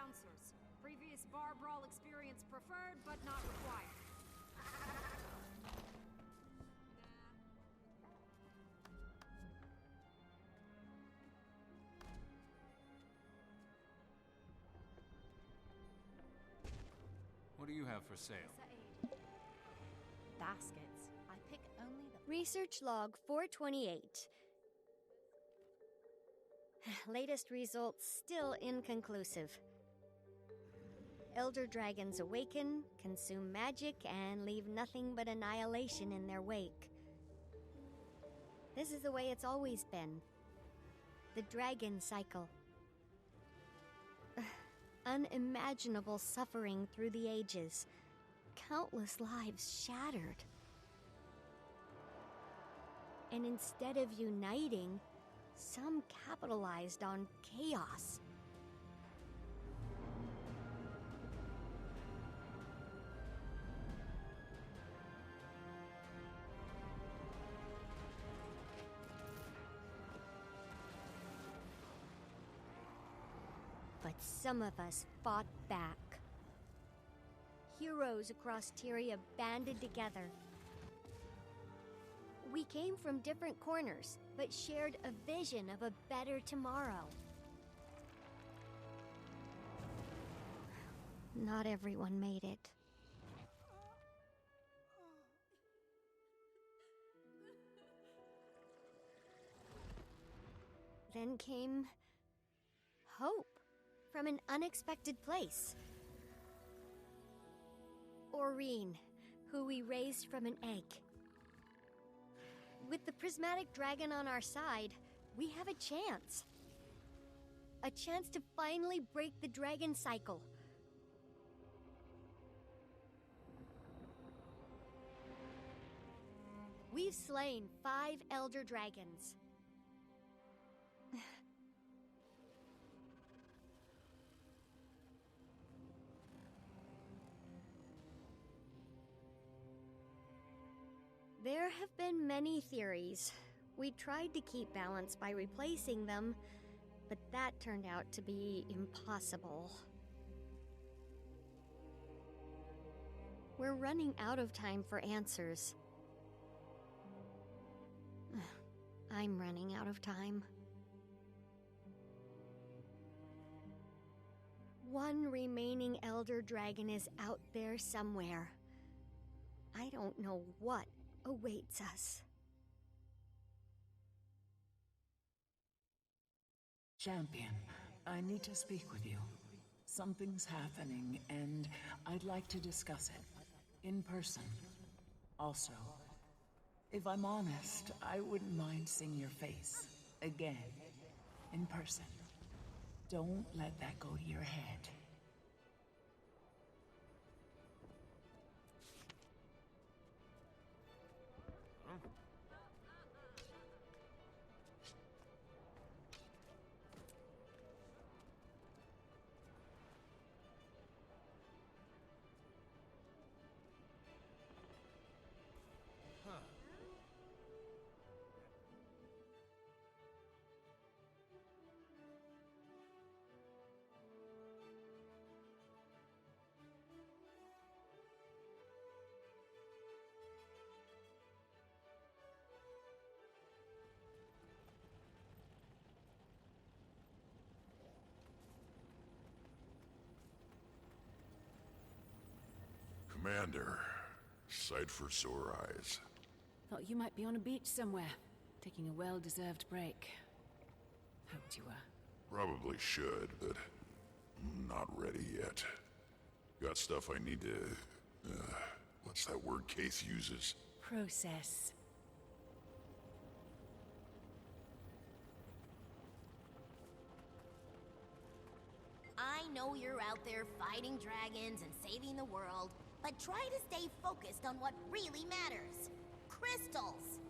bouncers. Previous bar brawl experience preferred, but not required. What do you have for sale? Baskets. I pick only the... Research log 428. Latest results still inconclusive. Elder dragons awaken, consume magic, and leave nothing but annihilation in their wake. This is the way it's always been. The dragon cycle. Unimaginable suffering through the ages. Countless lives shattered. And instead of uniting, some capitalized on chaos. But some of us fought back. Heroes across Tyria banded together. We came from different corners, but shared a vision of a better tomorrow. Not everyone made it. Then came hope from an unexpected place. Aurene, who we raised from an egg. With the prismatic dragon on our side, we have a chance. A chance to finally break the dragon cycle. We've slain 5 elder dragons. There have been many theories. We tried to keep balance by replacing them, but that turned out to be impossible. We're running out of time for answers. I'm running out of time. One remaining elder dragon is out there somewhere. I don't know what awaits us. Champion, I need to speak with you. Something's happening, and I'd like to discuss it. In person. Also, if I'm honest, I wouldn't mind seeing your face. Again. In person. Don't let that go to your head. Commander, sight for sore eyes. Thought you might be on a beach somewhere, taking a well-deserved break. Hoped you were. Probably should, but not ready yet. Got stuff I need to... what's that word Case uses? Process. I know you're out there fighting dragons and saving the world, but try to stay focused on what really matters. Crystals!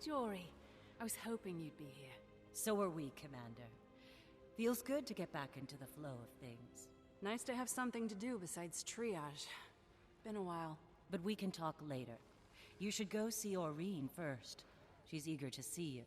Jory, I was hoping you'd be here. So are we, Commander. Feels good to get back into the flow of things. Nice to have something to do besides triage. Been a while. But we can talk later. You should go see Aureen first. She's eager to see you.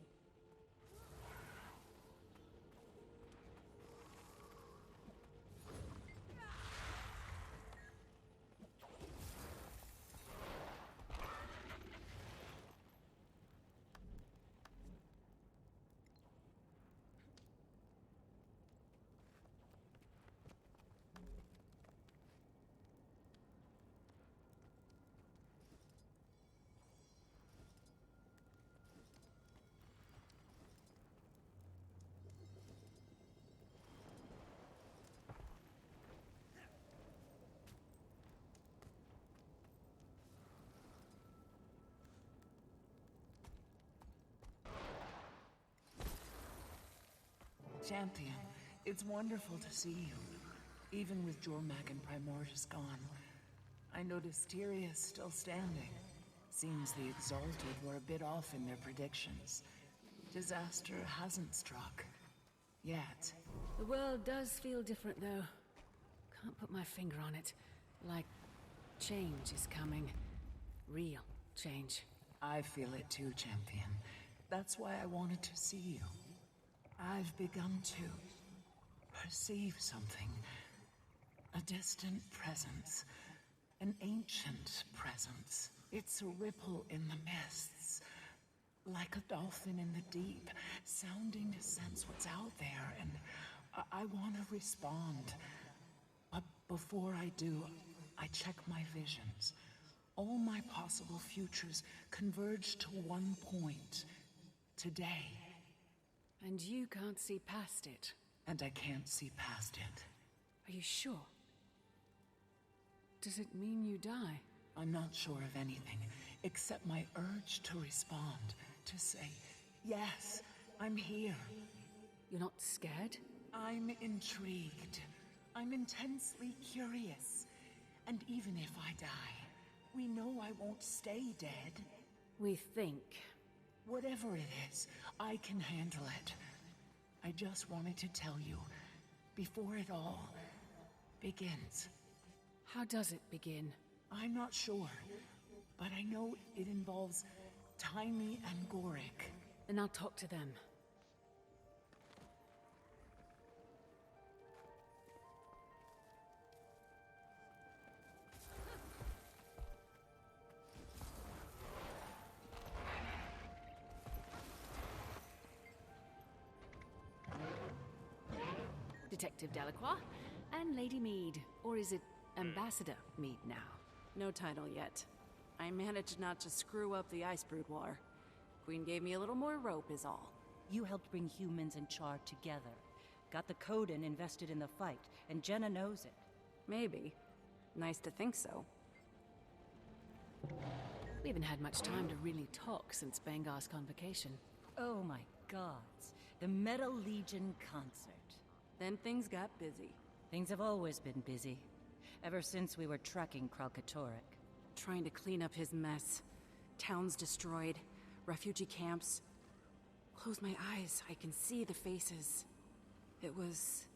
Champion, it's wonderful to see you. Even with Jormak and Primordius gone, I noticed Tyria's still standing. Seems the Exalted were a bit off in their predictions. Disaster hasn't struck. Yet. The world does feel different, though. Can't put my finger on it. Like, change is coming. Real change. I feel it too, Champion. That's why I wanted to see you. I've begun to perceive something. A distant presence. An ancient presence. It's a ripple in the mists. Like a dolphin in the deep, sounding to sense what's out there, and I want to respond. But before I do, I check my visions. All my possible futures converge to one point. Today. And you can't see past it. And I can't see past it. Are you sure? Does it mean you die? I'm not sure of anything, except my urge to respond. To say, yes, I'm here. You're not scared? I'm intrigued. I'm intensely curious. And even if I die, we know I won't stay dead. We think. Whatever it is, I can handle it. I just wanted to tell you, before it all begins. How does it begin? I'm not sure, but I know it involves Taimi and Gorik. Then I'll talk to them. Detective Delacroix and Lady Mead. Or is it Ambassador Mead now? No title yet. I managed not to screw up the Ice Brood War. Queen gave me a little more rope is all. You helped bring humans and Char together. Got the Coden invested in the fight, and Jenna knows it. Maybe. Nice to think so. We haven't had much time to really talk since Bangar's convocation. Oh my gods. The Metal Legion concert. Then things got busy. Things have always been busy. Ever since we were tracking Kralkatorrik. Trying to clean up his mess. Towns destroyed. Refugee camps. Close my eyes, I can see the faces. It was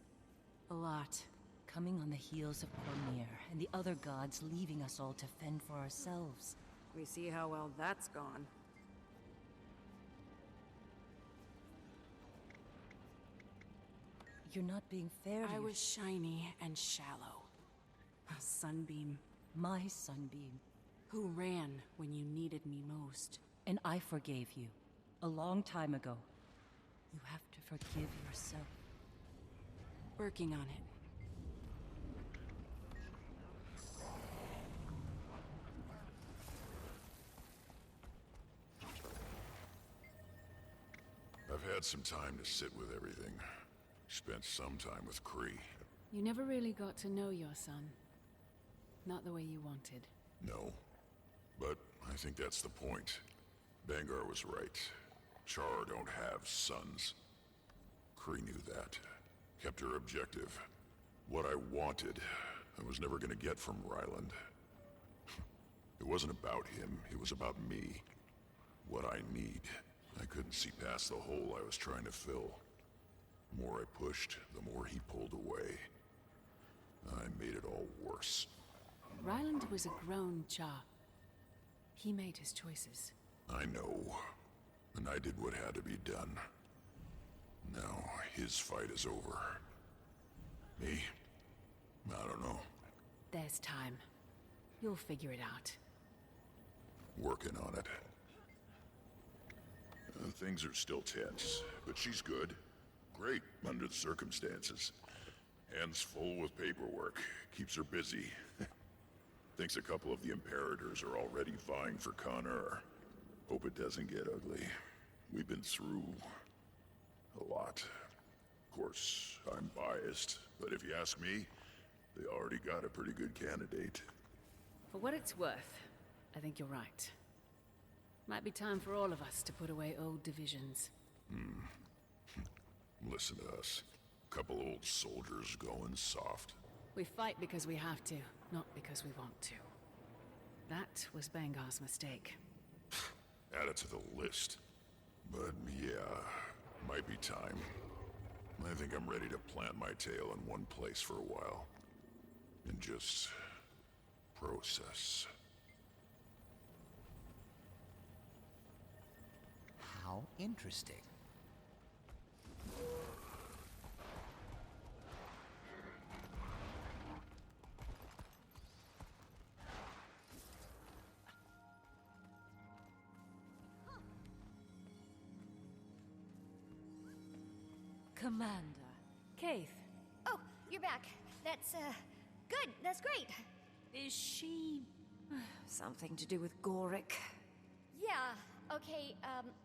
a lot. Coming on the heels of Cormyr and the other gods leaving us all to fend for ourselves. We see how well that's gone. You're not being fair to I was shiny and shallow. A sunbeam. My sunbeam. Who ran when you needed me most. And I forgave you. A long time ago. You have to forgive yourself. Working on it. I've had some time to sit with everything. Spent some time with Kree. You never really got to know your son. Not the way you wanted. No. But I think that's the point. Bangar was right. Char don't have sons. Kree knew that. Kept her objective. What I wanted, I was never gonna get from Ryland. It wasn't about him, it was about me. What I need. I couldn't see past the hole I was trying to fill. The more I pushed, the more he pulled away. I made it all worse. Ryland was a grown chap. He made his choices. I know. And I did what had to be done. Now, his fight is over. Me? I don't know. There's time. You'll figure it out. Working on it. Things are still tense, but she's good. Great, under the circumstances. Hands full with paperwork. Keeps her busy. Thinks a couple of the Imperators are already vying for Connor. Hope it doesn't get ugly. We've been through a lot. Of course, I'm biased, but if you ask me, they already got a pretty good candidate. For what it's worth, I think you're right. Might be time for all of us to put away old divisions. Listen to us. Couple old soldiers going soft. We fight because we have to, not because we want to. That was Bangar's mistake. Add it to the list. But yeah, might be time. I think I'm ready to plant my tail in one place for a while. And just process. How interesting. Commander. Keith, Oh, you're back. That's, good. That's great. Is she... something to do with Gorick? Yeah, okay,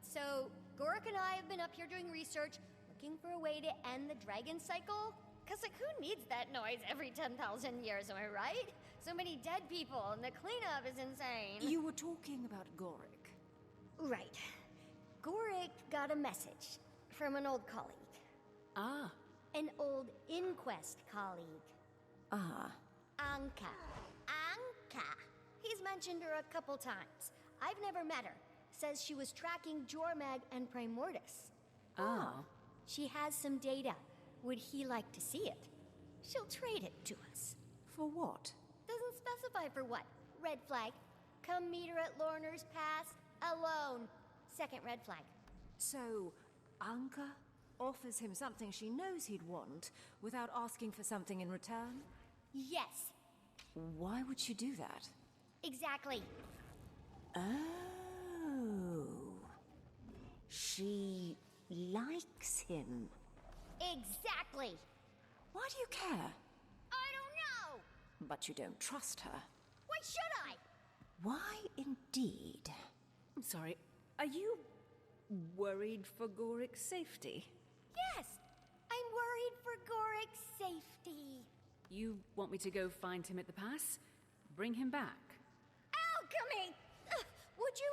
so Gorik and I have been up here doing research, looking for a way to end the dragon cycle. Cause like, who needs that noise every 10,000 years, am I right? So many dead people, and the cleanup is insane. You were talking about Gorick. Right. Gorik got a message from an old colleague. ah, An old Inquest colleague. Ah. Anka. Anka. He's mentioned her a couple times. I've never met her. Says she was tracking Jormag and Primordus. ah. She has some data. Would he like to see it? She'll trade it to us. For what? Doesn't specify for what. Red flag. Come meet her at Lorner's Pass alone. Second red flag. So, Anka offers him something she knows he'd want without asking for something in return? Yes, Why would she do that? exactly. Oh. She likes him. Exactly. Why do you care? I don't know. But you don't trust her. Why should I? Why indeed? I'm sorry, are you worried for Gorick's safety? Yes, I'm worried for Gorik's safety. You want me to go find him at the pass? Bring him back? Alchemy! Would you,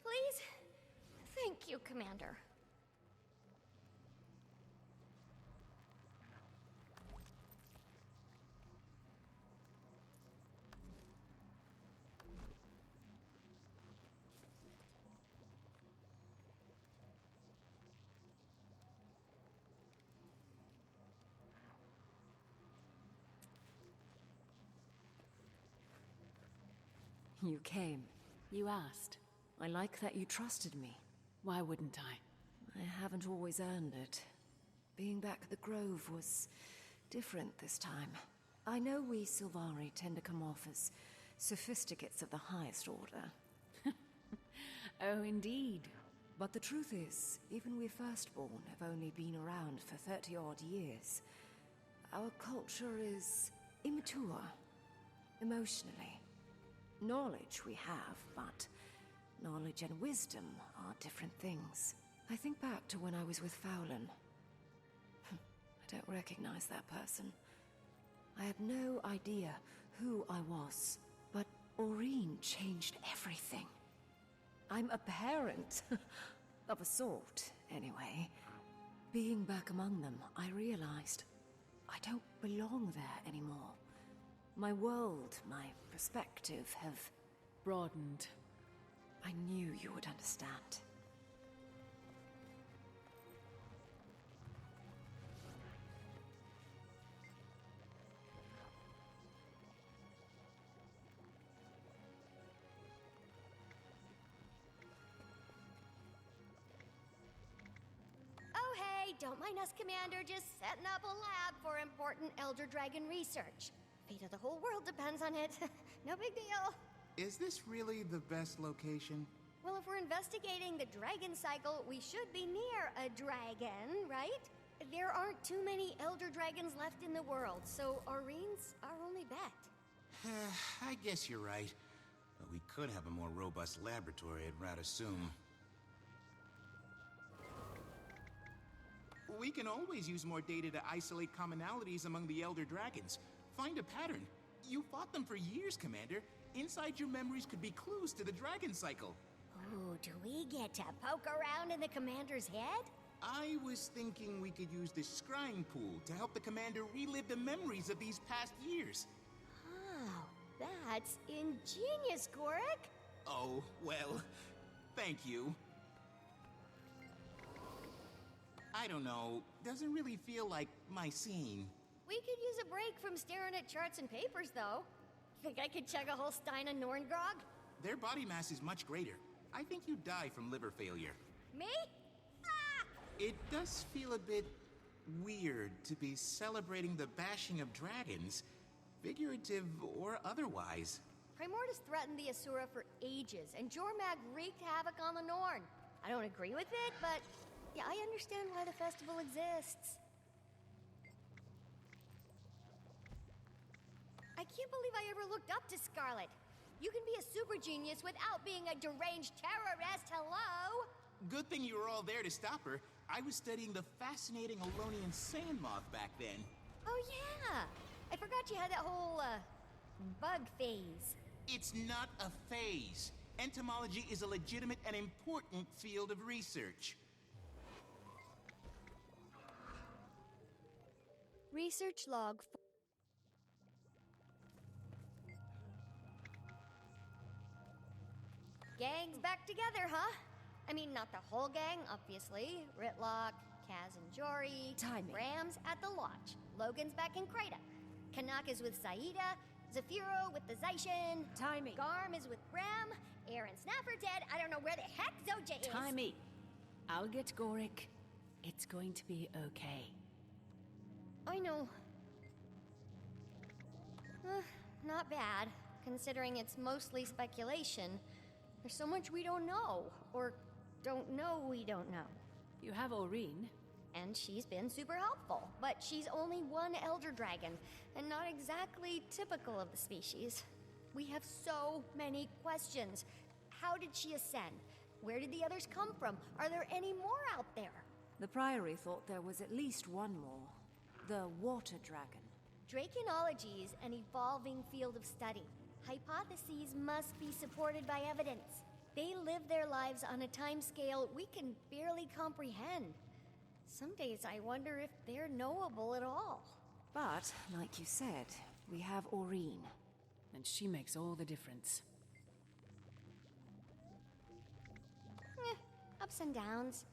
please? Thank you, Commander. You came. You asked. I like that you trusted me. Why wouldn't I? I haven't always earned it. Being back at the Grove was different this time. I know we Sylvari tend to come off as sophisticates of the highest order. Oh, indeed. But the truth is, even we Firstborn have only been around for 30-odd years. Our culture is immature, emotionally. Knowledge we have, but knowledge and wisdom are different things. I think back to when I was with Fowlin. I don't recognize that person. I had no idea who I was, but Aurene changed everything. I'm a parent. Of a sort, anyway. Being back among them, I realized I don't belong there anymore. My world, my perspective have Broadened. I knew you would understand. don't mind us, Commander, just setting up a lab for important Elder Dragon research. Fate of the whole world depends on it. No big deal. Is this really the best location? Well, if we're investigating the dragon cycle, we should be near a dragon, right? There aren't too many Elder Dragons left in the world, so Aureen's our only bet. I guess you're right. But we could have a more robust laboratory, I'd rather assume. We can always use more data to isolate commonalities among the Elder Dragons. Find a pattern. You fought them for years, Commander. Inside your memories could be clues to the dragon cycle. Ooh, do we get to poke around in the Commander's head? I was thinking we could use this scrying pool to help the Commander relive the memories of these past years. Oh, that's ingenious, Gorik. Oh, well, thank you. I don't know, doesn't really feel like my scene. We could use a break from staring at charts and papers, though. Think I could chug a whole stein of Norngrog? Their body mass is much greater. I think you'd die from liver failure. Me? Ah! It does feel a bit weird to be celebrating the bashing of dragons, figurative or otherwise. Primordus threatened the Asura for ages, and Jormag wreaked havoc on the Norn. I don't agree with it, but yeah, I understand why the festival exists. I can't believe I ever looked up to Scarlet. You can be a super genius without being a deranged terrorist, hello? Good thing you were all there to stop her. I was studying the fascinating Alonian sand moth back then. Oh yeah! I forgot you had that whole, bug phase. It's not a phase. Entomology is a legitimate and important field of research. Research log. Gang's back together, huh? I mean, not the whole gang, obviously. Ritlock, Kaz and Jory. Timing. Ram's at the lodge. Logan's back in Krata. Kanak is with Saida. Zafiro with the Zaishin. Timing. Garm is with Ram. Aaron Snapper dead. I don't know where the heck Zoja is. Timey. I'll get Gorik. It's going to be okay. I know. Not bad, considering it's mostly speculation. There's so much we don't know, or don't know we don't know. You have Aureen. And she's been super helpful, but she's only one Elder Dragon, and not exactly typical of the species. We have so many questions. How did she ascend? Where did the others come from? Are there any more out there? The Priory thought there was at least one more. The Water Dragon. Draconology is an evolving field of study. Hypotheses must be supported by evidence. They live their lives on a timescale we can barely comprehend. Some days I wonder if they're knowable at all. But, like you said, we have Aureen. And she makes all the difference. Ups and downs.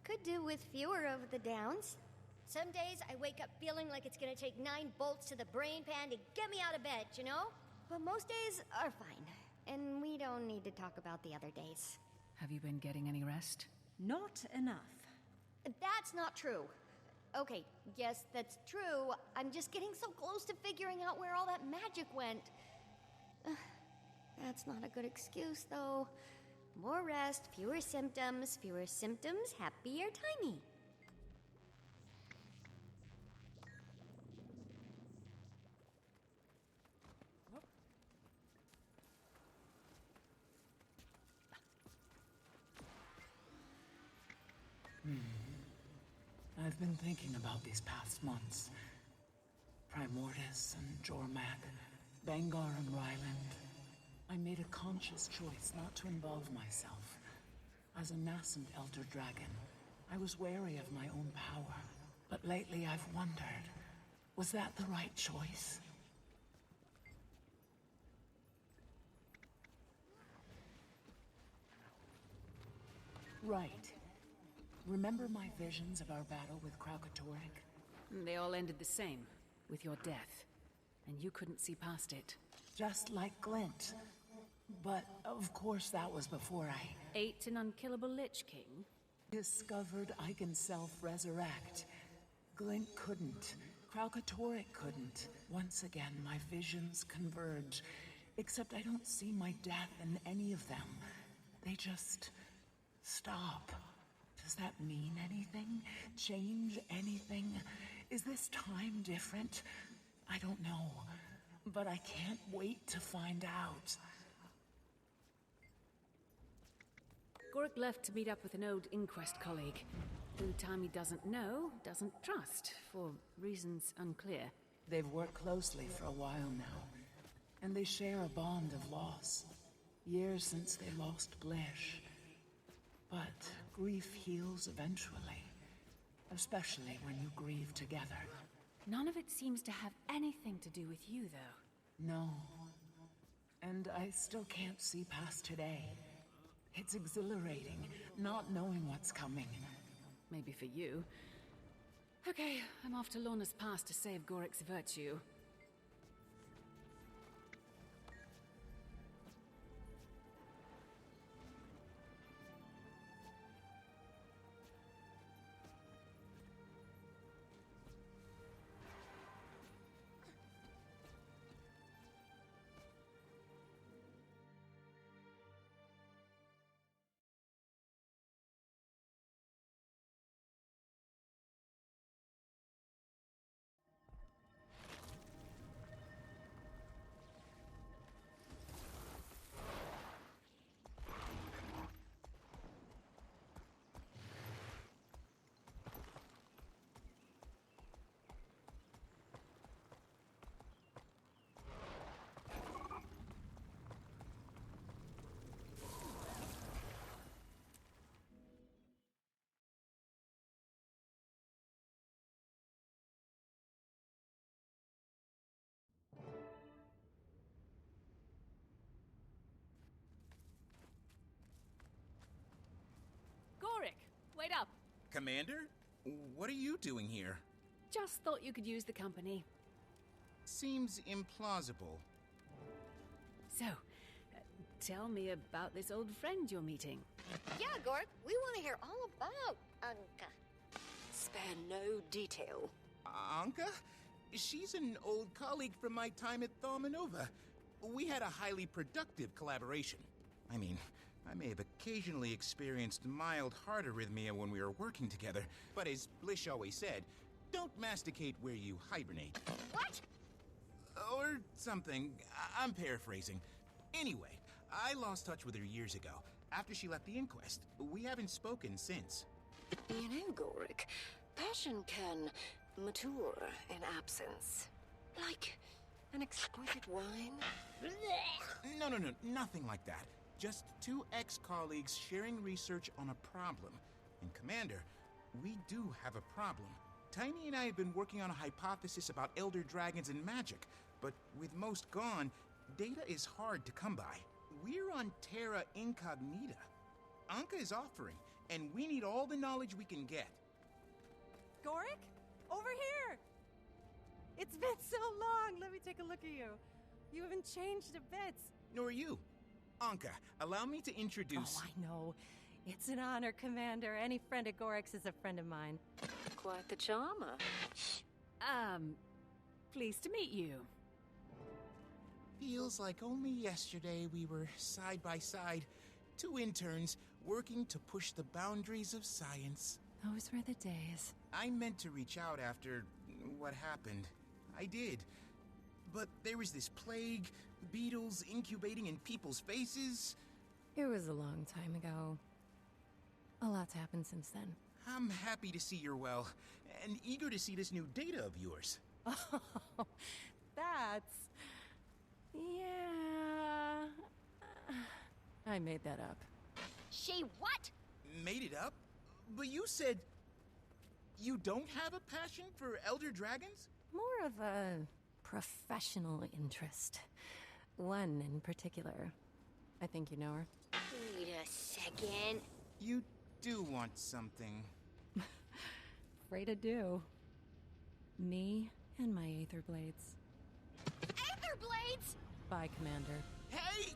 Could do with fewer of the downs. Some days I wake up feeling like it's gonna take 9 bolts to the brain pan to get me out of bed, you know? But most days are fine. And we don't need to talk about the other days. Have you been getting any rest? Not enough. That's not true. Okay, yes, that's true. I'm just getting so close to figuring out where all that magic went. That's not a good excuse, though. More rest, fewer symptoms, happier timey. I've been thinking about these past months. Primordus and Jormag, Bangar and Ryland. I made a conscious choice not to involve myself. As a nascent Elder Dragon, I was wary of my own power. But lately I've wondered, was that the right choice? Right. Remember my visions of our battle with Kraukatoric? They all ended the same, with your death. And you couldn't see past it. Just like Glint. But, of course, that was before I... Ate an unkillable Lich King? Discovered I can self-resurrect. Glint couldn't. Kralkatorrik couldn't. Once again, my visions converge. Except I don't see my death in any of them. They just stop. Does that mean anything? Change anything? Is this time different? I don't know. But I can't wait to find out. Gorik left to meet up with an old Inquest colleague, who Tommy doesn't know, doesn't trust, for reasons unclear. They've worked closely for a while now, and they share a bond of loss. Years since they lost Blish. But grief heals eventually, especially when you grieve together. None of it seems to have anything to do with you, though. No. And I still can't see past today. It's exhilarating, not knowing what's coming. Maybe for you. Okay, I'm off to Lorna's Pass to save Gorik's virtue. Gorik, wait up! Commander? What are you doing here? Just thought you could use the company. Seems implausible. So, tell me about this old friend you're meeting. Yeah, Gorik, we want to hear all about Anka. Spare no detail. Anka? She's an old colleague from my time at Thaumanova. We had a highly productive collaboration. I mean, I may have occasionally experienced mild heart arrhythmia when we were working together, but as Blish always said, don't masticate where you hibernate. What? Or something. I'm paraphrasing. Anyway, I lost touch with her years ago, after she left the Inquest. We haven't spoken since. You know, Gorik, passion can mature in absence. Like an exquisite wine. No, nothing like that. Just two ex-colleagues sharing research on a problem. And Commander, we do have a problem. Tiny and I have been working on a hypothesis about elder dragons and magic, but with most gone, data is hard to come by. We're on Terra Incognita. Anka is offering, and we need all the knowledge we can get. Gorik? Over here! It's been so long! Let me take a look at you. You haven't changed a bit. Nor you. Anka, allow me to introduce... Oh, I know. It's an honor, Commander. Any friend of Gorik's is a friend of mine. Quite the charmer. Pleased to meet you. Feels like only yesterday we were side by side, two interns working to push the boundaries of science. Those were the days. I meant to reach out after what happened. I did. But there was this plague, beetles incubating in people's faces. It was a long time ago. A lot's happened since then. I'm happy to see you're well, and eager to see this new data of yours. Oh, that's... Yeah... I made that up. She what? Made it up? But you said... You don't have a passion for elder dragons? More of a professional interest. One in particular. I think you know her. Wait a second. You do want something. Afraid I do. Me and my Aether Blades. Aether Blades? Bye, Commander. Hey!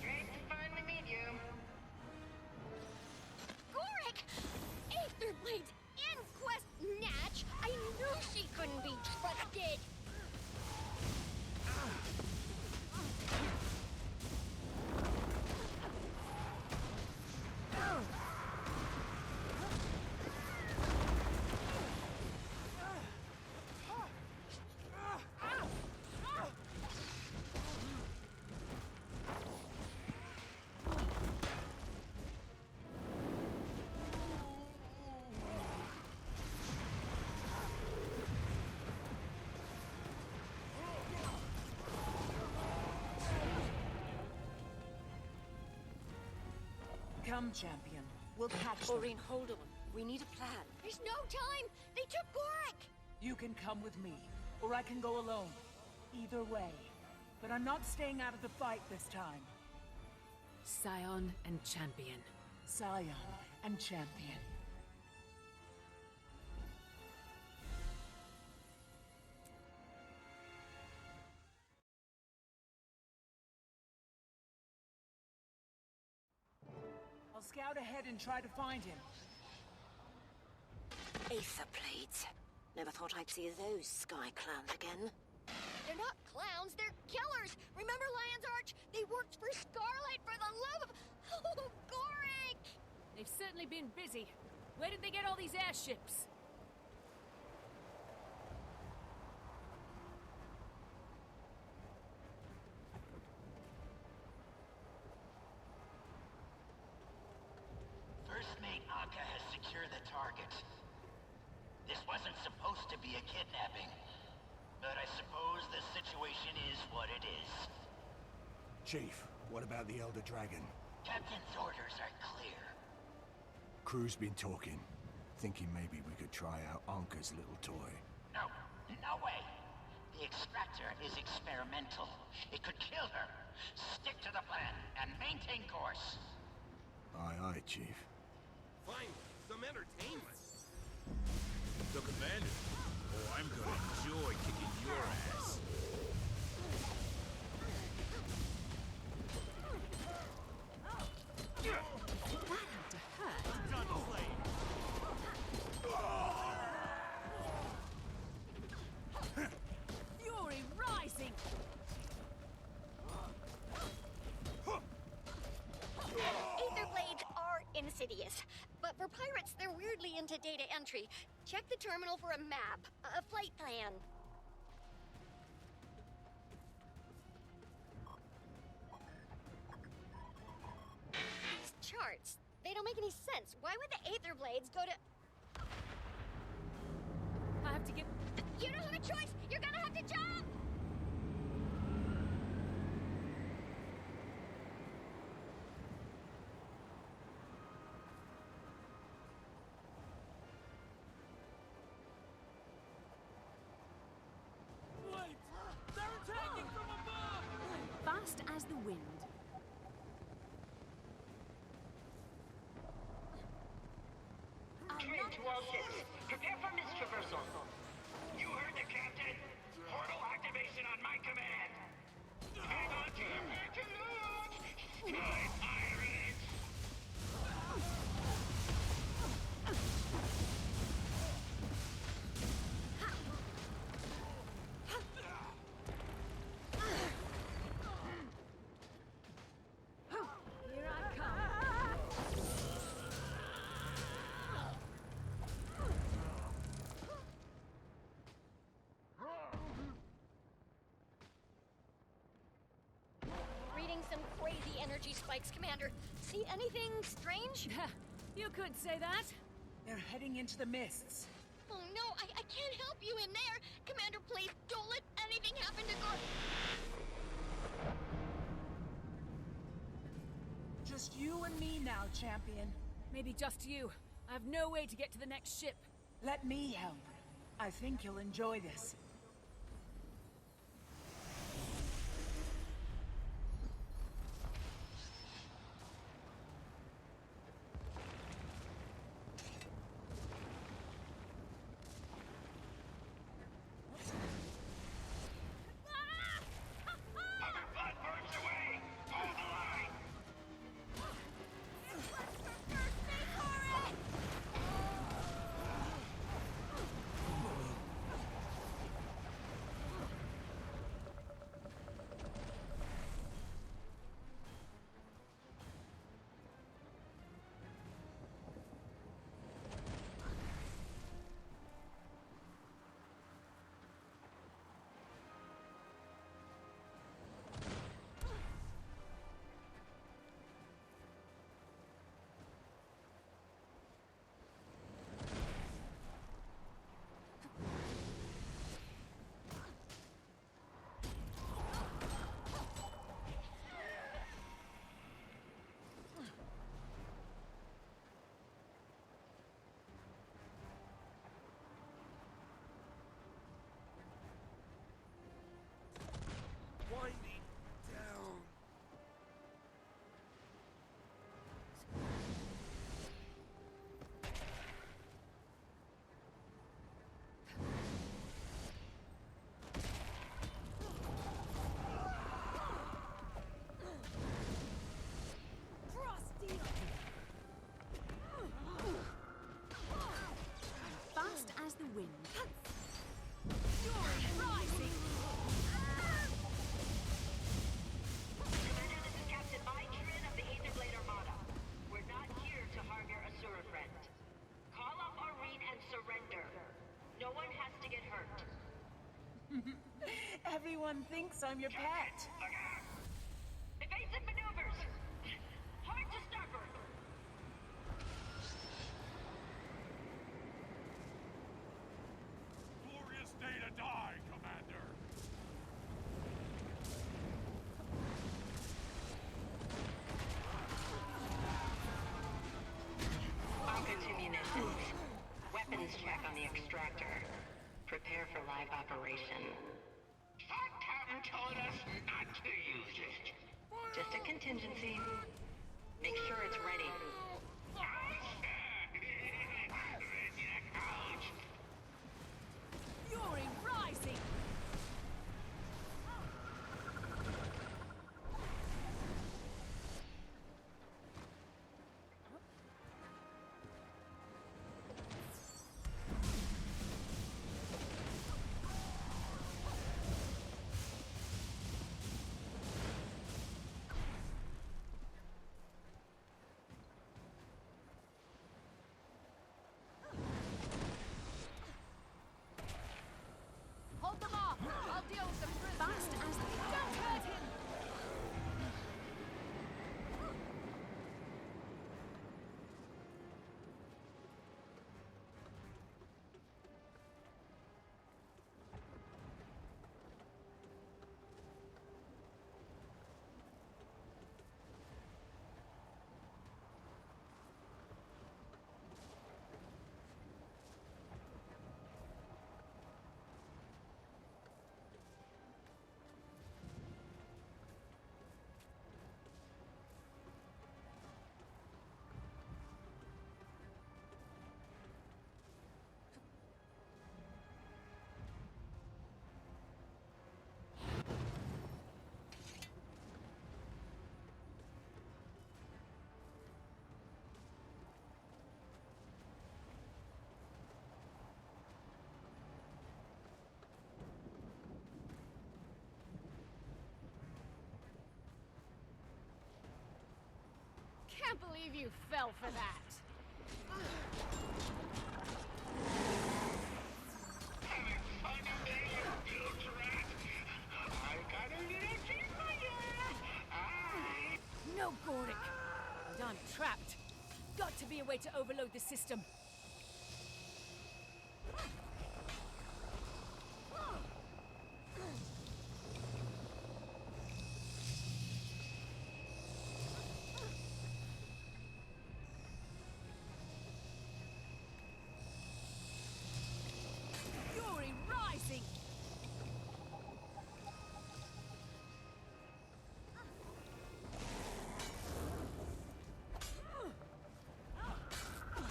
Great to finally meet you. Gorik! come, champion. We'll catch them. Maureen, hold on. We need a plan. There's no time! They took Gorik! You can come with me, or I can go alone. Either way. But I'm not staying out of the fight this time. Scion and Champion. Scion and champion. I'll scout ahead and try to find him. Aether blades. Never thought I'd see those sky clowns again. They're not clowns, they're killers! Remember Lion's Arch? They worked for Scarlet for the love of... Oh, Gorik! They've certainly been busy. Where did they get all these airships? First Mate Akka has secured the target. This wasn't supposed to be a kidnapping, but I suppose the situation is what it is. Chief, what about the Elder Dragon? Captain's orders are clear. Crew's been talking, thinking maybe we could try out Anka's little toy. No, no way. The extractor is experimental. It could kill her. Stick to the plan and maintain course. Aye, aye, Chief. Finally, some entertainment. So, Commander, I'm gonna enjoy kicking your ass. Fury rising! Aether blades are insidious, but for pirates, they're weirdly into data entry. Check the terminal for a map, a flight plan. These charts, they don't make any sense. Why would the Aether blades go to... I have to get... You don't have a choice! You're gonna have to jump! Wait! They're attacking from above! Fast as the wind. Train to all ships. Prepare for mist traversal. You heard the captain. Portal activation on my command. Hang on to your pantaloons! Sky pirates! Here I come. Reading some crazy energy spikes, Commander. See anything strange? You could say that. They're heading into the mists. Oh no, I can't help you in there! Commander, please, don't let anything happen to Gorik! Just you and me now, champion. Maybe just you. I have no way to get to the next ship. Let me help. I think you'll enjoy this. Other blood burns away! Hold the line! Everyone thinks I'm your pet. Look out! Evasive maneuvers! Hard to stopper! Glorious day to die, Commander! Anchor to munitions. Weapons check on the extractor. Prepare for live operation. Thought Captain told us not to use it. Just a contingency. Make sure it's ready. Fury rising! Hold them off! I'll deal with them fast as they don't hurt him! Can't believe you fell for that! Having fun in there, you bilge rat? I got a little treat for you! No, Goric! And I'm trapped. Got to be a way to overload the system. Fury rising!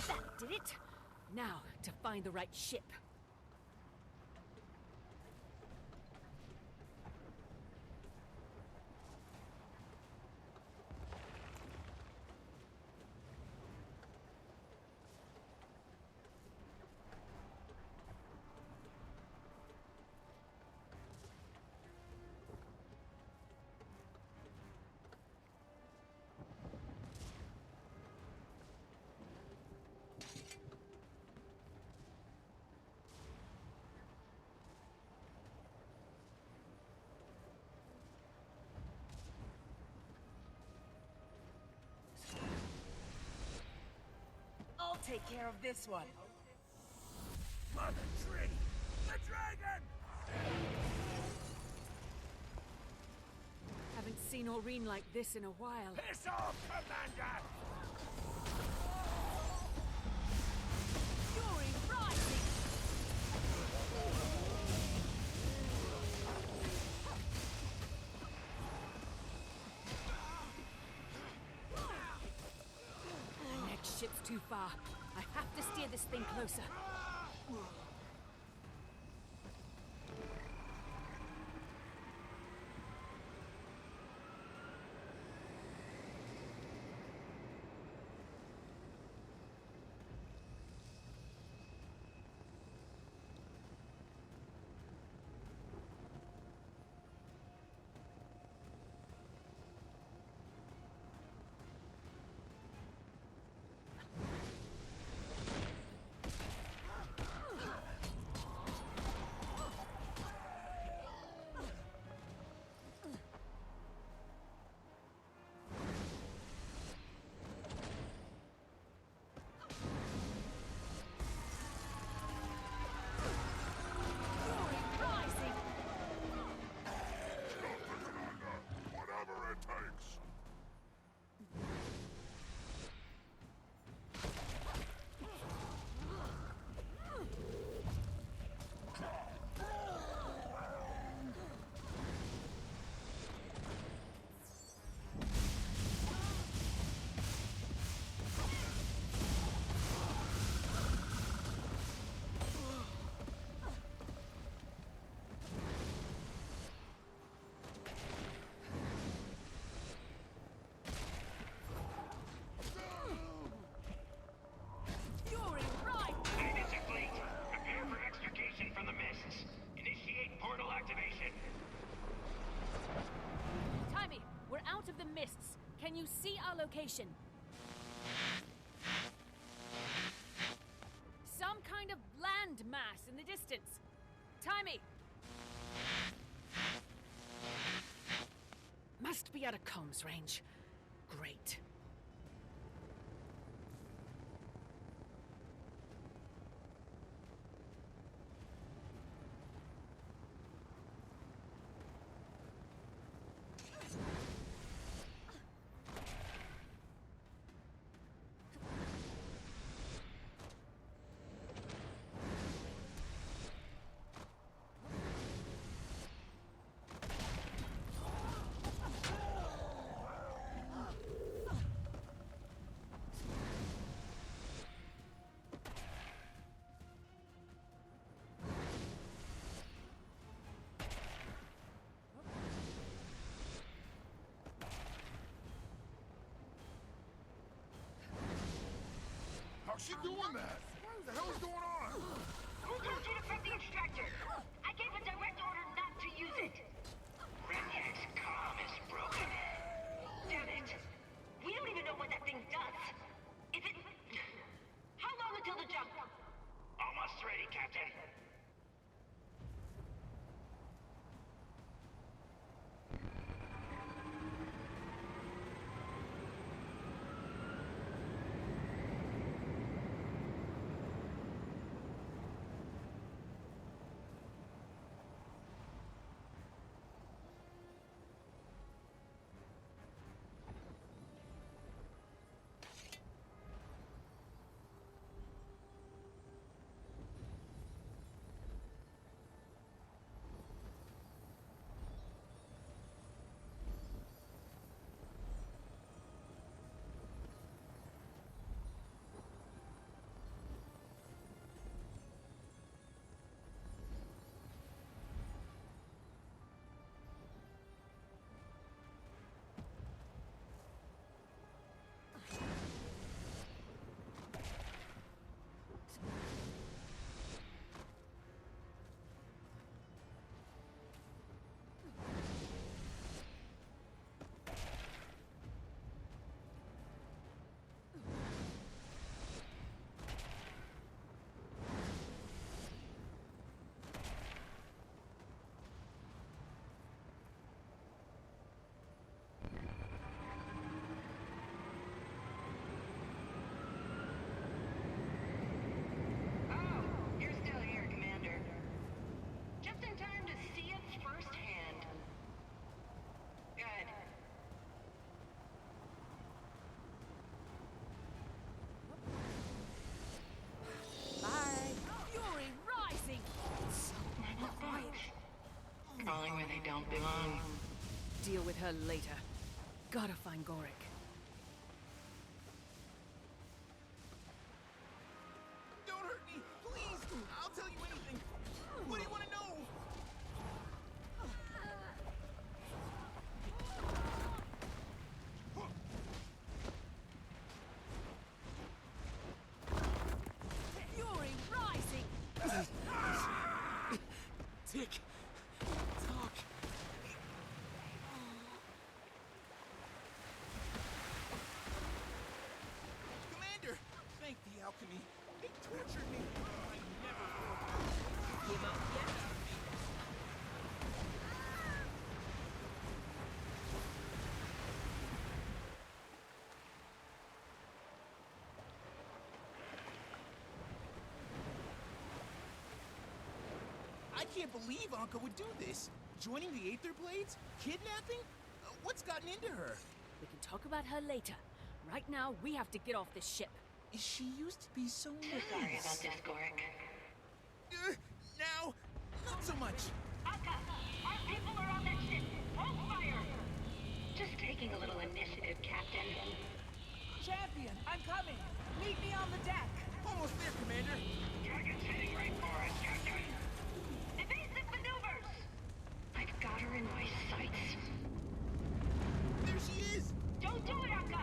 That did it! Now, to find the right ship. I'll take care of this one. Mother tree! The dragon! Haven't seen Aureen like this in a while. Piss off, Commander! Fury rising! The next ship's too far. I have to steer this thing closer. location. Some kind of land mass in the distance. Timey! Must be out of comms range. Great. How's she doing that? What the hell's going on? Who told you to prep the extractor? I gave a direct order not to use it. Redneck's comm is broken. Damn it. We don't even know what that thing does. Is it... How long until the jump? Almost ready, Captain. Crawling where they don't belong. Deal with her later. Gotta find Gorik. Don't hurt me, please! I'll tell you anything! What do you want to know? Fury rising! Tick! Talk! Commander! Thank the alchemy. They tortured me. I never give up yet. I can't believe Anka would do this. Joining the Aether Blades? Kidnapping? What's gotten into her? We can talk about her later. Right now, we have to get off this ship. She used to be so nice. Sorry about this, Gorik. Now, not so much. Anka, our people are on that ship. Hold fire! Just taking a little initiative, Captain. Champion, I'm coming. Meet me on the deck. Almost there, Commander. Dragon's heading right for us, Captain. Evasive maneuvers! I've got her in my sights. There she is! Don't do it, Anka!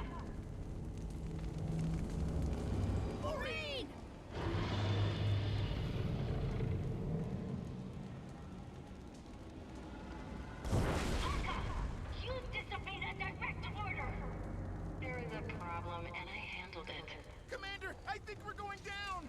Maureen! Anka! You've disobeyed a direct order! There are problem, and I handled it. Commander, I think we're going down!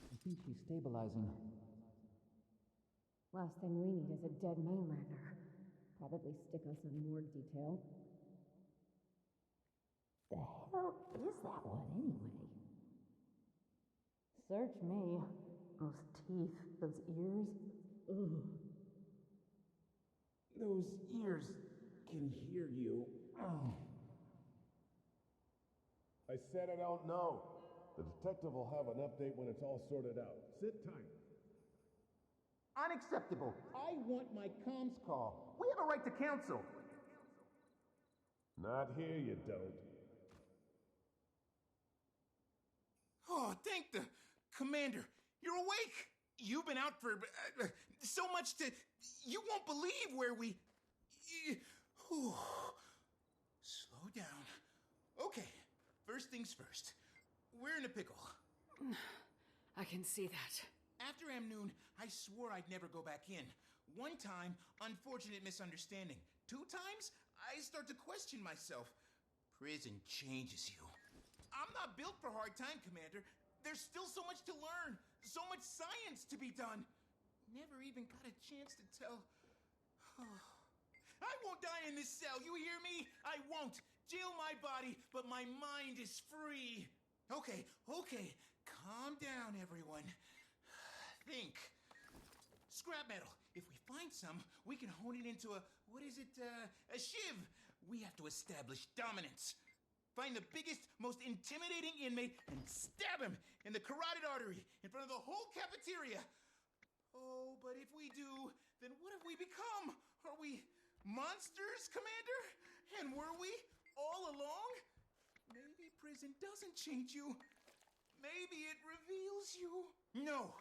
I think she's stabilizing. Last thing we need is a dead mainlander. Probably stick us on morgue detail. The hell is that one anyway? Search me. Those teeth, those ears. Ugh. Those ears can hear you. Oh. I said I don't know. The detective will have an update when it's all sorted out. Sit tight. Unacceptable. I want my comms call. We have a right to counsel. Not here, you don't. Oh, thank the Commander. You're awake. You've been out for so much to... You won't believe where we... Slow down. Okay, first things first. We're in a pickle. I can see that. After Amnoon, I swore I'd never go back in. One time, unfortunate misunderstanding. 2 times, I start to question myself. Prison changes you. I'm not built for hard time, Commander. There's still so much to learn. So much science to be done. Never even got a chance to tell... I won't die in this cell, you hear me? I won't. Jail my body, but my mind is free. Okay. Calm down, everyone. Think. Scrap metal. If we find some, we can hone it into a shiv. We have to establish dominance. Find the biggest, most intimidating inmate and stab him in the carotid artery in front of the whole cafeteria. Oh, but if we do, then what have we become? Are we monsters, Commander? And were we all along? Maybe prison doesn't change you. Maybe it reveals you. No,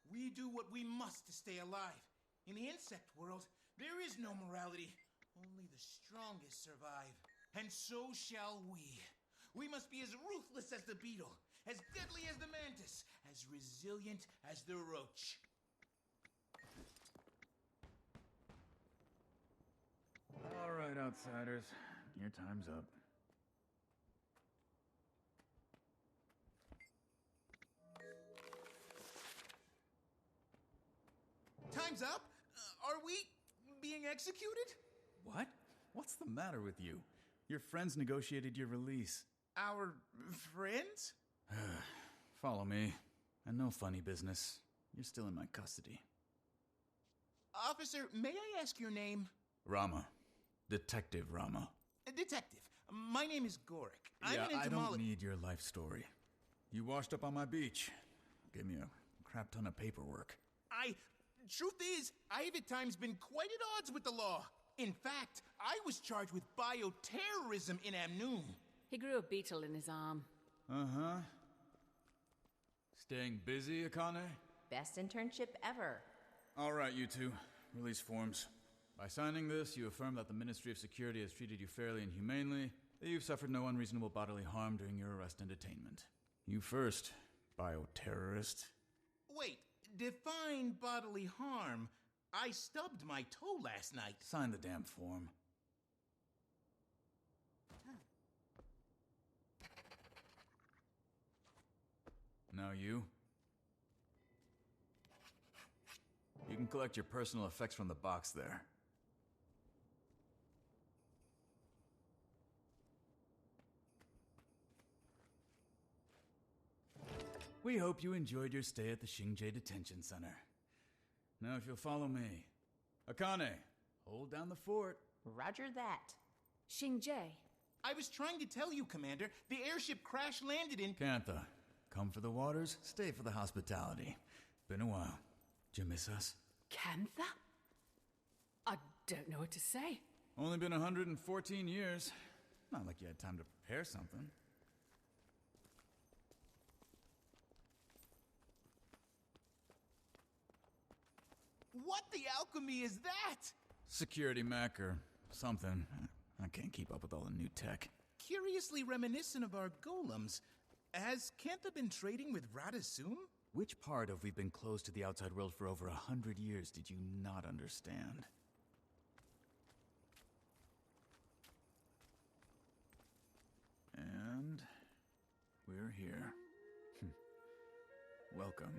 we do what we must to stay alive. In the insect world, there is no morality. Only the strongest survive. And so shall we. We must be as ruthless as the beetle, as deadly as the mantis, as resilient as the roach. All right, outsiders. Your time's up. Time's up? Are we being executed? What? What's the matter with you? Your friends negotiated your release. Our friends? Follow me. And no funny business. You're still in my custody. Officer, may I ask your name? Rama. Detective Rama. Detective, my name is Gorik. I'm an I don't need your life story. You washed up on my beach. Gave me a crap ton of paperwork. Truth is, I've at times been quite at odds with the law. In fact, I was charged with bioterrorism in Amnoon. He grew a beetle in his arm. Uh-huh. Staying busy, Akane? Best internship ever. All right, you two. Release forms. By signing this, you affirm that the Ministry of Security has treated you fairly and humanely, that you've suffered no unreasonable bodily harm during your arrest and detainment. You first, bioterrorist. Wait, define bodily harm. I stubbed my toe last night. Sign the damn form. Now you. You can collect your personal effects from the box there. We hope you enjoyed your stay at the Xingje Detention Center. Now, if you'll follow me. Akane, hold down the fort. Roger that. Xingje. I was trying to tell you, Commander. The airship crash-landed in... Cantha, come for the waters, stay for the hospitality. Been a while. Did you miss us? Cantha? I don't know what to say. Only been 114 years. Not like you had time to prepare something. What the alchemy is that? Security mech or something. I can't keep up with all the new tech. Curiously reminiscent of our golems. Has Cantha been trading with Radasum? Which part of we've been closed to the outside world for over 100 years did you not understand? And we're here. Welcome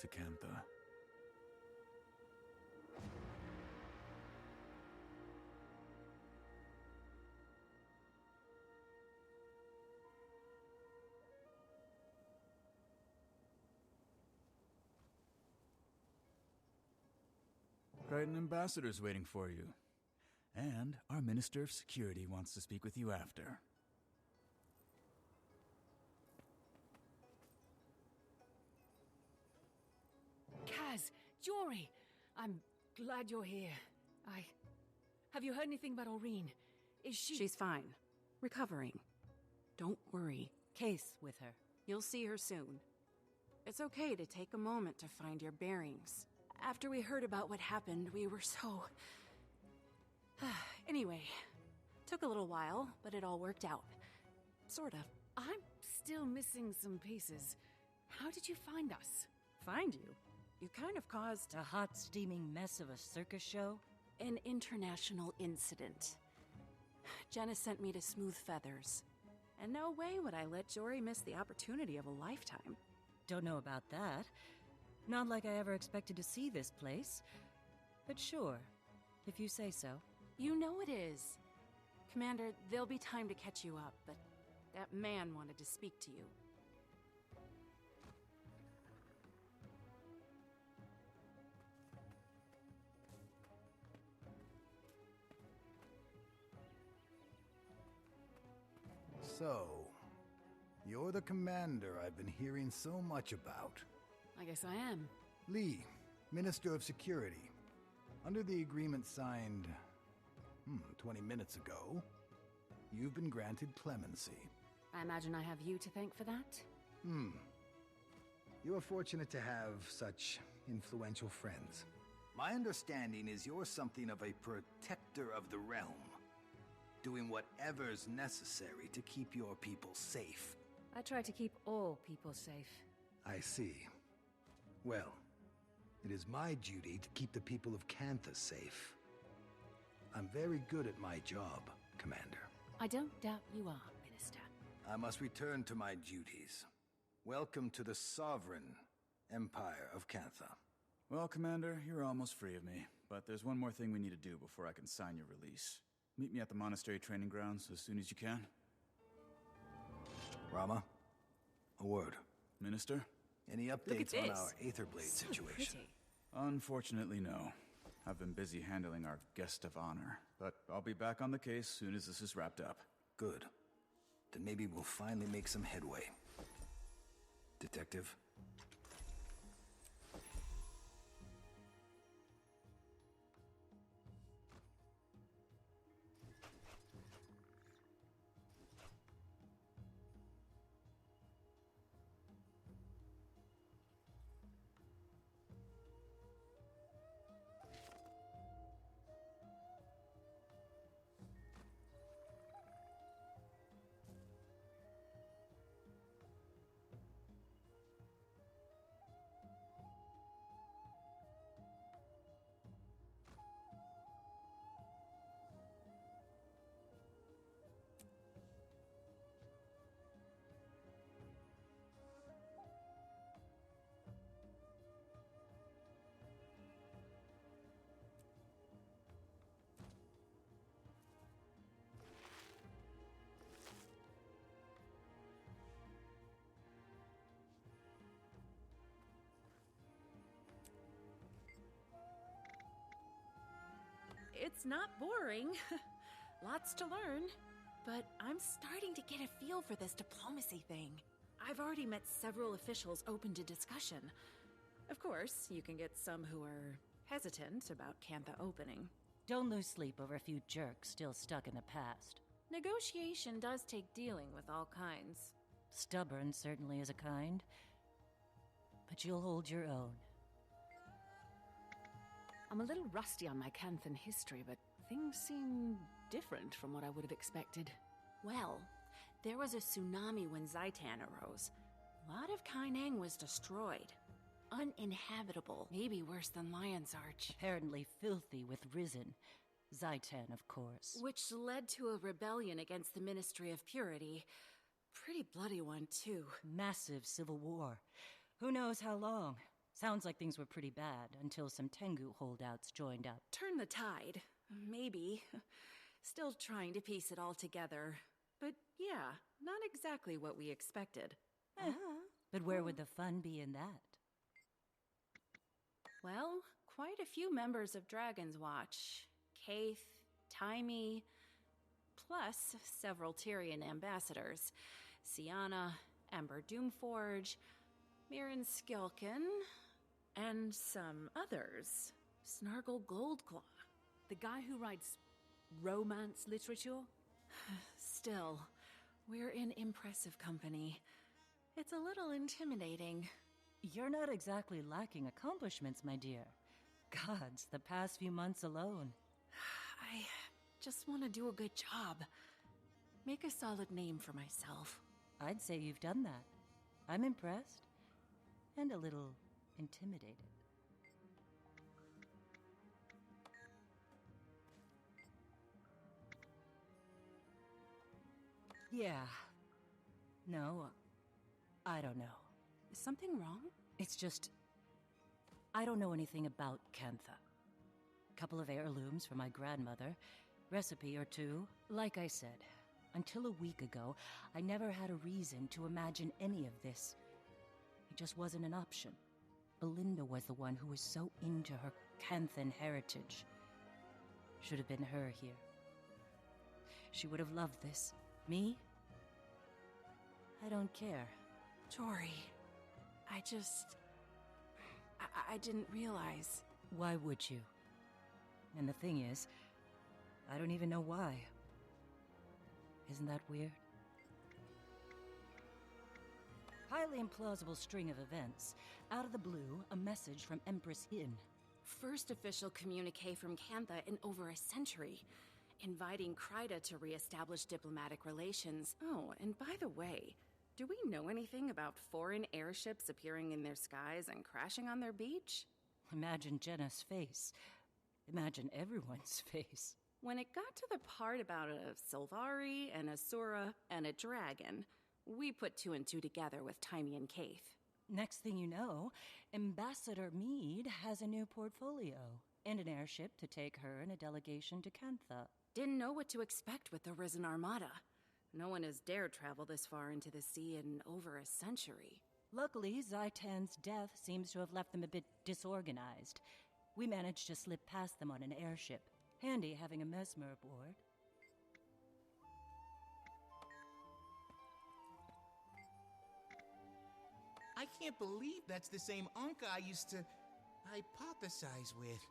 to Cantha. An ambassador's waiting for you. And our Minister of Security wants to speak with you after. Kaz, Jory, I'm glad you're here. Have you heard anything about Aurene? Is she... She's fine. Recovering. Don't worry. Case with her. You'll see her soon. It's okay to take a moment to find your bearings. After we heard about what happened, we were so... Anyway, took a little while, but it all worked out. Sort of. I'm still missing some pieces. How did you find us? Find you? You kind of caused... A hot, steaming mess of a circus show? An international incident. Jenna sent me to Smooth Feathers. And no way would I let Jory miss the opportunity of a lifetime. Don't know about that. Not like I ever expected to see this place. But sure, if you say so. You know it is. Commander, there'll be time to catch you up, but that man wanted to speak to you. So, you're the commander I've been hearing so much about. I guess I am. Lee, Minister of Security. Under the agreement signed, 20 minutes ago, you've been granted clemency. I imagine I have you to thank for that? You are fortunate to have such influential friends. My understanding is you're something of a protector of the realm, doing whatever's necessary to keep your people safe. I try to keep all people safe. I see. Well, it is my duty to keep the people of Cantha safe. I'm very good at my job, Commander. I don't doubt you are, Minister. I must return to my duties. Welcome to the sovereign Empire of Cantha. Well, Commander, you're almost free of me. But there's one more thing we need to do before I can sign your release. Meet me at the monastery training grounds as soon as you can. Rama, a word. Minister? Any updates on our Aetherblade situation? Unfortunately, no. I've been busy handling our guest of honor, but I'll be back on the case soon as this is wrapped up. Good. Then maybe we'll finally make some headway. Detective? it's not boring. Lots to learn. But I'm starting to get a feel for this diplomacy thing. I've already met several officials open to discussion. Of course, you can get some who are hesitant about Cantha opening. Don't lose sleep over a few jerks still stuck in the past. Negotiation does take dealing with all kinds. Stubborn certainly is a kind. But you'll hold your own. I'm a little rusty on my Canthan history, but things seem different from what I would have expected. Well, there was a tsunami when Zaitan arose. A lot of Kaineng was destroyed. Uninhabitable, maybe worse than Lion's Arch. Apparently filthy with Risen. Zaitan, of course. Which led to a rebellion against the Ministry of Purity. Pretty bloody one, too. Massive civil war. Who knows how long? Sounds like things were pretty bad until some Tengu holdouts joined up. Turn the tide. Maybe. Still trying to piece it all together. But yeah, not exactly what we expected. But where would the fun be in that? Well, quite a few members of Dragon's Watch. Kaith, Taimi, plus several Tyrian ambassadors. Sienna, Amber Doomforge, Mirren Skilkin, and some others. Snargle Goldclaw. The guy who writes romance literature? Still, we're in impressive company. It's a little intimidating. You're not exactly lacking accomplishments, my dear. Gods, the past few months alone. I just want to do a good job. Make a solid name for myself. I'd say you've done that. I'm impressed. And a little intimidated. Yeah. No, I don't know. Is something wrong? It's just... I don't know anything about Cantha. Couple of heirlooms from my grandmother, recipe or two. Like I said, until a week ago, I never had a reason to imagine any of this. It just wasn't an option. Belinda was the one who was so into her Canthan heritage. Should have been her here. She would have loved this. Me? I don't care. Jory, I didn't realize. Why would you? And the thing is, I don't even know why. Isn't that weird? Highly implausible string of events. Out of the blue, a message from Empress Hin. First official communique from Cantha in over a century. Inviting Kryda to re-establish diplomatic relations. Oh, and by the way, do we know anything about foreign airships appearing in their skies and crashing on their beach? Imagine Jenna's face. Imagine everyone's face. When it got to the part about a Sylvari, an Asura, and a dragon, we put two and two together with Taimi and Kaith. Next thing you know, Ambassador Meade has a new portfolio. And an airship to take her and a delegation to Cantha. Didn't know what to expect with the Risen Armada. No one has dared travel this far into the sea in over a century. Luckily, Zaitan's death seems to have left them a bit disorganized. We managed to slip past them on an airship. Handy having a mesmer aboard. I can't believe that's the same Anka I used to hypothesize with.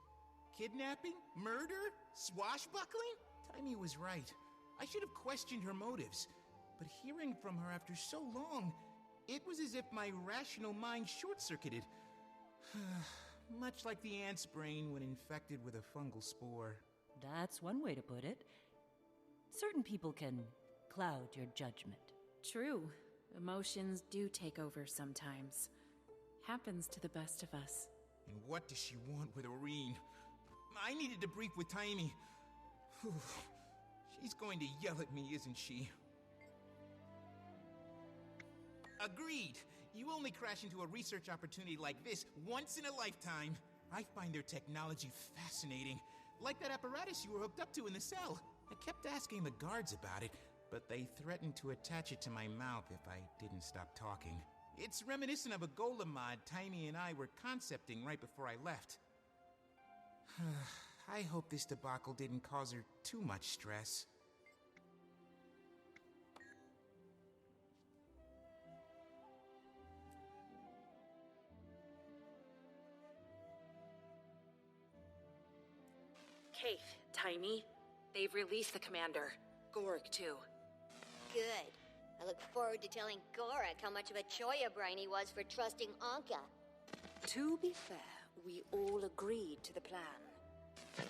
Kidnapping? Murder? Swashbuckling? Taimi was right. I should have questioned her motives. But hearing from her after so long, it was as if my rational mind short-circuited. Much like the ant's brain when infected with a fungal spore. That's one way to put it. Certain people can cloud your judgment. True. Emotions do take over sometimes. Happens to the best of us. And what does she want with Oreen? I needed to brief with Taimi. She's going to yell at me, isn't she? Agreed. You only crash into a research opportunity like this once in a lifetime. I find their technology fascinating. Like that apparatus you were hooked up to in the cell. I kept asking the guards about it, but they threatened to attach it to my mouth if I didn't stop talking. It's reminiscent of a golem mod Taimi and I were concepting right before I left. I hope this debacle didn't cause her too much stress. Kate, Tiny, they've released the commander. Gorik, too. Good. I look forward to telling Gorik how much of a choya brain he was for trusting Anka. To be fair, we all agreed to the plan.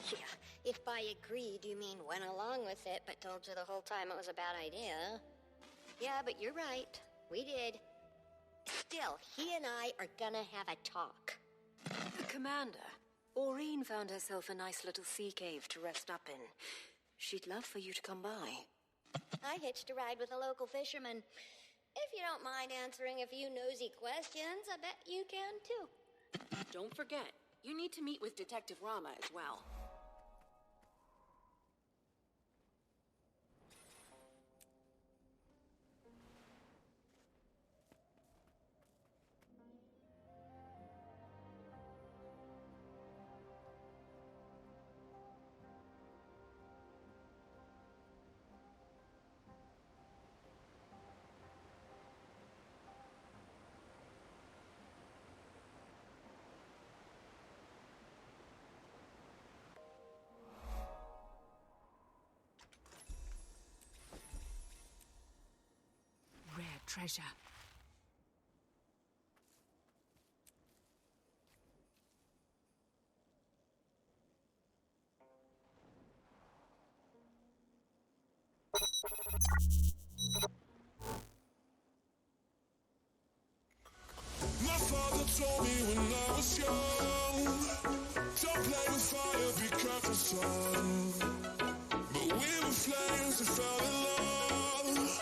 Yeah, if by agreed you mean went along with it, but told you the whole time it was a bad idea. Yeah, but you're right. We did. Still, he and I are gonna have a talk. Commander, Aureen found herself a nice little sea cave to rest up in. She'd love for you to come by. I hitched a ride with a local fisherman. If you don't mind answering a few nosy questions, I bet you can too. Don't forget, you need to meet with Detective Rama as well. Rare treasure. My father told me when I was young, don't play with fire, be careful, son. But we were flames that fell in love.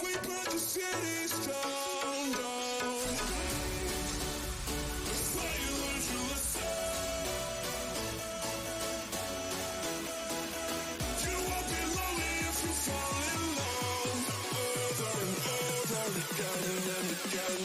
We burnt the cities down, down. But you learned your lesson. You won't be lonely if you fall in love. Over and over again and again.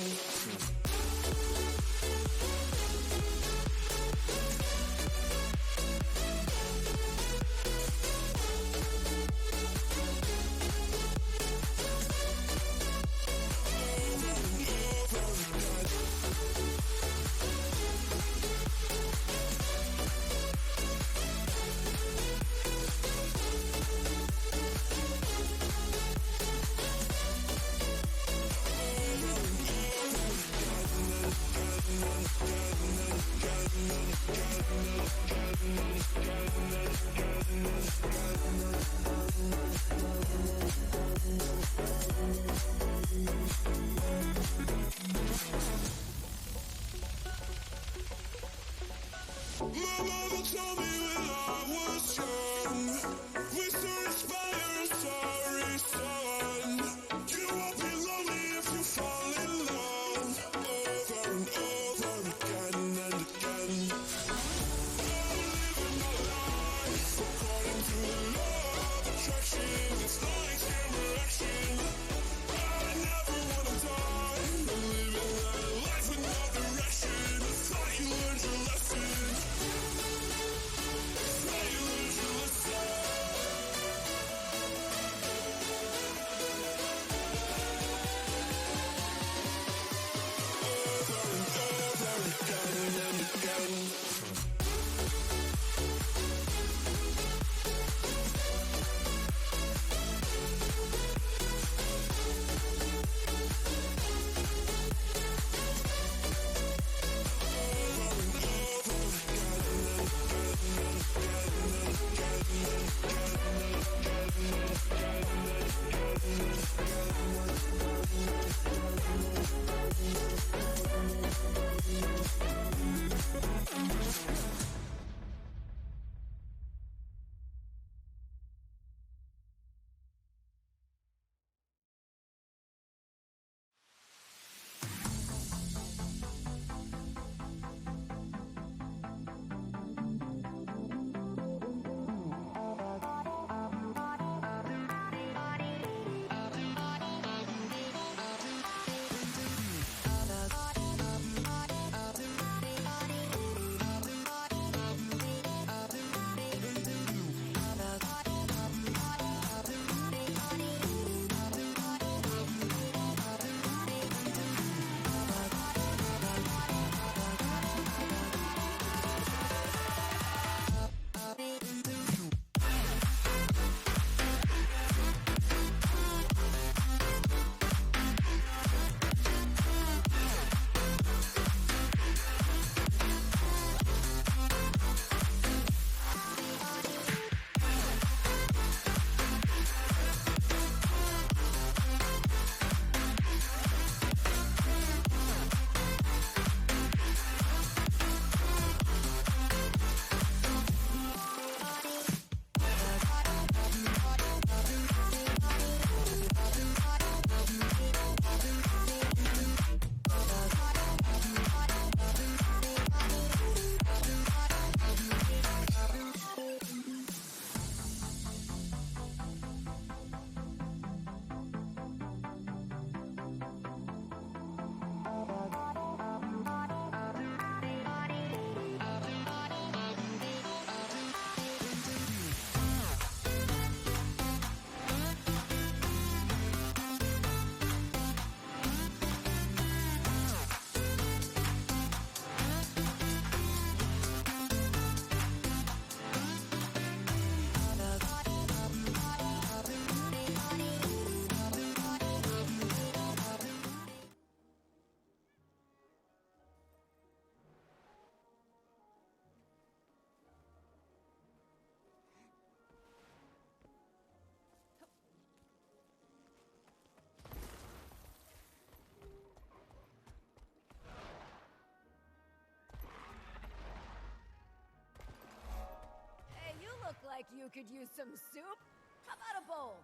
like you could use some soup? How about a bowl?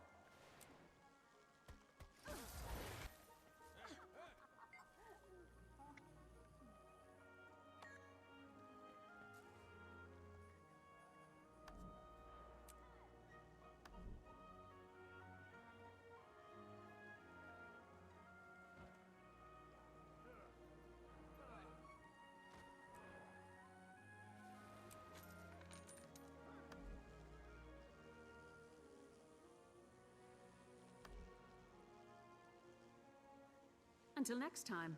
Until next time.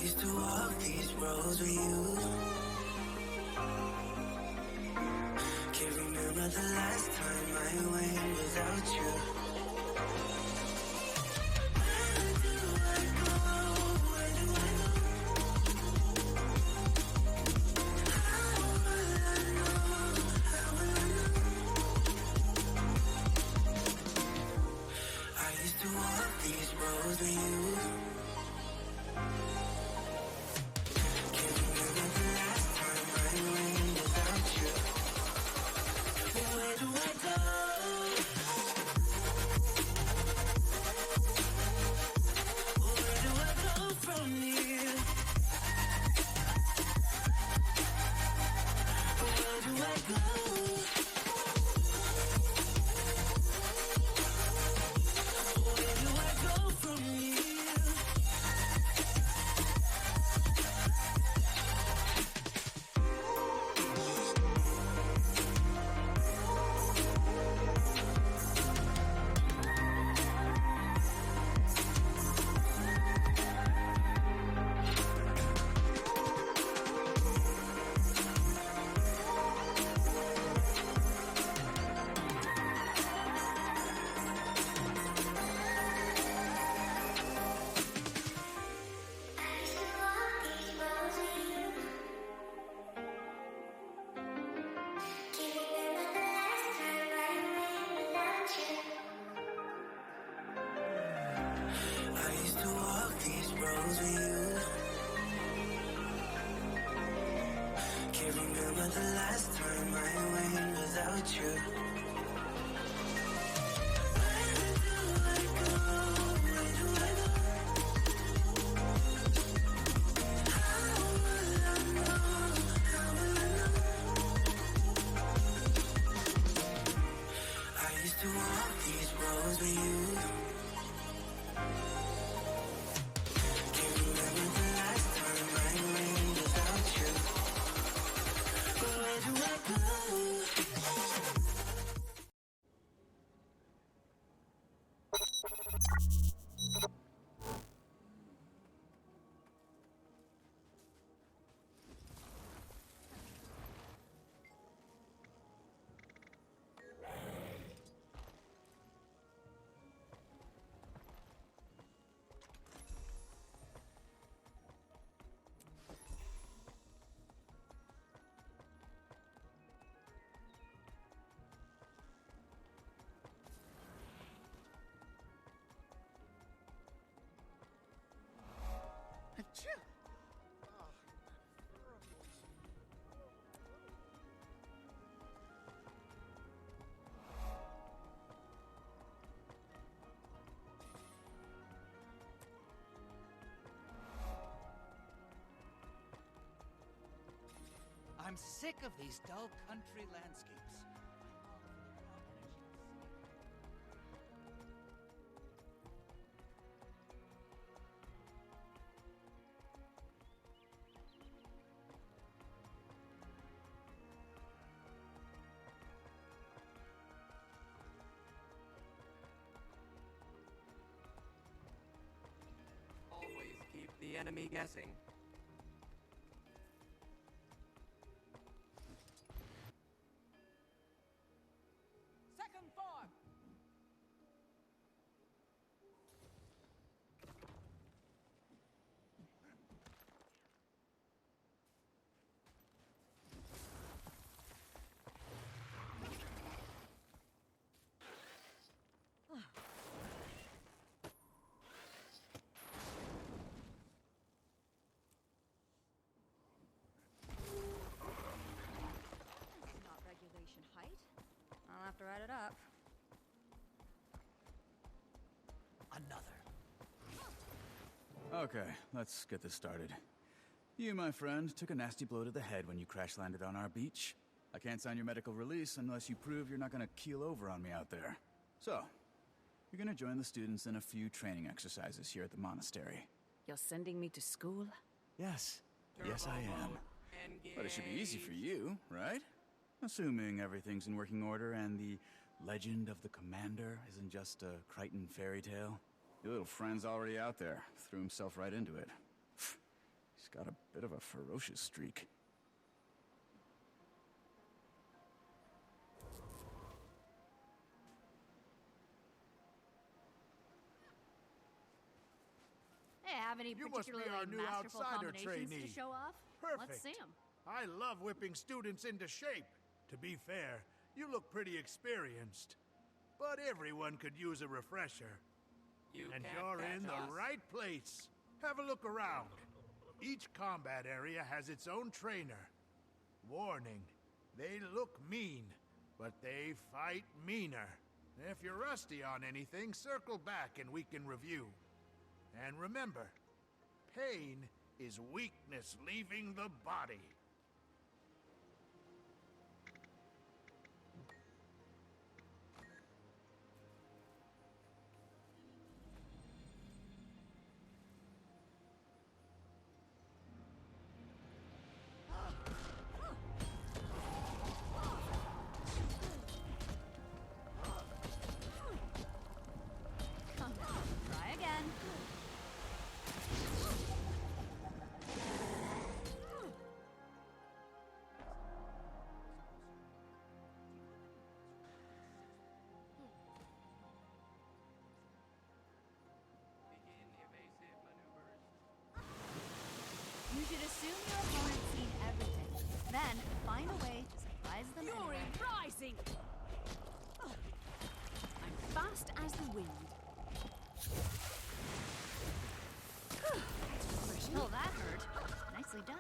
used to walk these roads with you. Can't remember the last time I went without you. Where do I go? Where do I go? How will I know? How will I know? I used to bros with you. Can't remember the last time I went without you. Where do I go? Where do I go from here? Where do I go? I used to walk these roads with you. Can't remember the last time I went without you. Where do I go? Where do I go? How will I know? How will I know? I used to walk these roads with you. I'm sick of these dull country landscapes. Always keep the enemy guessing. Second form! Not regulation height. I'll have to write it up. Okay, let's get this started. You, my friend, took a nasty blow to the head when you crash-landed on our beach. I can't sign your medical release unless you prove you're not gonna keel over on me out there. So, you're gonna join the students in a few training exercises here at the monastery. You're sending me to school? Yes. Yes, I am. But it should be easy for you, right? Assuming everything's in working order and the legend of the commander isn't just a Crichton fairy tale. Your little friend's already out there. Threw himself right into it. He's got a bit of a ferocious streak. Hey, have any You must be particularly our new masterful outsider combinations trainee. to show off? Perfect. Let's see them. I love whipping students into shape. To be fair, you look pretty experienced. But everyone could use a refresher. And can't you're in catch the us. right place. Have a look around. Each combat area has its own trainer. Warning, they look mean, but they fight meaner. If you're rusty on anything, circle back and we can review. And remember, pain is weakness leaving the body. Try again. You should assume your opponent's seen everything. Then find a way to surprise them Fury anyway. rising! I'm fast as the wind. Oh, that hurt. Nicely done.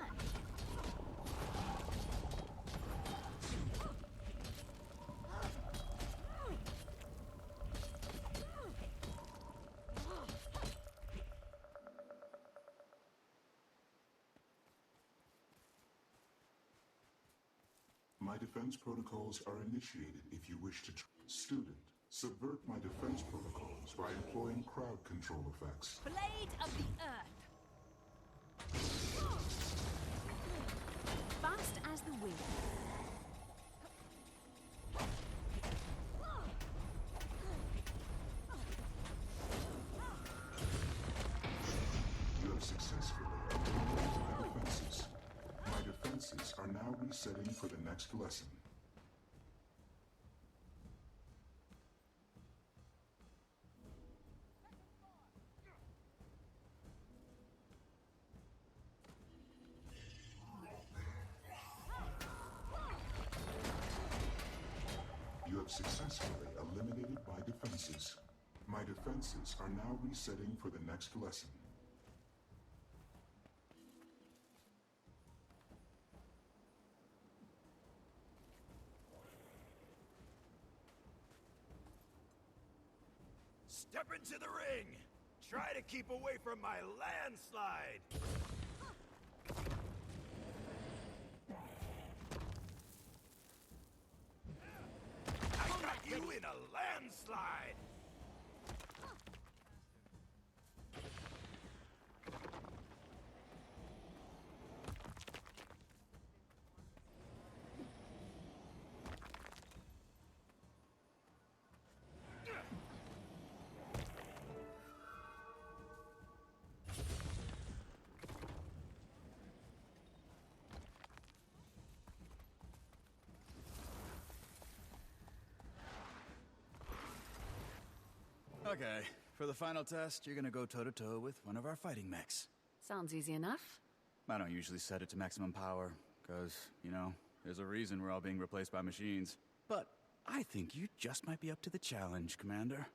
My defense protocols are initiated if you wish to... Student, subvert my defense protocols by employing crowd control effects. Blade of the earth! Fast as the wind. You have successfully eliminated my defenses. My defenses are now resetting for the next lesson. You have successfully eliminated my defenses. My defenses are now resetting for the next lesson. Step into the ring! Try to keep away from my landslide! I got you in a landslide! Okay, for the final test, you're gonna go toe-to-toe with one of our fighting mechs. Sounds easy enough. I don't usually set it to maximum power, because, you know, there's a reason we're all being replaced by machines. But I think you just might be up to the challenge, Commander.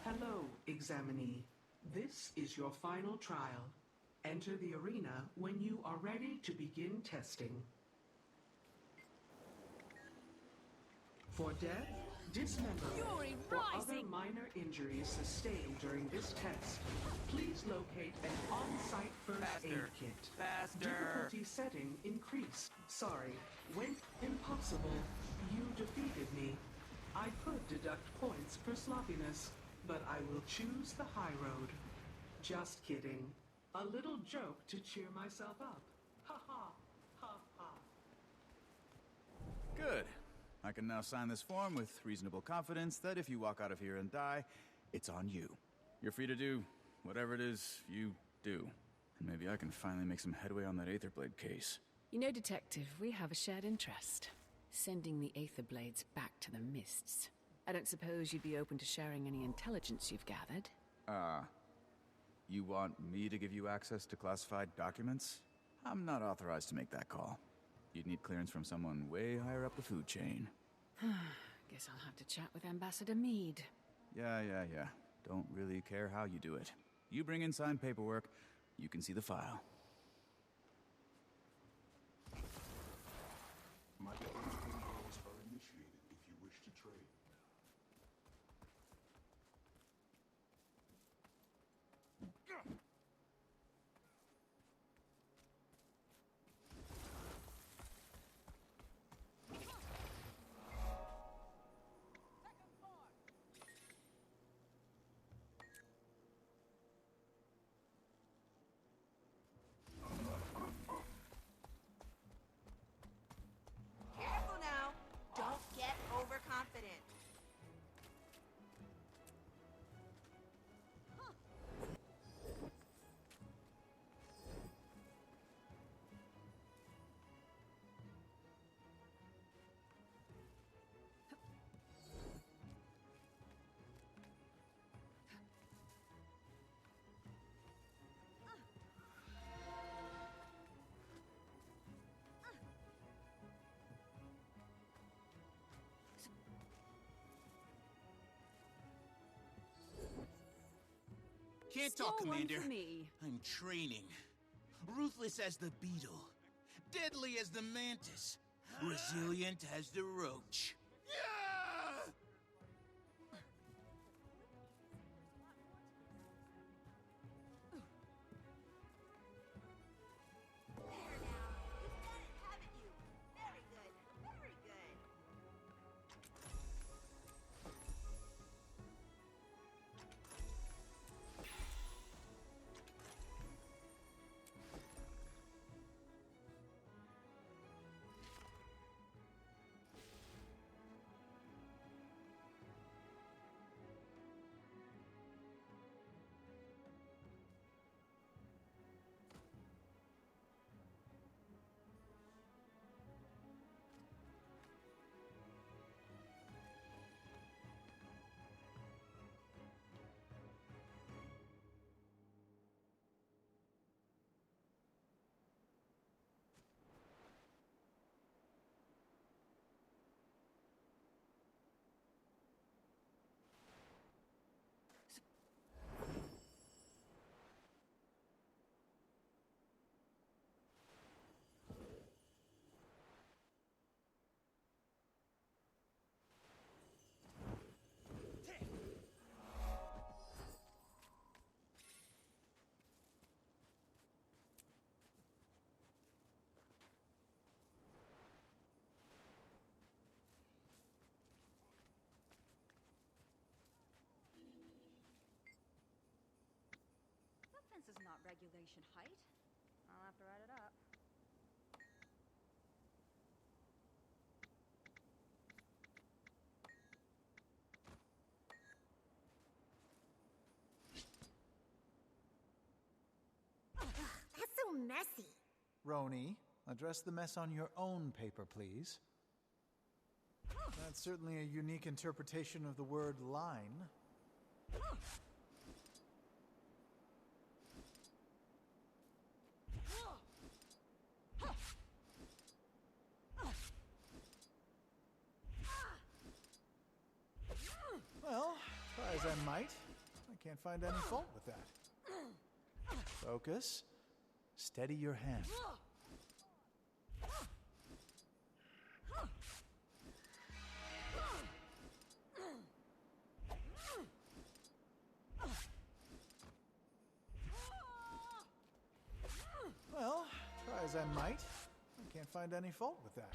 Hello, examinee. This is your final trial. Enter the arena when you are ready to begin testing. For death, dismemberment, Fury or other rising! minor injuries sustained during this test, please locate an on-site first aid Faster. kit. Faster. Difficulty setting increased. Sorry. Went impossible. You defeated me. I could deduct points for sloppiness, but I will choose the high road. Just kidding. A little joke to cheer myself up. Ha ha. Ha ha. Good. I can now sign this form with reasonable confidence that if you walk out of here and die, it's on you. You're free to do whatever it is you do. And maybe I can finally make some headway on that Aetherblade case. You know, Detective, we have a shared interest. Sending the Aether Blades back to the Mists. I don't suppose you'd be open to sharing any intelligence you've gathered? You want me to give you access to classified documents? I'm not authorized to make that call. You'd need clearance from someone way higher up the food chain. Guess I'll have to chat with Ambassador Meade. Yeah. Don't really care how you do it. You bring in signed paperwork, you can see the file. My defense protocols are initiated if you wish to trade. Careful now. Don't get overconfident. Can't Still talk, one Commander. for me. I'm training. Ruthless as the beetle. Deadly as the mantis. Resilient as the roach. Yeah! There now. You've done it, haven't you? Very good. Very good. That fence is not regulation height. I'll have to write it up. That's so messy. Roni, address the mess on your own paper, please. That's certainly a unique interpretation of the word line. Well, try as I might, I can't find any fault with that. Focus. Steady your hand. Well, try as I might, I can't find any fault with that.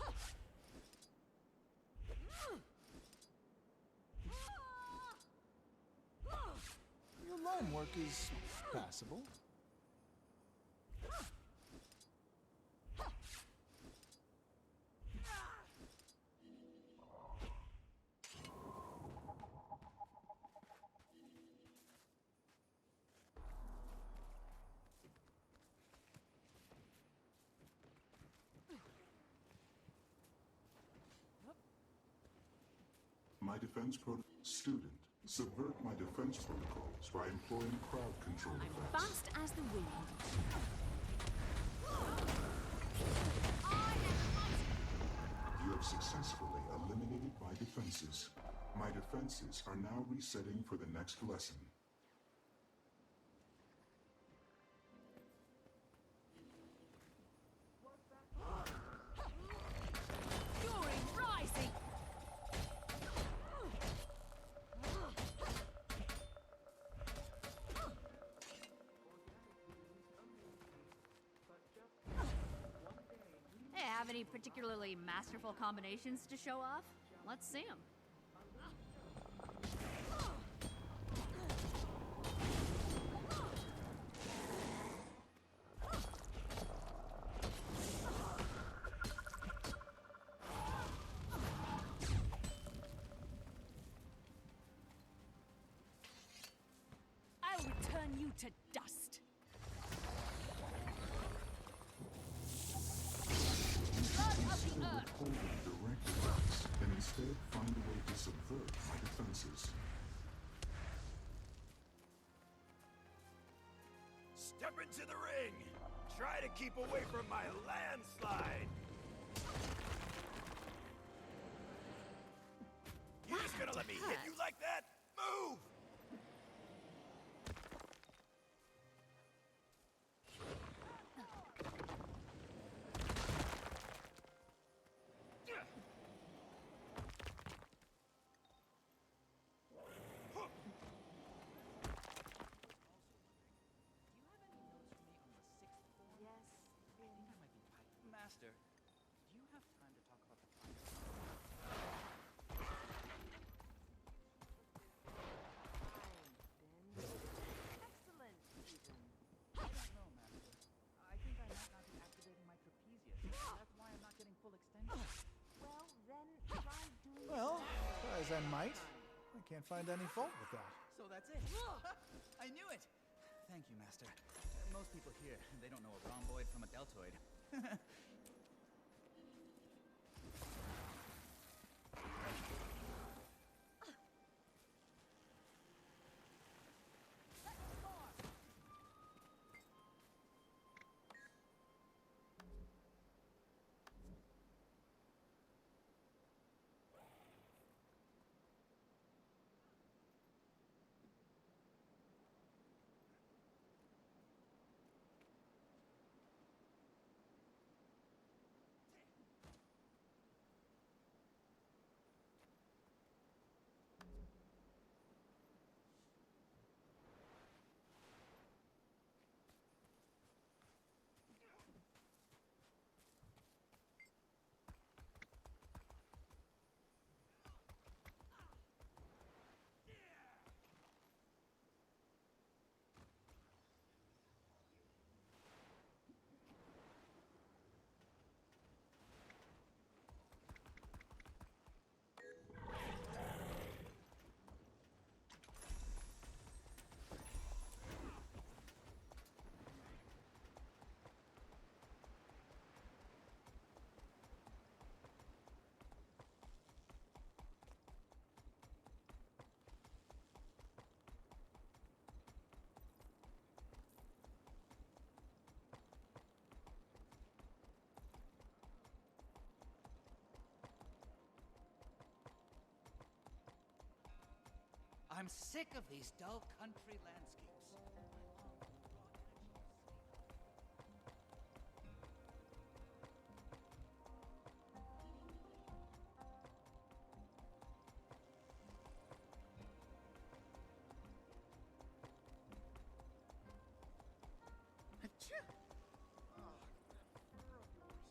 Your line work is passable. My defense student, subvert my defense protocols by employing crowd control I'm effects. fast as the wind. defenses are now resetting for the next lesson. Fury rising! Hey, have any particularly masterful combinations to show off? Let's see them. I'll return you to dust. Blood of the earth. Withholding direct attacks and instead find a way to subvert my defenses. Step into the ring! Try to keep away from my landslide! You just gonna let me hit you like that? Move! Master, do you have time to talk about the fire? Excellent, Ethan. I don't know, Master. I think I might not be activating my trapezius. That's why I'm not getting full extension. Well, then try doing Well, that. try as I might, I can't find any fault with that. So that's it. I knew it! Thank you, Master. Most people here, they don't know a rhomboid from a deltoid. I'm sick of these dull country landscapes. Achoo! Oh, that fur of yours.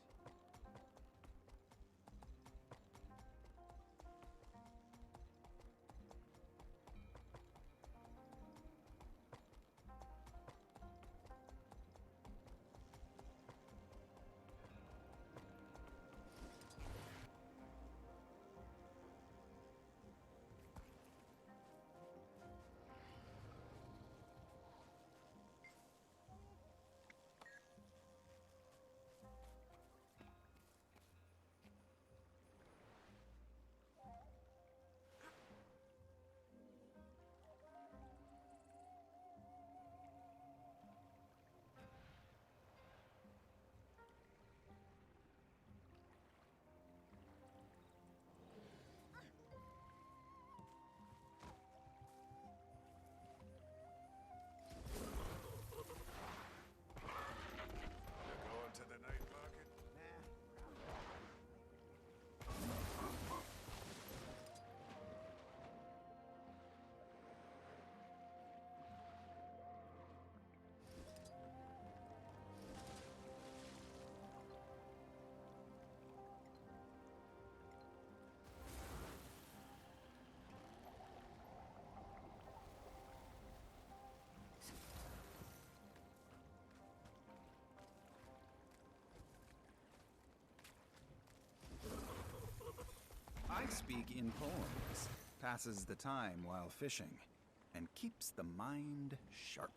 speak in poems, passes the time while fishing, and keeps the mind sharp.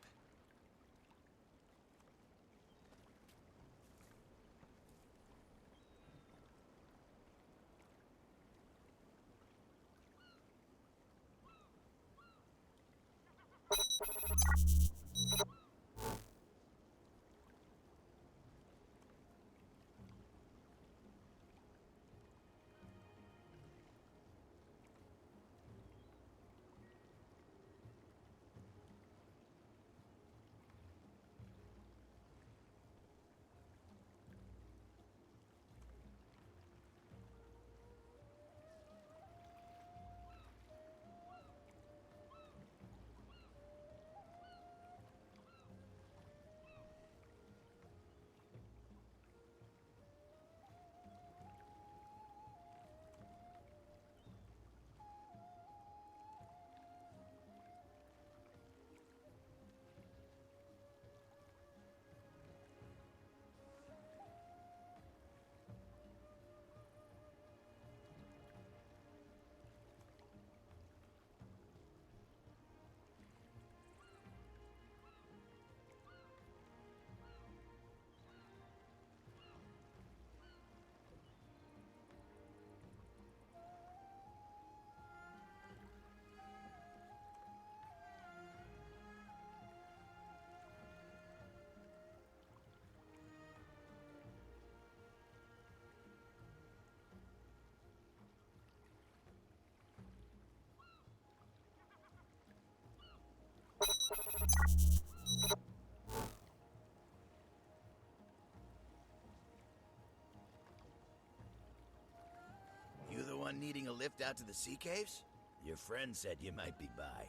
You the one needing a lift out to the sea caves? Your friend said you might be by.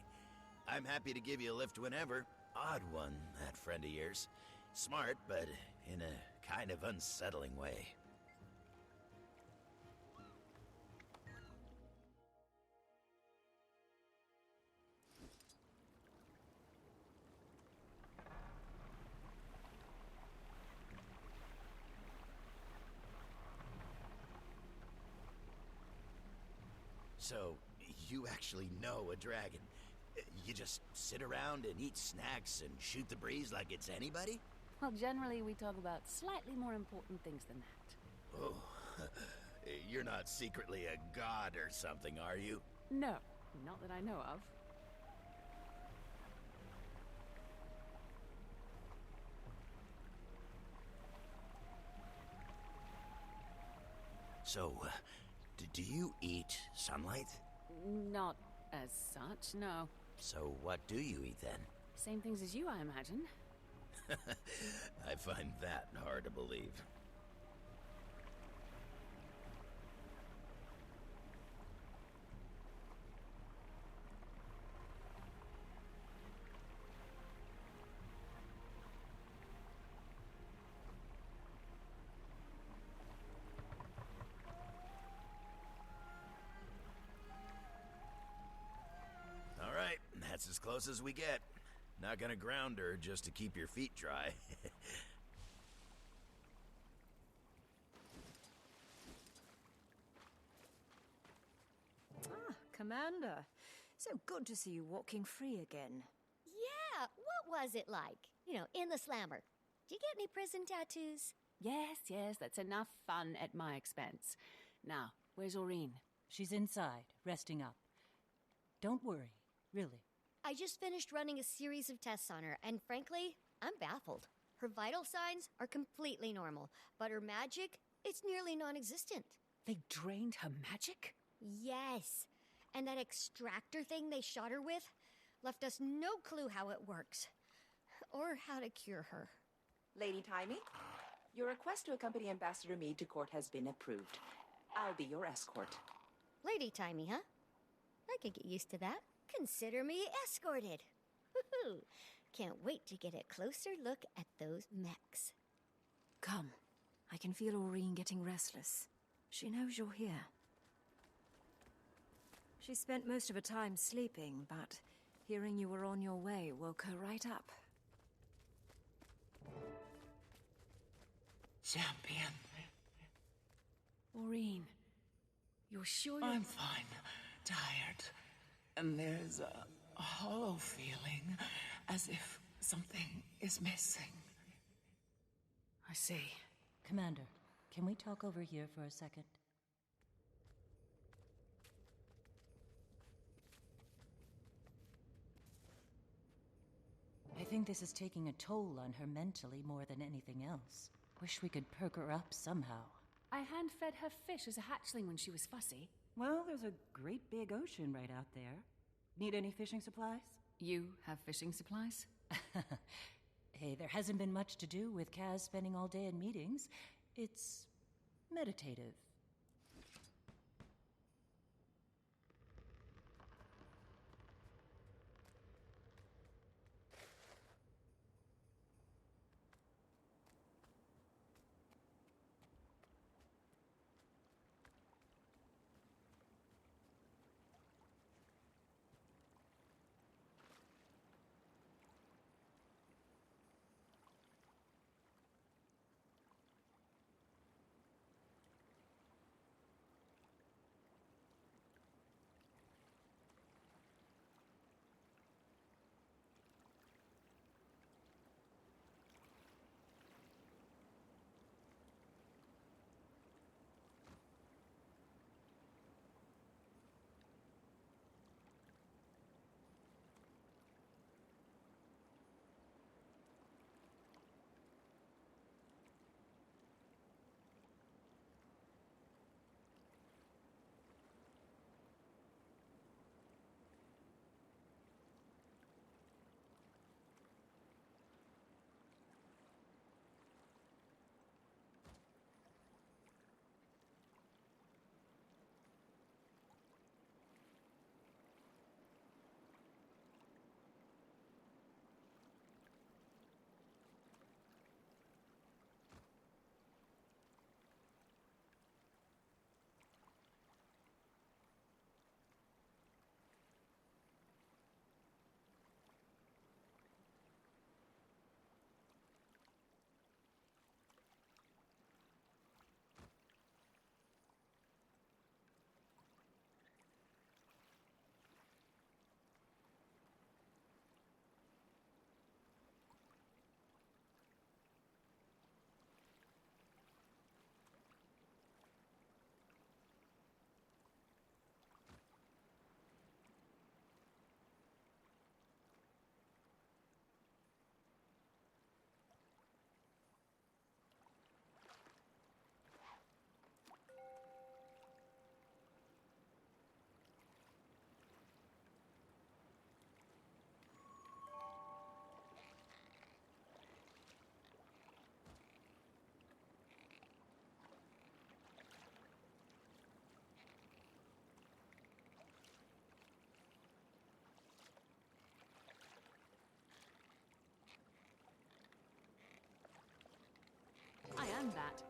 I'm happy to give you a lift whenever. Odd one, that friend of yours. Smart, but in a kind of unsettling way. So, you actually know a dragon? You just sit around and eat snacks and shoot the breeze like it's anybody? Well, generally we talk about slightly more important things than that. Oh, you're not secretly a god or something, are you? No, not that I know of. So, do you eat sunlight? Not as such, no. So what do you eat then? Same things as you, I imagine. I find that hard to believe. All right, that's as close as we get. Not gonna ground her just to keep your feet dry. Ah, Commander. So good to see you walking free again. Yeah, what was it like? You know, in the slammer. Do you get any prison tattoos? Yes, that's enough fun at my expense. Now, where's Aureen? She's inside, resting up. Don't worry, really. I just finished running a series of tests on her, and frankly, I'm baffled. Her vital signs are completely normal, but her magic, it's nearly non-existent. They drained her magic? Yes. And that extractor thing they shot her with left us no clue how it works. Or how to cure her. Lady Timey, your request to accompany Ambassador Meade to court has been approved. I'll be your escort. Lady Timey, huh? I could get used to that. Consider me escorted. Woohoo! Can't wait to get a closer look at those mechs. Come. I can feel Aureen getting restless. She knows you're here. She spent most of her time sleeping, but hearing you were on your way woke her right up. Champion. Aureen. You're sure you're... I'm fine. Tired. And there's a hollow feeling, as if something is missing. I see. Commander, can we talk over here for a second? I think this is taking a toll on her mentally more than anything else. Wish we could perk her up somehow. I hand-fed her fish as a hatchling when she was fussy. Well, there's a great big ocean right out there. Need any fishing supplies? You have fishing supplies? Hey, there hasn't been much to do with Kaz spending all day in meetings. It's meditative. I am that.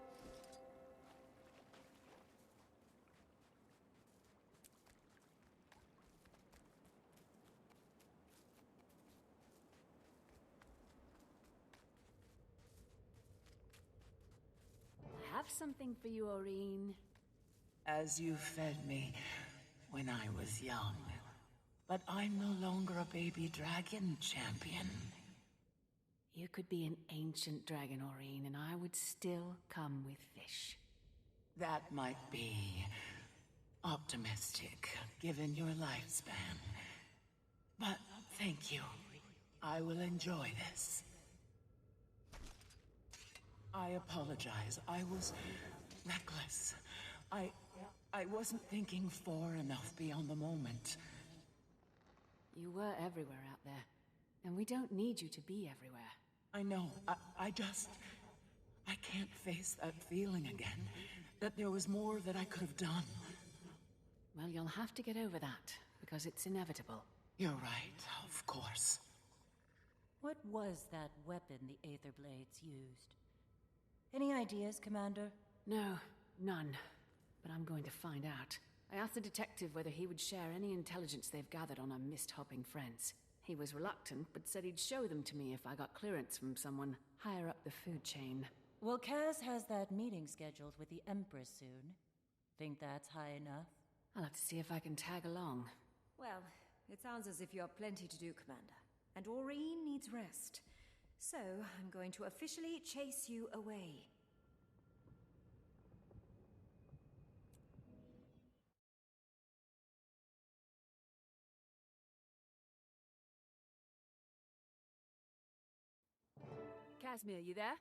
I have something for you, Aureen. As you fed me when I was young. But I'm no longer a baby dragon, champion. You could be an ancient dragon, Aureen, and I would still come with fish. That might be optimistic, given your lifespan. But thank you. I will enjoy this. I apologize. I was reckless. I wasn't thinking far enough beyond the moment. You were everywhere out there, and we don't need you to be everywhere. I know. I can't face that feeling again. That there was more that I could have done. Well, you'll have to get over that, because it's inevitable. You're right, of course. What was that weapon the Aether Blades used? Any ideas, Commander? No, none. But I'm going to find out. I asked the detective whether he would share any intelligence they've gathered on our mist-hopping friends. He was reluctant, but said he'd show them to me if I got clearance from someone higher up the food chain. Well, Kaz has that meeting scheduled with the Empress soon. Think that's high enough? I'll have to see if I can tag along. Well, it sounds as if you have plenty to do, Commander. And Aurene needs rest. So, I'm going to officially chase you away. Casimir, you there?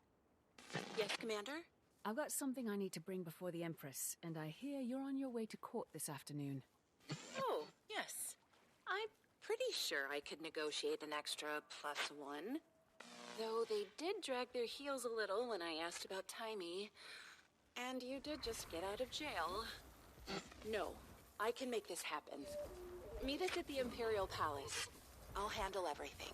Yes, Commander? I've got something I need to bring before the Empress, and I hear you're on your way to court this afternoon. Oh, yes. I'm pretty sure I could negotiate an extra +1. Though they did drag their heels a little when I asked about Timey. And you did just get out of jail. No, I can make this happen. Meet us at the Imperial Palace. I'll handle everything.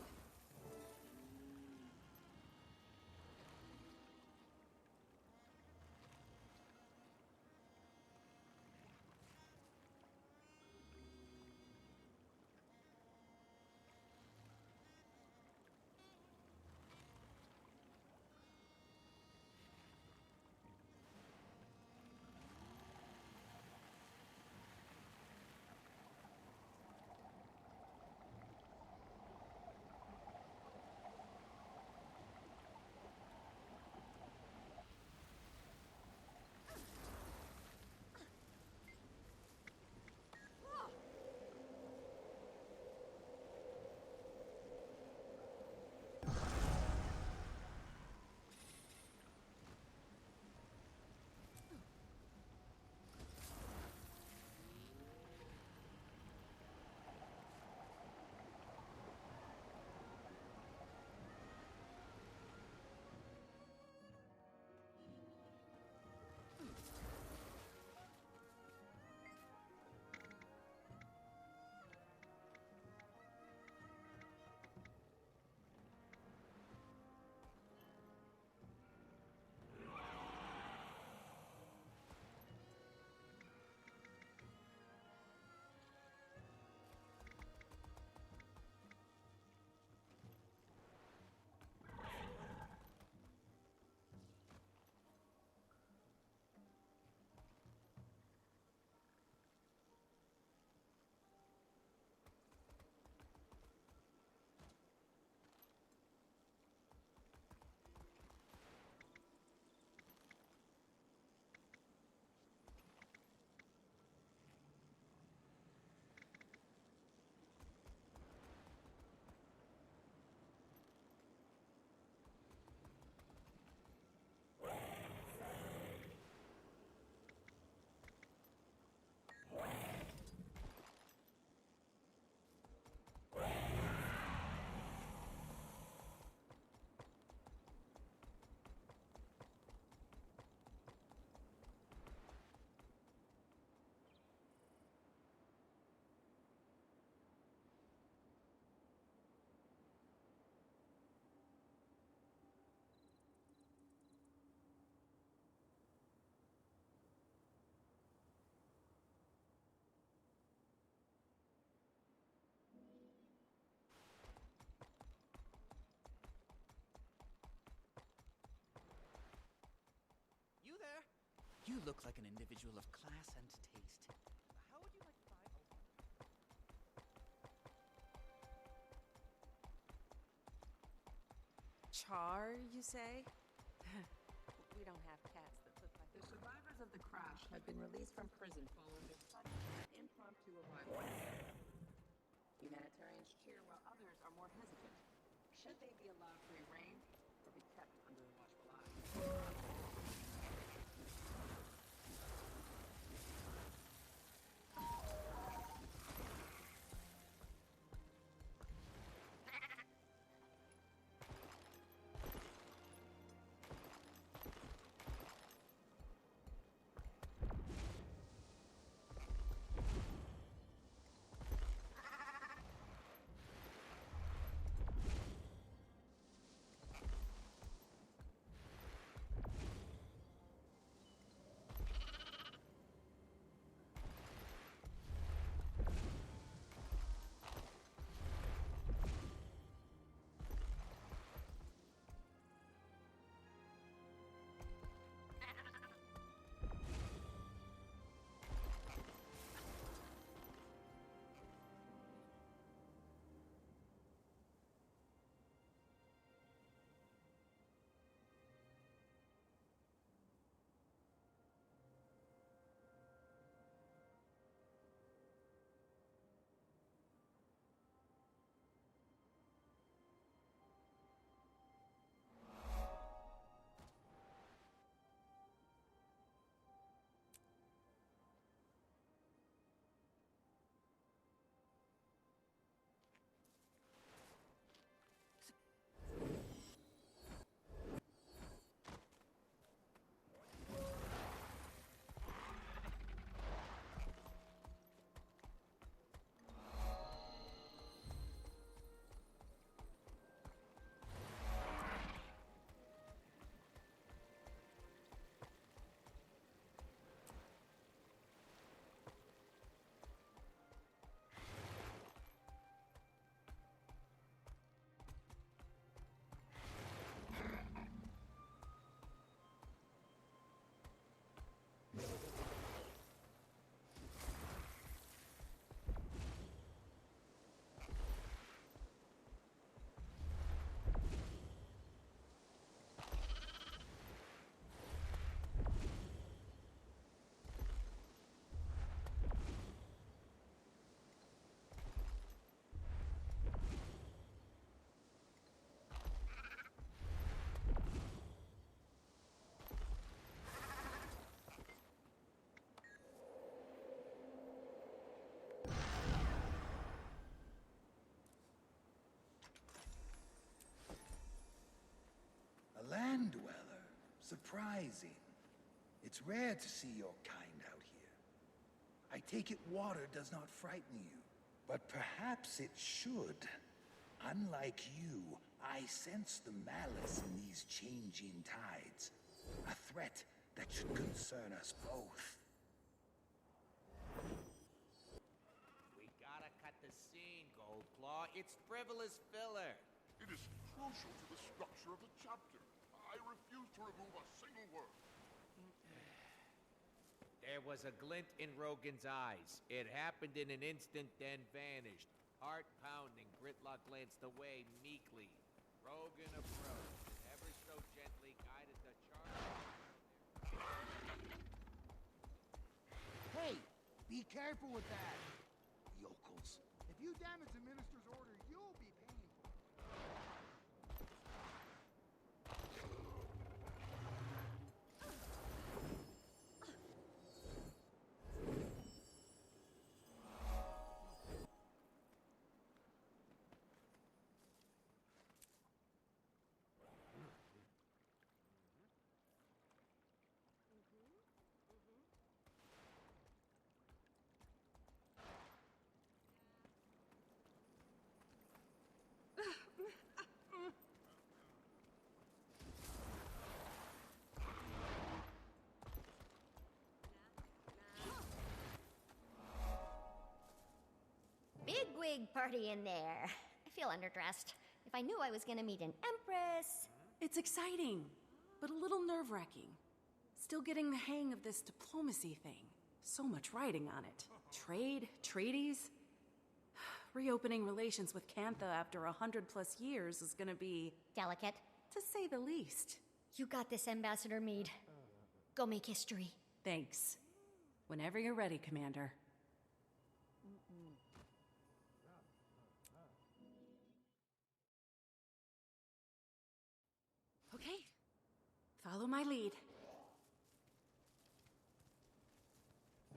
You there? You look like an individual of class and taste. How would you like to buy? Char, you say? We don't have cats that look like The survivors of the crash have been released from prison following their sudden and impromptu arrival. Humanitarians cheer while others are more hesitant. Should they be allowed free reign or be kept under a watchful eye? Surprising. It's rare to see your kind out here. I take it water does not frighten you, but perhaps it should. Unlike you, I sense the malice in these changing tides. A threat that should concern us both. We gotta cut the scene, Goldclaw. It's frivolous filler. It is crucial to the structure of the chapter. I refuse to remove a single word. There was a glint in Rogan's eyes. It happened in an instant, then vanished. Heart pounding, Gritlock glanced away meekly. Rogan approached and ever so gently guided the charge. Hey, be careful with that. Yokels. If you damage the minister's order, you'll be paying for it. Bigwig party in there. I feel underdressed. If I knew I was gonna meet an empress... It's exciting, but a little nerve-wracking. Still getting the hang of this diplomacy thing. So much writing on it. Trade, treaties. Reopening relations with Cantha after 100+ years is gonna be... delicate. To say the least. You got this, Ambassador Meade. Go make history. Thanks. Whenever you're ready, Commander. Okay. Follow my lead.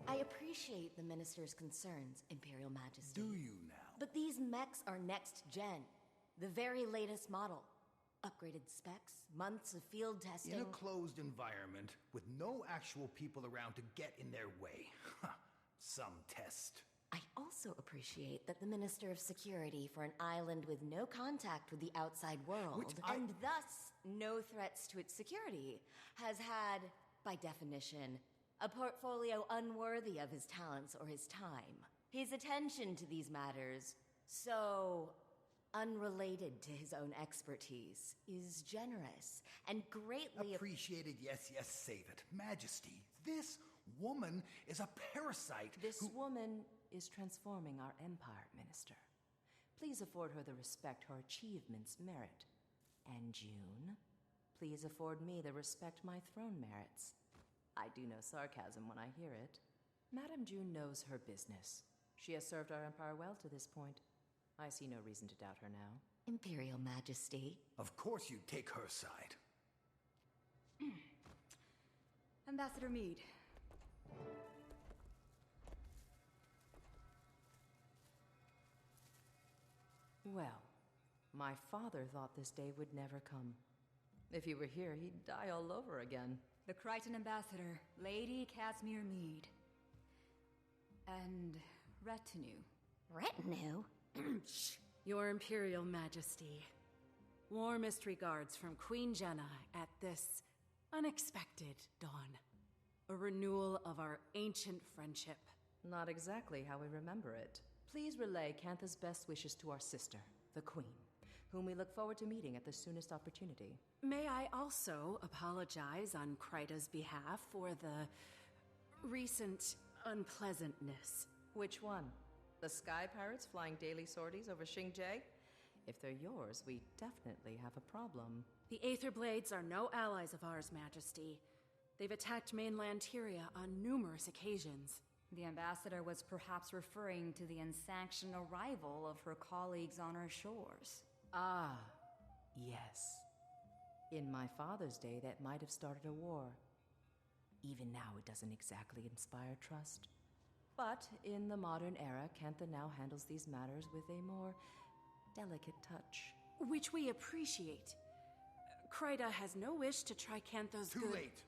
I appreciate the Minister's concerns, Imperial Majesty. Do you now? But these mechs are next gen. The very latest model. Upgraded specs, months of field testing. In a closed environment, with no actual people around to get in their way. Some test. I also appreciate that the Minister of Security for an island with no contact with the outside world, and thus no threats to its security, has had, by definition, a portfolio unworthy of his talents or his time. His attention to these matters, so unrelated to his own expertise, is generous and greatly appreciated. Yes, save it. Majesty, this woman is a parasite. This woman is transforming our empire, Minister. Please afford her the respect her achievements merit. And June, please afford me the respect my throne merits. I do know sarcasm when I hear it. Madame June knows her business. She has served our empire well to this point. I see no reason to doubt her now. Imperial Majesty. Of course you take her side. Ambassador Meade. Well, my father thought this day would never come. If he were here, he'd die all over again. The Crichton Ambassador, Lady Casimir Meade. And retinue. Retinue? Your Imperial Majesty. Warmest regards from Queen Jenna at this unexpected dawn. A renewal of our ancient friendship. Not exactly how we remember it. Please relay Cantha's best wishes to our sister, the Queen, whom we look forward to meeting at the soonest opportunity. May I also apologize on Kryta's behalf for the recent unpleasantness. Which one? The Sky Pirates flying daily sorties over Xingje? If they're yours, we definitely have a problem. The Aether Blades are no allies of ours, Majesty. They've attacked mainland Tyria on numerous occasions. The ambassador was perhaps referring to the unsanctioned arrival of her colleagues on our shores. Ah, yes. In my father's day, that might have started a war. Even now, it doesn't exactly inspire trust. But in the modern era, Cantha now handles these matters with a more delicate touch. Which we appreciate. Kryda has no wish to try Cantha's Too good... late.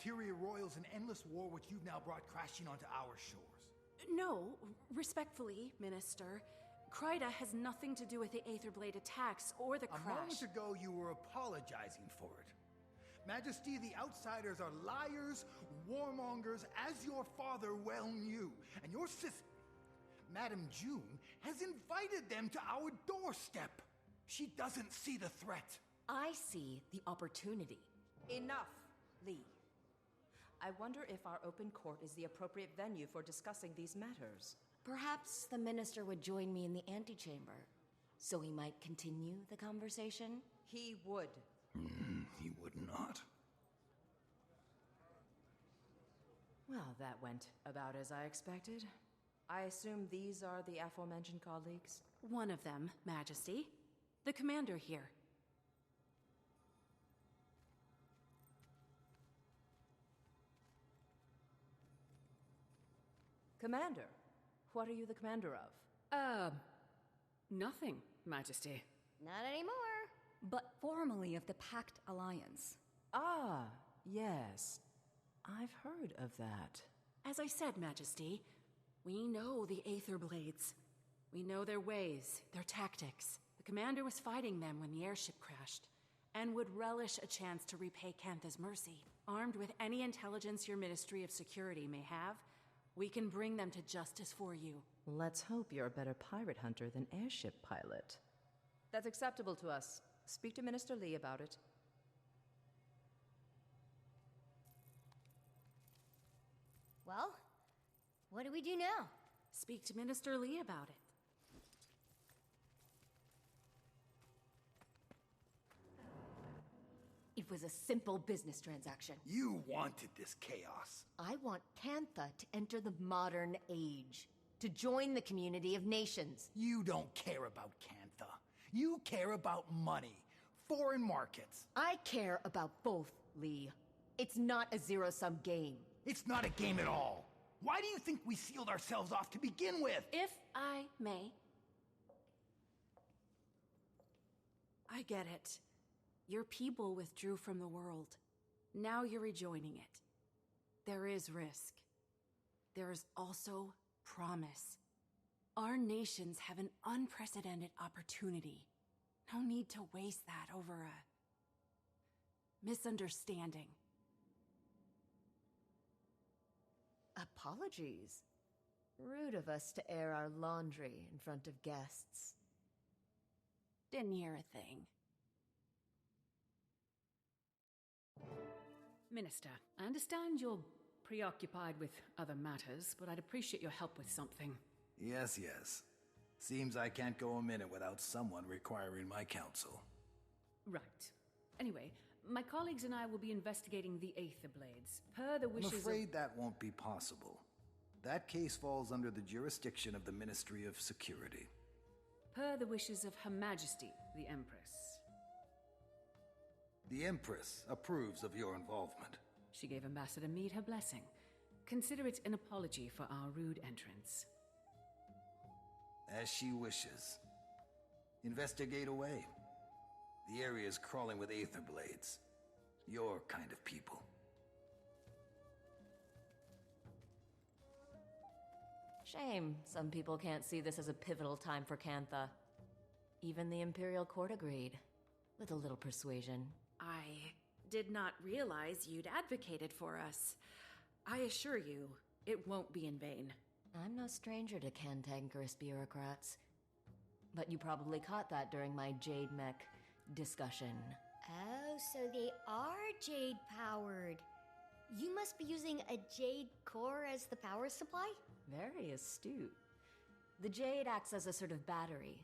Tyria roils an endless war which you've now brought crashing onto our shores. No, respectfully, Minister. Kryda has nothing to do with the Aetherblade attacks or the crash. A moment ago, you were apologizing for it. Majesty, the Outsiders are liars, warmongers, as your father well knew. And your sister, Madame June, has invited them to our doorstep. She doesn't see the threat. I see the opportunity. Enough, Lee. I wonder if our open court is the appropriate venue for discussing these matters. Perhaps the minister would join me in the antechamber, so we might continue the conversation? He would. He would not. Well, that went about as I expected. I assume these are the aforementioned colleagues? One of them, Majesty. The commander here. Commander, what are you the commander of? Nothing, Majesty. Not anymore. But formerly of the Pact Alliance. Ah, yes. I've heard of that. As I said, Majesty, we know the Aetherblades. We know their ways, their tactics. The commander was fighting them when the airship crashed, and would relish a chance to repay Cantha's mercy. Armed with any intelligence your Ministry of Security may have, we can bring them to justice for you. Let's hope you're a better pirate hunter than airship pilot. That's acceptable to us. Speak to Minister Lee about it. Well, what do we do now? Speak to Minister Lee about it. It was a simple business transaction. You wanted this chaos. I want Cantha to enter the modern age, to join the community of nations. You don't care about Cantha. You care about money, foreign markets. I care about both, Lee. It's not a zero-sum game. It's not a game at all. Why do you think we sealed ourselves off to begin with? If I may. I get it. Your people withdrew from the world. Now you're rejoining it. There is risk. There is also promise. Our nations have an unprecedented opportunity. No need to waste that over a misunderstanding. Apologies. Rude of us to air our laundry in front of guests. Didn't hear a thing. Minister, I understand you're preoccupied with other matters, but I'd appreciate your help with something. Yes, yes. Seems I can't go a minute without someone requiring my counsel. Right. Anyway, my colleagues and I will be investigating the Aetherblades, per the wishes I'm afraid that won't be possible. That case falls under the jurisdiction of the Ministry of Security. Per the wishes of Her Majesty, the Empress. The Empress approves of your involvement. She gave Ambassador Meade her blessing. Consider it an apology for our rude entrance. As she wishes. Investigate away. The area is crawling with Aetherblades. Your kind of people. Shame some people can't see this as a pivotal time for Cantha. Even the Imperial Court agreed, with a little persuasion. I did not realize you'd advocated for us. I assure you, it won't be in vain. I'm no stranger to cantankerous bureaucrats. But you probably caught that during my Jade Mech discussion. Oh, so they are Jade-powered. You must be using a Jade core as the power supply? Very astute. The Jade acts as a sort of battery.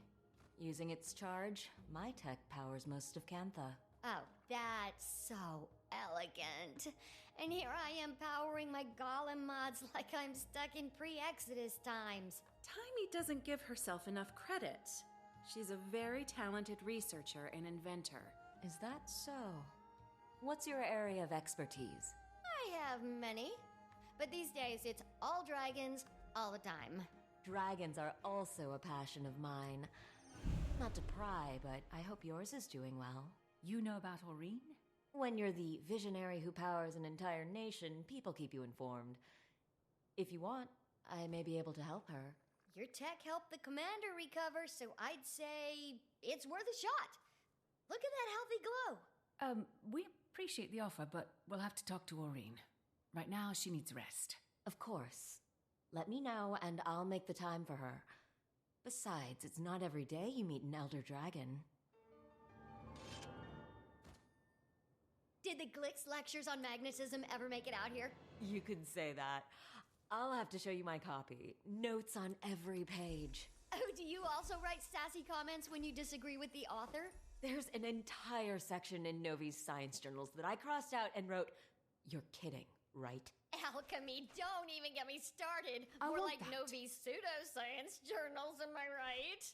Using its charge, my tech powers most of Cantha. Oh, that's so elegant. And here I am powering my golem mods like I'm stuck in pre-Exodus times. Taimi doesn't give herself enough credit. She's a very talented researcher and inventor. Is that so? What's your area of expertise? I have many. But these days, it's all dragons, all the time. Dragons are also a passion of mine. Not to pry, but I hope yours is doing well. You know about Aureen? When you're the visionary who powers an entire nation, people keep you informed. If you want, I may be able to help her. Your tech helped the commander recover, so I'd say it's worth a shot. Look at that healthy glow. We appreciate the offer, but we'll have to talk to Aureen. Right now, she needs rest. Of course. Let me know, and I'll make the time for her. Besides, it's not every day you meet an elder dragon. Did the Glix lectures on magnetism ever make it out here? You could say that. I'll have to show you my copy. Notes on every page. Oh, do you also write sassy comments when you disagree with the author? There's an entire section in Novi's science journals that I crossed out and wrote, "You're kidding, right?" Alchemy, don't even get me started. I More want like that. Novi's pseudoscience journals, am I right?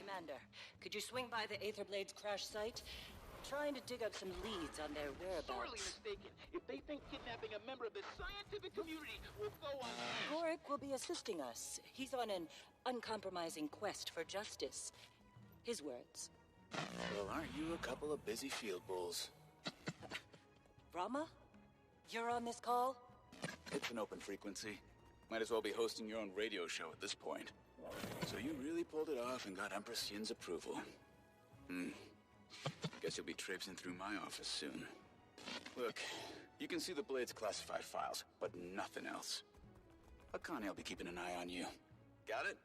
Commander, could you swing by the Aetherblades crash site? Trying to dig up some leads on their whereabouts. Sorely mistaken. If they think kidnapping a member of the scientific community will go on... Gorik will be assisting us. He's on an uncompromising quest for justice. His words. Well, aren't you a couple of busy field bulls? Brahma? You're on this call? It's an open frequency. Might as well be hosting your own radio show at this point. So you really pulled it off and got Empress Yin's approval. Guess you'll be traipsing through my office soon. Look, you can see the Blade's classified files, but nothing else. Akane will be keeping an eye on you. Got it?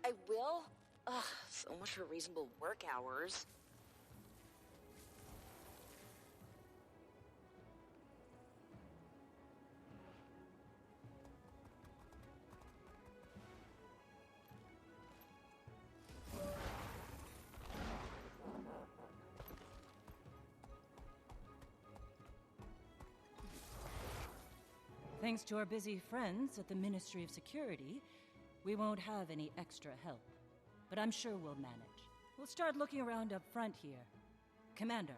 I will? Ugh, so much for reasonable work hours. Thanks to our busy friends at the Ministry of Security, we won't have any extra help. But I'm sure we'll manage. We'll start looking around up front here. Commander,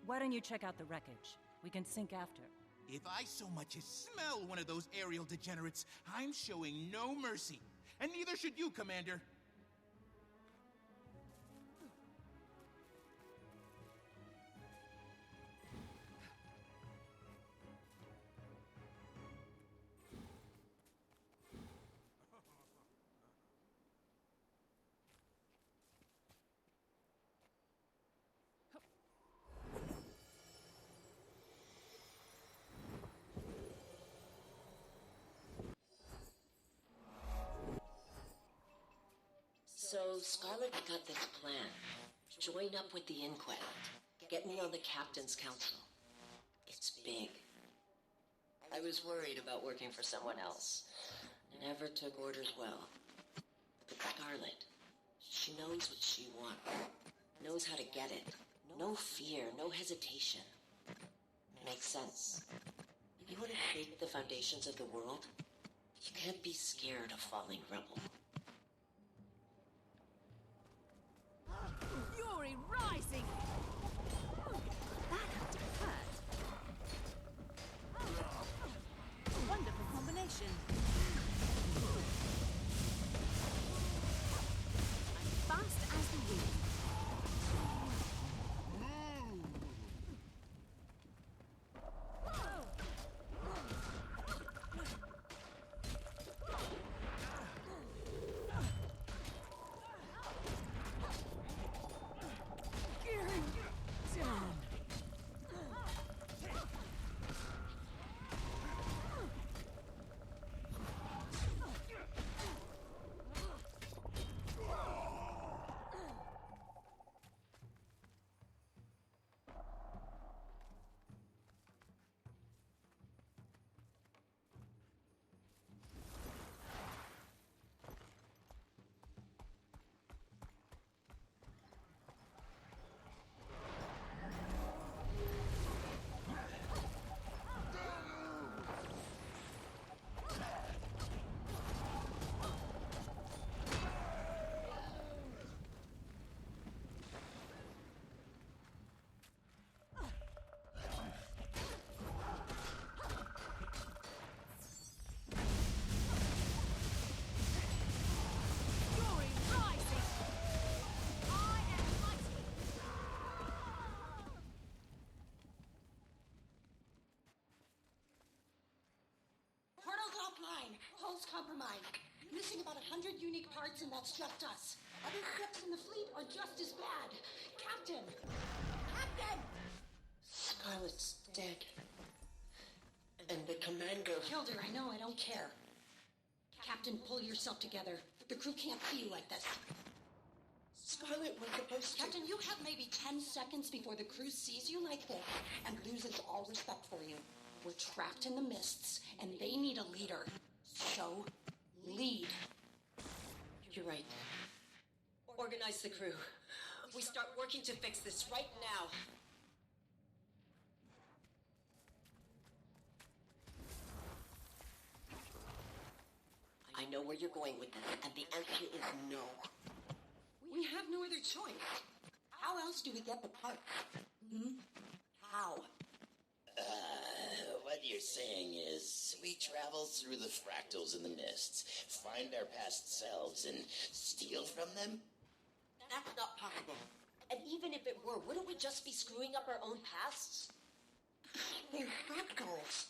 why don't you check out the wreckage? We can sync after. If I so much as smell one of those aerial degenerates, I'm showing no mercy. And neither should you, Commander. So Scarlet got this plan. Join up with the Inquest. Get me on the Captain's Council. It's big. I was worried about working for someone else. Never took orders well. But Scarlet, she knows what she wants. Knows how to get it. No fear, no hesitation. Makes sense. You want to shake the foundations of the world? You can't be scared of falling rubble. Fury rising! Hull's compromised. Missing about 100 unique parts, and that's just us. Other ships in the fleet are just as bad. Captain! Captain! Scarlet's dead. And the commander... Killed her, I know, I don't care. Captain, pull yourself together. The crew can't see you like this. Scarlet was supposed to... Captain, you have maybe 10 seconds before the crew sees you like this and loses all respect for you. We're trapped in the mists, and they need a leader. So, lead. You're right. Organize the crew. We start working to fix this right now. I know where you're going with this, and the answer is no. We have no other choice. How else do we get the parts? How? What you're saying is, we travel through the fractals in the mists, find our past selves, and steal from them? That's not possible. And even if it were, wouldn't we just be screwing up our own pasts? They're fractals.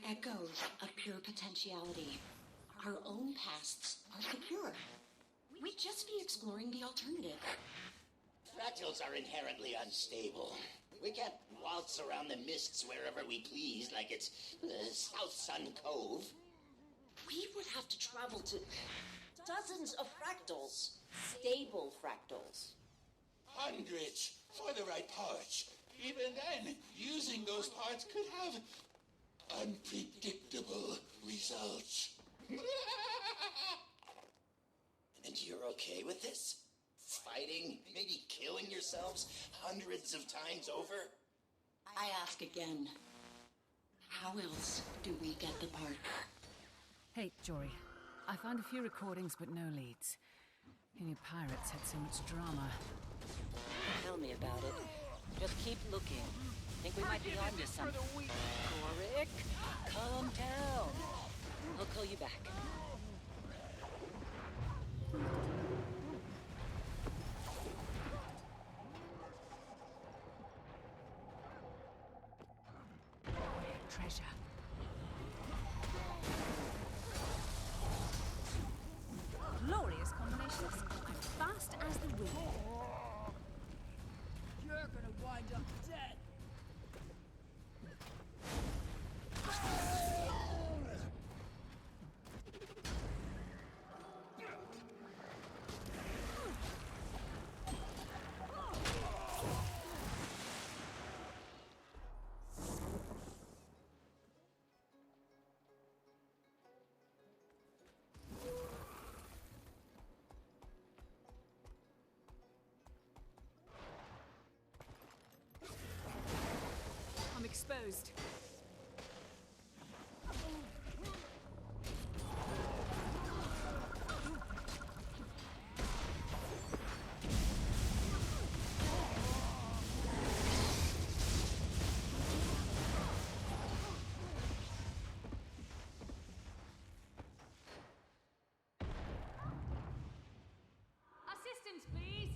Echoes of pure potentiality. Our own pasts are secure. We'd just be exploring the alternative. Fractals are inherently unstable. We can't waltz around the mists wherever we please like it's South Sun Cove. We would have to travel to dozens of fractals. Stable fractals. Hundreds for the right parts. Even then, using those parts could have unpredictable results. And you're okay with this? Fighting, maybe killing yourselves hundreds of times over? I ask again. How else do we get the part? Hey, Jory. I found a few recordings, but no leads. Who knew pirates had so much drama? Tell me about it. Just keep looking. Think we might be onto something. Gorik, calm down. I'll call you back. Treasure. Glorious combinations. I'm fast as the wind. You're gonna wind up dead. I'm exposed. Assistance, please.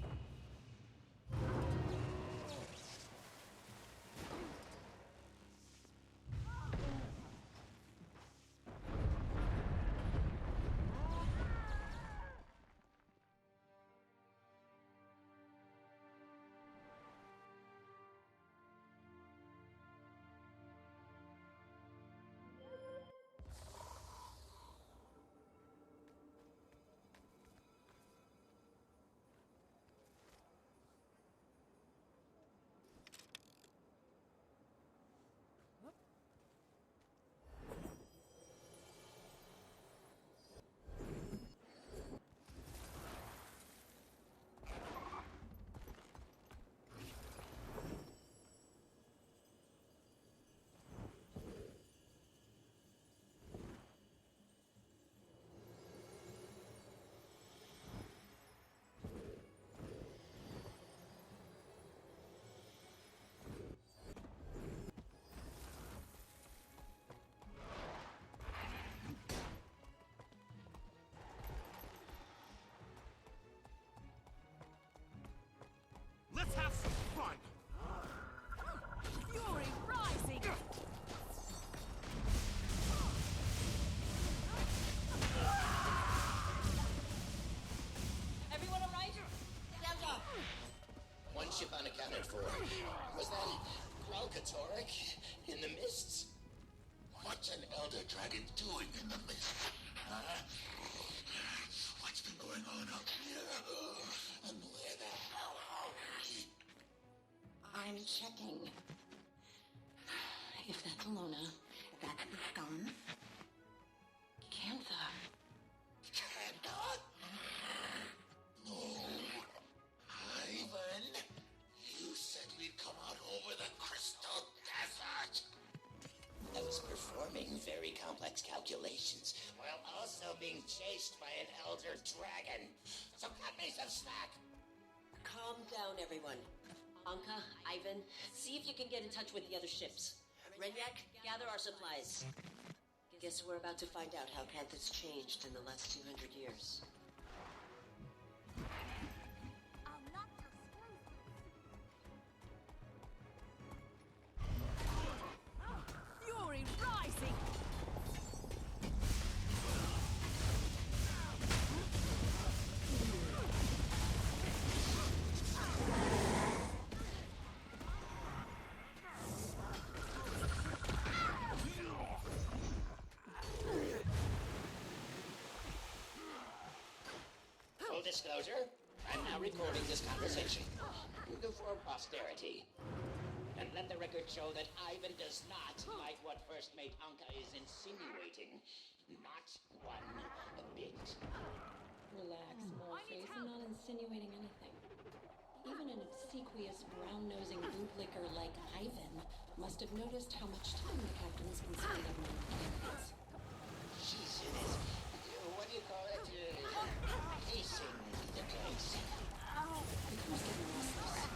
Katoric, in the mists? What's an elder dragon doing in the mist? Huh? What's been going on up here? And where the hell are we? I'm checking. If that's Alona, that's the scum. Cantha. Cantha? No. Ivan, you said we'd come out over the Crystal Desert. I was performing very complex calculations while also being chased by an elder dragon. So cut me some slack. Calm down, everyone. Anka, Ivan, see if you can get in touch with the other ships. Renyak, gather our supplies. Guess we're about to find out how Cantha's changed in the last 200 years. Fury rising! Full disclosure, I'm now recording this conversation. For posterity. And let the record show that Ivan does not like what First Mate Anka is insinuating. Not one bit. Relax, Morpheus. I'm not insinuating anything. Even an obsequious, brown-nosing bootlicker like Ivan must have noticed how much time the captain's been spending on the candidates. She's in it. What do you call it? Pacing the place. Becomes getting restless.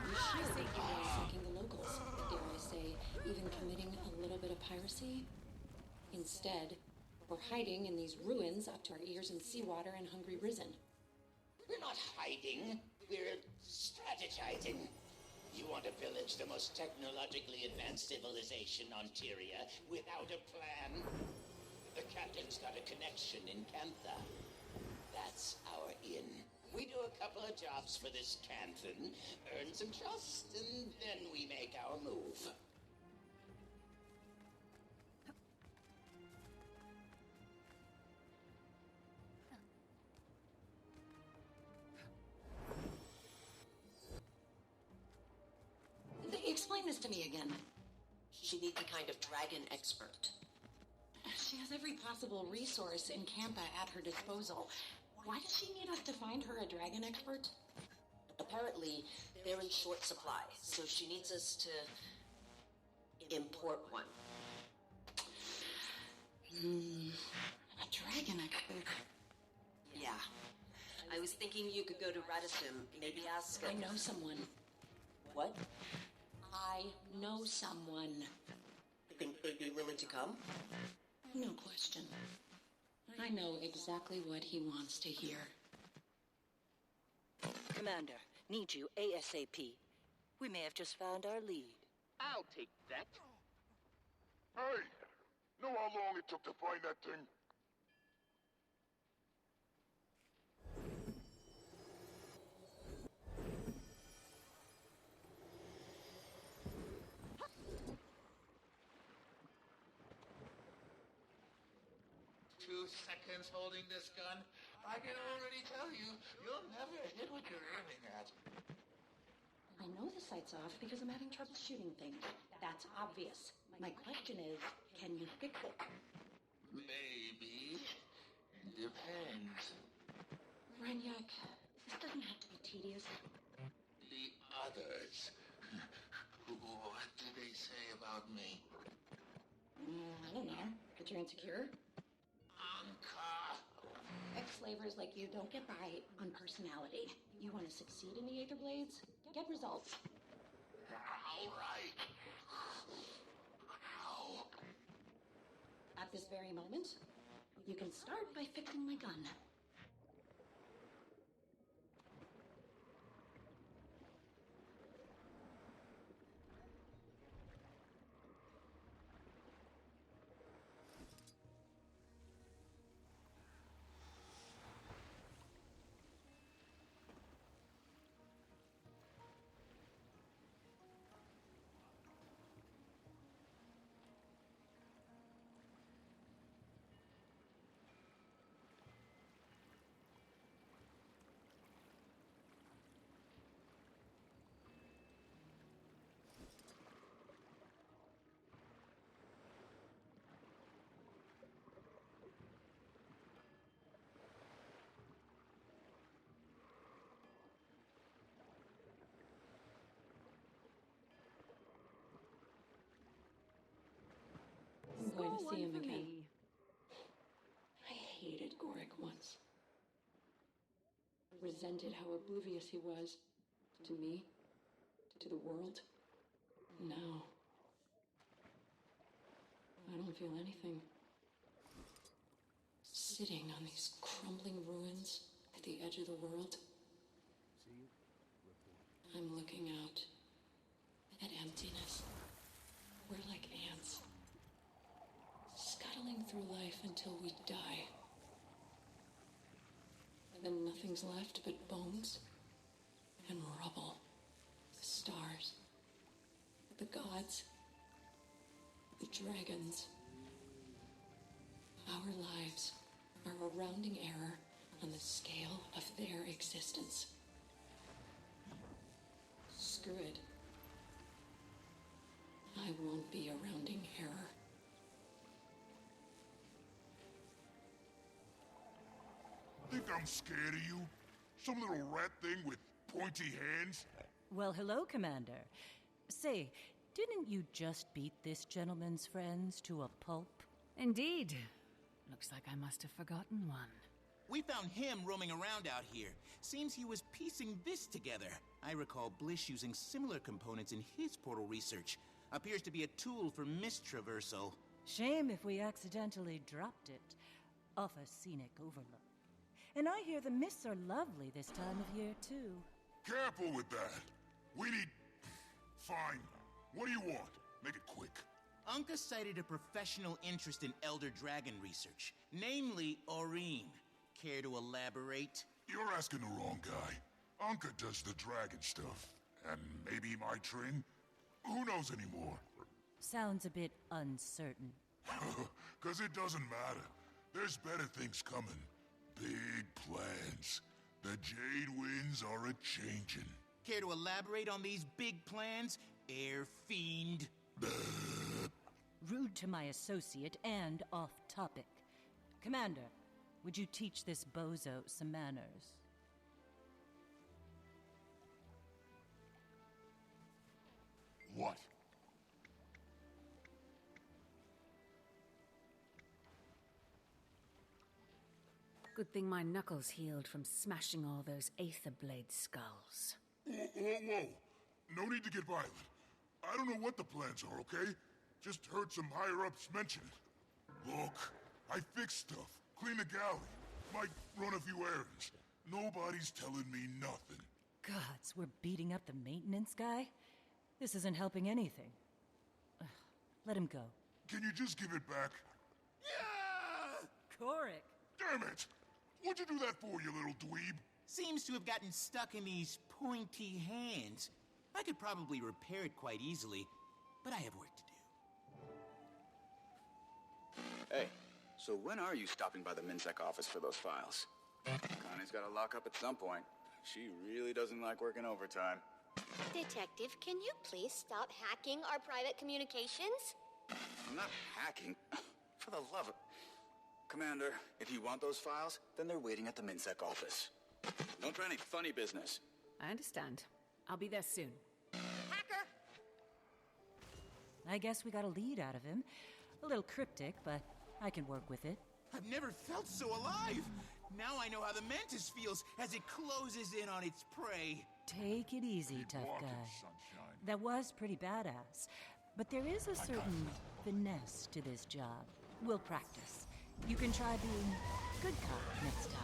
We should be attacking the locals. Dare I say, even committing a little bit of piracy? Instead, we're hiding in these ruins up to our ears in seawater and hungry risen. We're not hiding. We're strategizing. You want to pillage the most technologically advanced civilization on Tyria without a plan? The captain's got a connection in Cantha. That's our in. We do a couple of jobs for this Canthan, earn some trust, and then we make our move. Explain this to me again. She needs a kind of dragon expert. She has every possible resource in Campa at her disposal. Why does she need us to find her a dragon expert? Apparently, they're in short supply, so she needs us to import one. A dragon expert? Yeah. I was thinking you could go to Radisson, maybe ask... I know someone. What? I know someone. Think they'd be willing to come? No question. I know exactly what he wants to hear. Commander, need you ASAP. We may have just found our lead. I'll take that. Hey! Know how long it took to find that thing? Seconds holding this gun, I can already tell you, you'll never hit what you're aiming at. I know the sight's off because I'm having trouble shooting things. That's obvious. My question is, can you fix it? Maybe. Depends. Renyak, this doesn't have to be tedious. The others. What did they say about me? I don't know. That you're insecure? Ex-slavers like you don't get by on personality. You want to succeed in the Aether Blades? Get results. All right. How? At this very moment, you can start by fixing my gun. to see him for again. me. I hated Gorik once. Resented how oblivious he was. To me. To the world. Now. I don't feel anything. Sitting on these crumbling ruins at the edge of the world. I'm looking out at emptiness. We're like ants, scuttling through life until we die. And then nothing's left but bones and rubble. The stars, the gods, the dragons. Our lives are a rounding error on the scale of their existence. Screw it. I won't be a rounding error. Think I'm scared of you? Some little rat thing with pointy hands? Well, hello, Commander. Say, didn't you just beat this gentleman's friends to a pulp? Indeed. Looks like I must have forgotten one. We found him roaming around out here. Seems he was piecing this together. I recall Blish using similar components in his portal research. Appears to be a tool for mist traversal. Shame if we accidentally dropped it off a scenic overlook. And I hear the mists are lovely this time of year, too. Careful with that. We need... Fine. What do you want? Make it quick. Anka cited a professional interest in Elder Dragon research, namely Aurene. Care to elaborate? You're asking the wrong guy. Anka does the dragon stuff. And maybe my tring? Who knows anymore? Sounds a bit uncertain. 'Cause it doesn't matter. There's better things coming. Big plans. The Jade Winds are a-changin'. Care to elaborate on these big plans, Air Fiend? Rude to my associate and off-topic. Commander, would you teach this bozo some manners? What? Good thing my knuckles healed from smashing all those Aether Blade skulls. Whoa. No need to get violent. I don't know what the plans are, okay? Just heard some higher-ups mention it. Look, I fix stuff, clean the galley, might run a few errands. Nobody's telling me nothing. Gods, we're beating up the maintenance guy? This isn't helping anything. Ugh, let him go. Can you just give it back? Korik! Damn it! What'd you do that for, you little dweeb? Seems to have gotten stuck in these pointy hands. I could probably repair it quite easily, but I have work to do. Hey, so when are you stopping by the MinSec office for those files? Connie's got to lock up at some point. She really doesn't like working overtime. Detective, can you please stop hacking our private communications? I'm not hacking. For the love of... Commander, if you want those files, then they're waiting at the MinSec office. Don't try any funny business. I understand. I'll be there soon. Hacker! I guess we got a lead out of him. A little cryptic, but I can work with it. I've never felt so alive! Now I know how the Mantis feels as it closes in on its prey. Take it easy, tough guy. That was pretty badass. But there is a certain finesse to this job. We'll practice. You can try being good cop next time.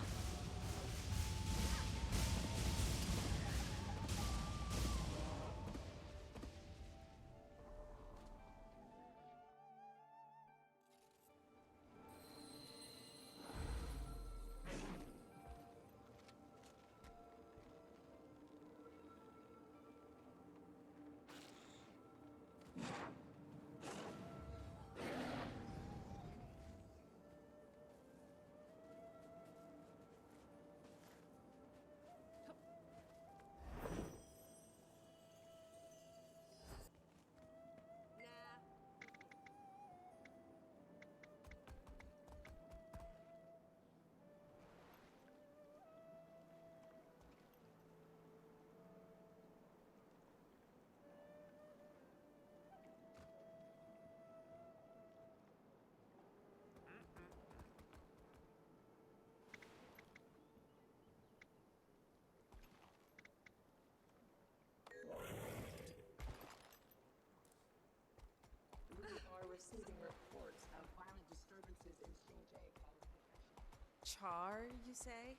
Char, you say?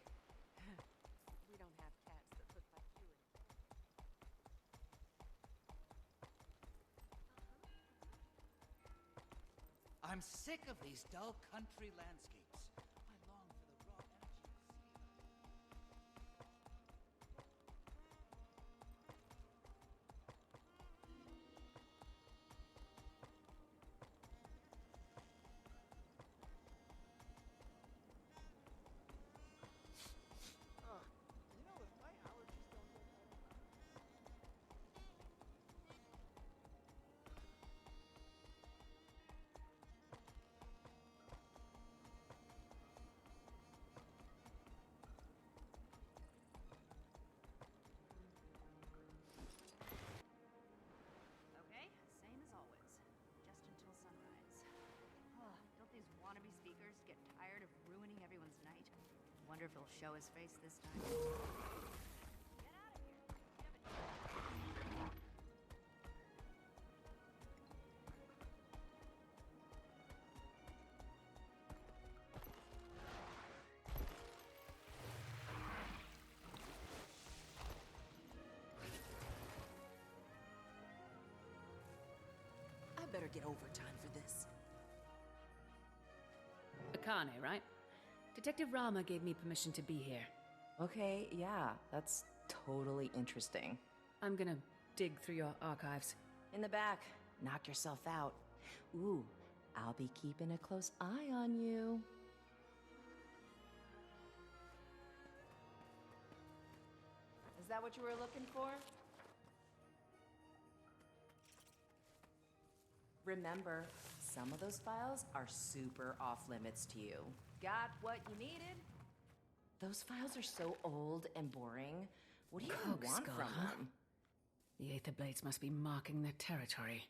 We don't have cats that look like you anymore. I'm sick of these dull country landscapes. I long for the raw energy of sea life. You know, if my allergies don't get better. Okay, same as always. Just until sunrise. Oh, don't these wannabe speakers get tired of ruining everyone's night? Wonder if he'll show his face this time. Get out of here! I better get overtime for this. Akane, right? Detective Rama gave me permission to be here. Okay, yeah, that's totally interesting. I'm gonna dig through your archives. In the back, knock yourself out. Ooh, I'll be keeping a close eye on you. Is that what you were looking for? Remember, some of those files are super off limits to you. Got what you needed? Those files are so old and boring. What do you even want Cogskull, from huh? them? The Aether Blades must be marking their territory.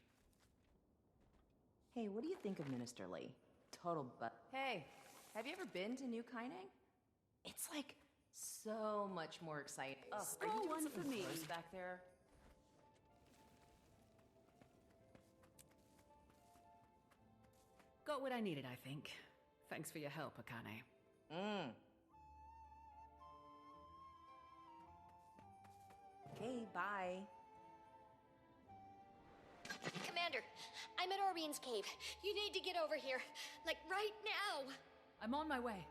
Hey, what do you think of Minister Lee? Total but. Hey, have you ever been to New Kaineng? It's like so much more exciting. Ugh, are Score you doing one something for me. gross back there? Got what I needed, I think. Thanks for your help, Akane. Okay, bye. Commander, I'm at Orion's cave. You need to get over here. Like, right now. I'm on my way.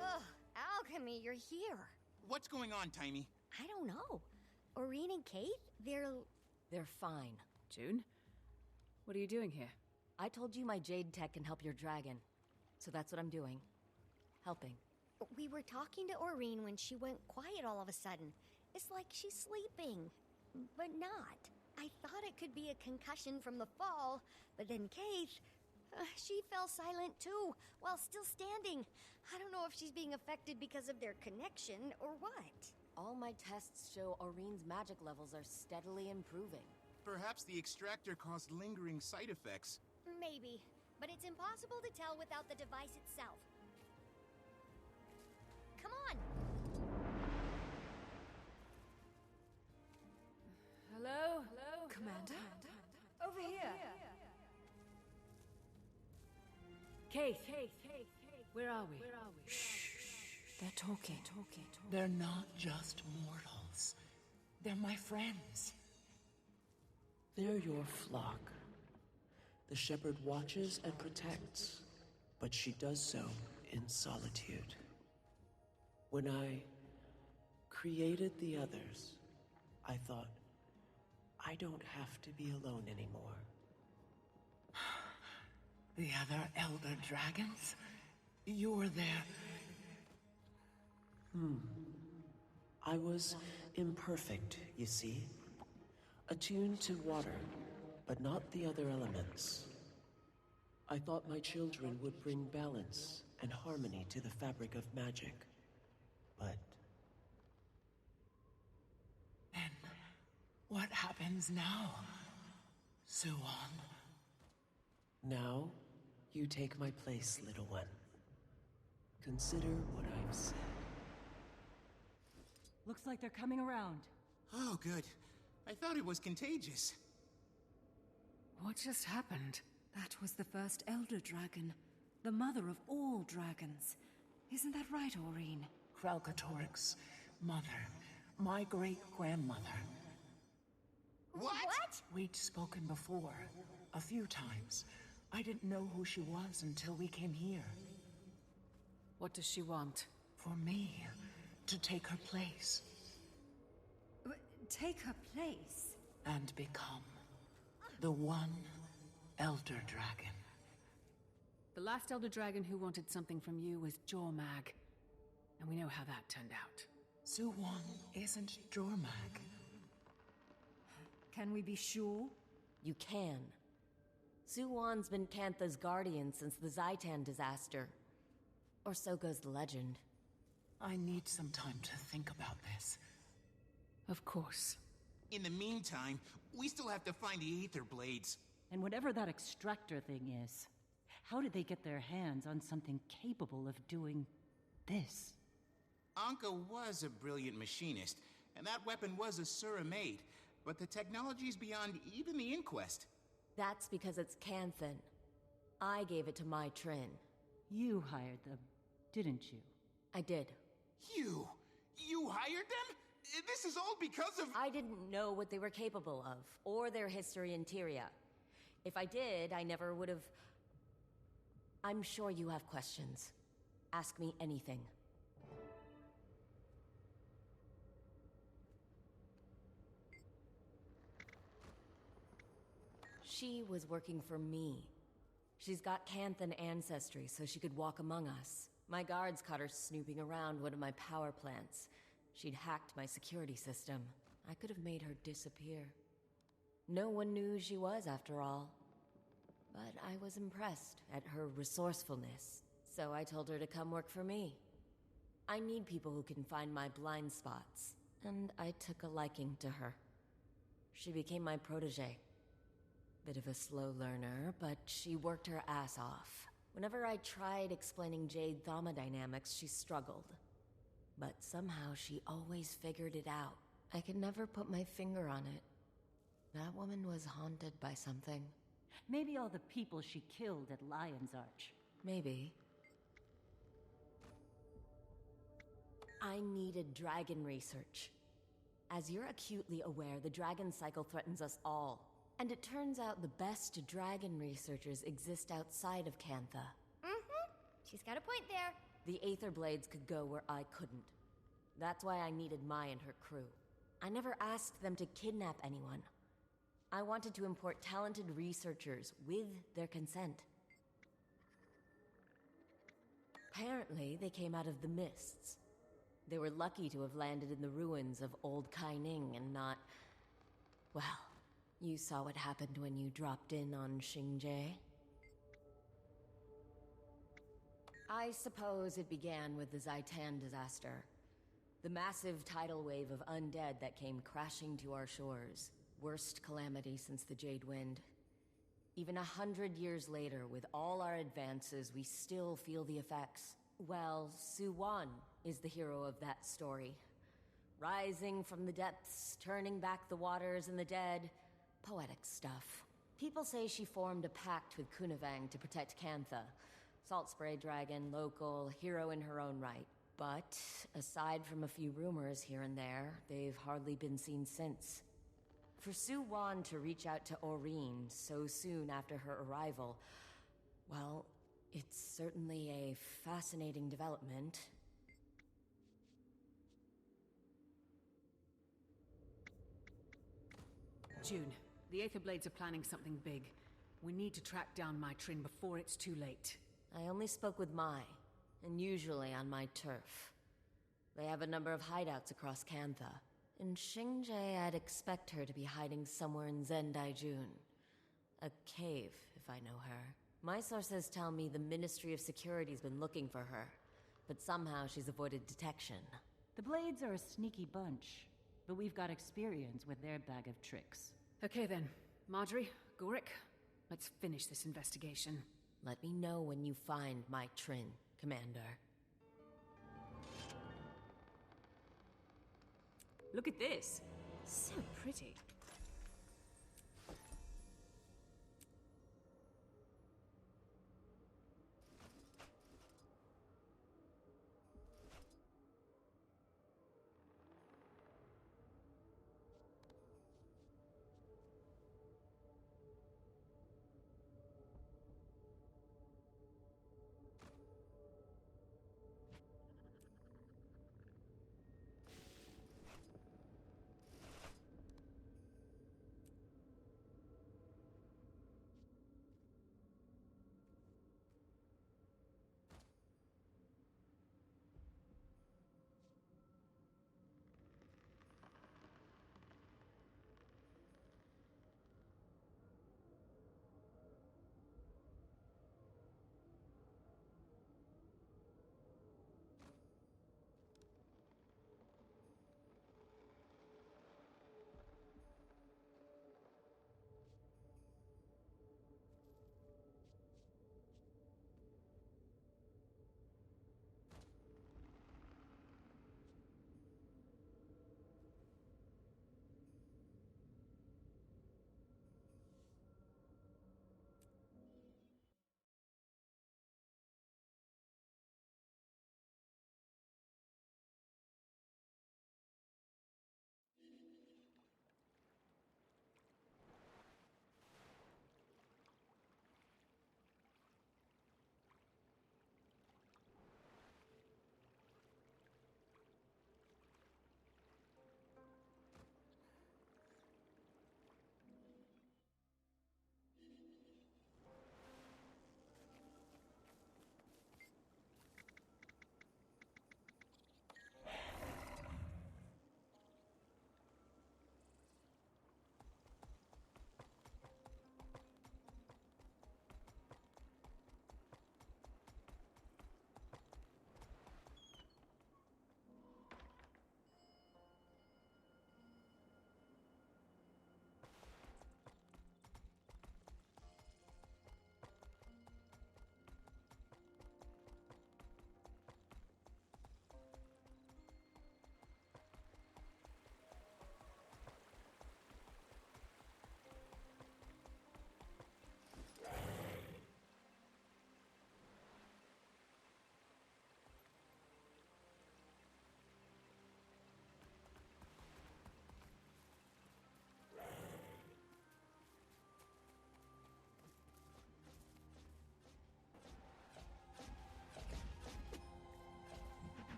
Ugh, Alchemy, you're here. What's going on, Timey? I don't know. Oreen and Kate, They're fine. June? What are you doing here? I told you my Jade Tech can help your dragon. So that's what I'm doing. Helping. We were talking to Oreen when she went quiet all of a sudden. It's like she's sleeping, but not. I thought it could be a concussion from the fall, but then Kate, she fell silent too, while still standing. I don't know if she's being affected because of their connection or what. All my tests show Oreen's magic levels are steadily improving. Perhaps the extractor caused lingering side effects. Maybe, but it's impossible to tell without the device itself. Come on! Hello? Hello? Commander? Over here. Kate, where are we? They're talking. They're not just mortals. They're my friends. They're your flock. The shepherd watches and protects, but she does so in solitude. When I created the others, I thought, I don't have to be alone anymore. The other elder dragons? You were there. I was imperfect, you see. Attuned to water, but not the other elements. I thought my children would bring balance and harmony to the fabric of magic. But... And what happens now, Suwon? Now, you take my place, little one. Consider what I've said. Looks like they're coming around. Oh, good. I thought it was contagious. What just happened? That was the first Elder Dragon. The mother of all dragons. Isn't that right, Aurene? Kralkatorik's mother. My great-grandmother. What? We'd spoken before. A few times. I didn't know who she was until we came here. What does she want? For me to take her place. Take her place? And become the one Elder Dragon. The last Elder Dragon who wanted something from you was Jormag. And we know how that turned out. Suwon isn't Jormag. Can we be sure? You can. Suwon's been Cantha's guardian since the Zaitan disaster. Or so goes the legend. I need some time to think about this. Of course. In the meantime, we still have to find the Aether Blades. And whatever that extractor thing is, how did they get their hands on something capable of doing this? Anka was a brilliant machinist, and that weapon was a Sura made, but the technology's beyond even the Inquest. That's because it's Canthan. I gave it to my Trin. You hired them, didn't you? I did. You hired them? This is all because of... I didn't know what they were capable of, or their history in Tyria. If I did, I never would have... I'm sure you have questions. Ask me anything. She was working for me. She's got Canthan ancestry, so she could walk among us. My guards caught her snooping around one of my power plants. She'd hacked my security system. I could have made her disappear. No one knew who she was, after all. But I was impressed at her resourcefulness, so I told her to come work for me. I need people who can find my blind spots, and I took a liking to her. She became my protege. Bit of a slow learner, but she worked her ass off. Whenever I tried explaining Jade thermodynamics, she struggled. But somehow she always figured it out. I could never put my finger on it. That woman was haunted by something. Maybe all the people she killed at Lion's Arch. Maybe. I needed dragon research. As you're acutely aware, the dragon cycle threatens us all. And it turns out the best dragon researchers exist outside of Cantha. She's got a point there. The Aether Blades could go where I couldn't. That's why I needed Mai and her crew. I never asked them to kidnap anyone. I wanted to import talented researchers with their consent. Apparently, they came out of the mists. They were lucky to have landed in the ruins of Old Kaining and not... Well, you saw what happened when you dropped in on Xingje. I suppose it began with the Zaitan disaster. The massive tidal wave of undead that came crashing to our shores. Worst calamity since the Jade Wind. Even 100 years later, with all our advances, we still feel the effects. Well, Suwon is the hero of that story. Rising from the depths, turning back the waters and the dead. Poetic stuff. People say she formed a pact with Kunavang to protect Cantha. Salt Spray Dragon, local, hero in her own right. But, aside from a few rumors here and there, they've hardly been seen since. For Suwon to reach out to Aurene so soon after her arrival, well, it's certainly a fascinating development. June, the Aether Blades are planning something big. We need to track down my Trin before it's too late. I only spoke with Mai. and usually on my turf. They have a number of hideouts across Kantha. In Xingje, I'd expect her to be hiding somewhere in Zendaijun. A cave, if I know her. My sources tell me the Ministry of Security's been looking for her, but somehow she's avoided detection. The Blades are a sneaky bunch, but we've got experience with their bag of tricks. Okay then, Marjorie, Gorik, let's finish this investigation. Let me know when you find my Trin, Commander. Look at this. So pretty.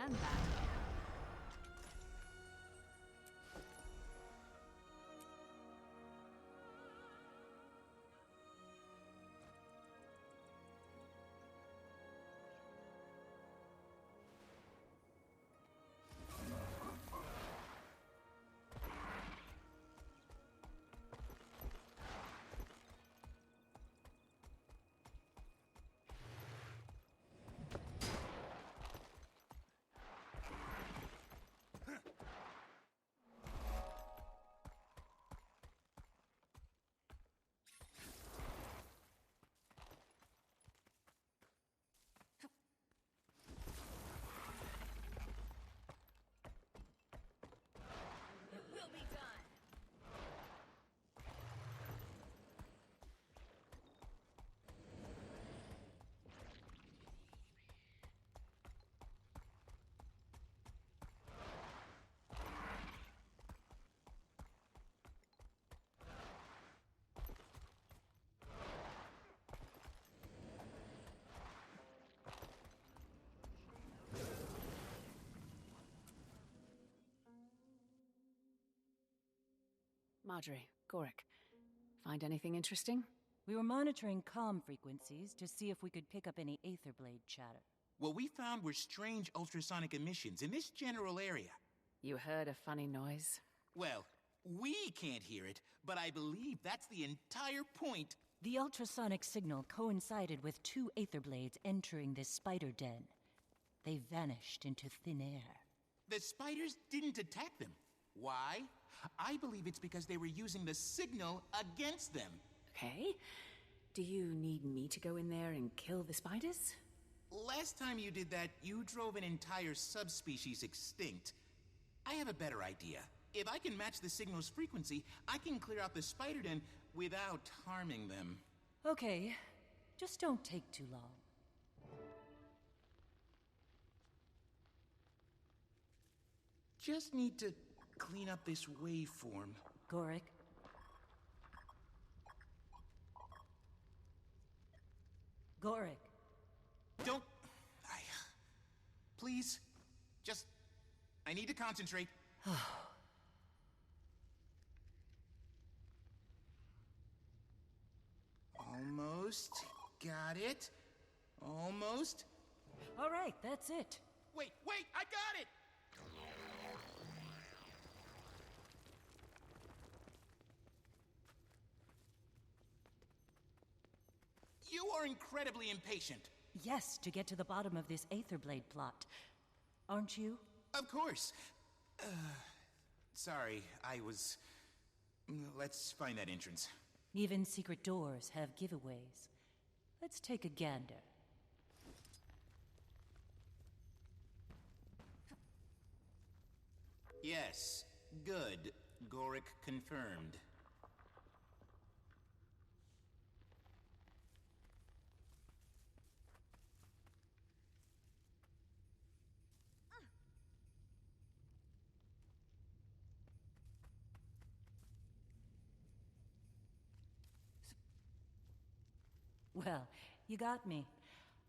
and bad. Marjorie, Gorik, find anything interesting? We were monitoring comm frequencies to see if we could pick up any Aetherblade chatter. What we found were strange ultrasonic emissions in this general area. You heard a funny noise? Well, we can't hear it, but I believe that's the entire point. The ultrasonic signal coincided with 2 Aetherblades entering this spider den. They vanished into thin air. The spiders didn't attack them. Why? I believe it's because they were using the signal against them. Okay. Do you need me to go in there and kill the spiders? Last time you did that, you drove an entire subspecies extinct. I have a better idea. If I can match the signal's frequency, I can clear out the spider den without harming them. Okay, just don't take too long. Just need to clean up this waveform. Gorik? Gorik. Don't... Please, just... I need to concentrate. Almost. Got it. Almost. All right, that's it. Wait, I got it! You are incredibly impatient. Yes, to get to the bottom of this Aetherblade plot. Aren't you? Of course. Sorry, I was... Let's find that entrance. Even secret doors have giveaways. Let's take a gander. Yes, good. Gorik confirmed. Well, you got me.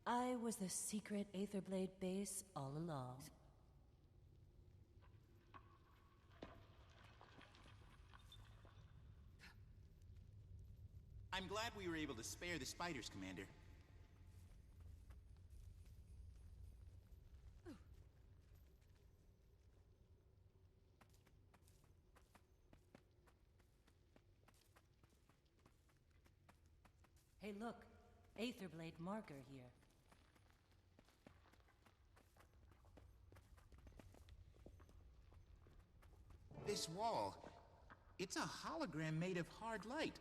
I was the secret Aetherblade base all along. I'm glad we were able to spare the spiders, Commander. Hey, look. Aetherblade marker here. This wall, it's a hologram made of hard light.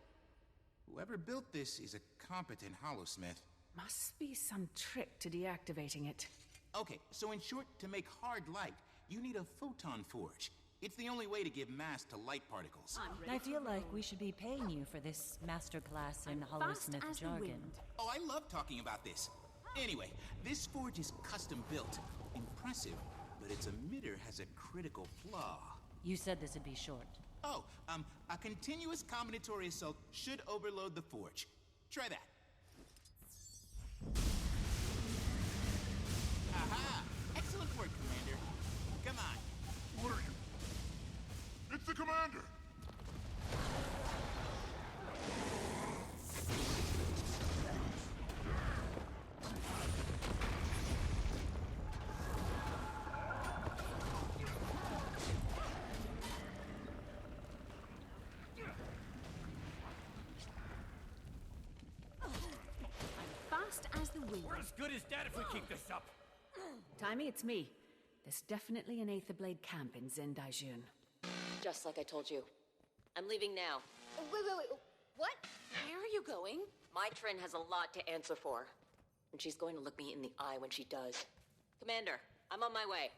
Whoever built this is a competent holosmith. Must be some trick to deactivating it. Okay, so in short, to make hard light, you need a photon forge. It's the only way to give mass to light particles. I feel like we should be paying you for this masterclass in holosmith jargon. Oh, I love talking about this. Anyway, this forge is custom built. Impressive, but its emitter has a critical flaw. You said this would be short. Oh, a continuous combinatory assault should overload the forge. Try that. Aha! Excellent for it, Commander. Come on. What are you? It's the commander! Fast as the wind. We're as good as dead if we keep this up. Timey, it's me. There's definitely an Aether Blade camp in Zendaijun. Just like I told you. I'm leaving now. Wait. What? Where are you going? My Trin has a lot to answer for. And she's going to look me in the eye when she does. Commander, I'm on my way.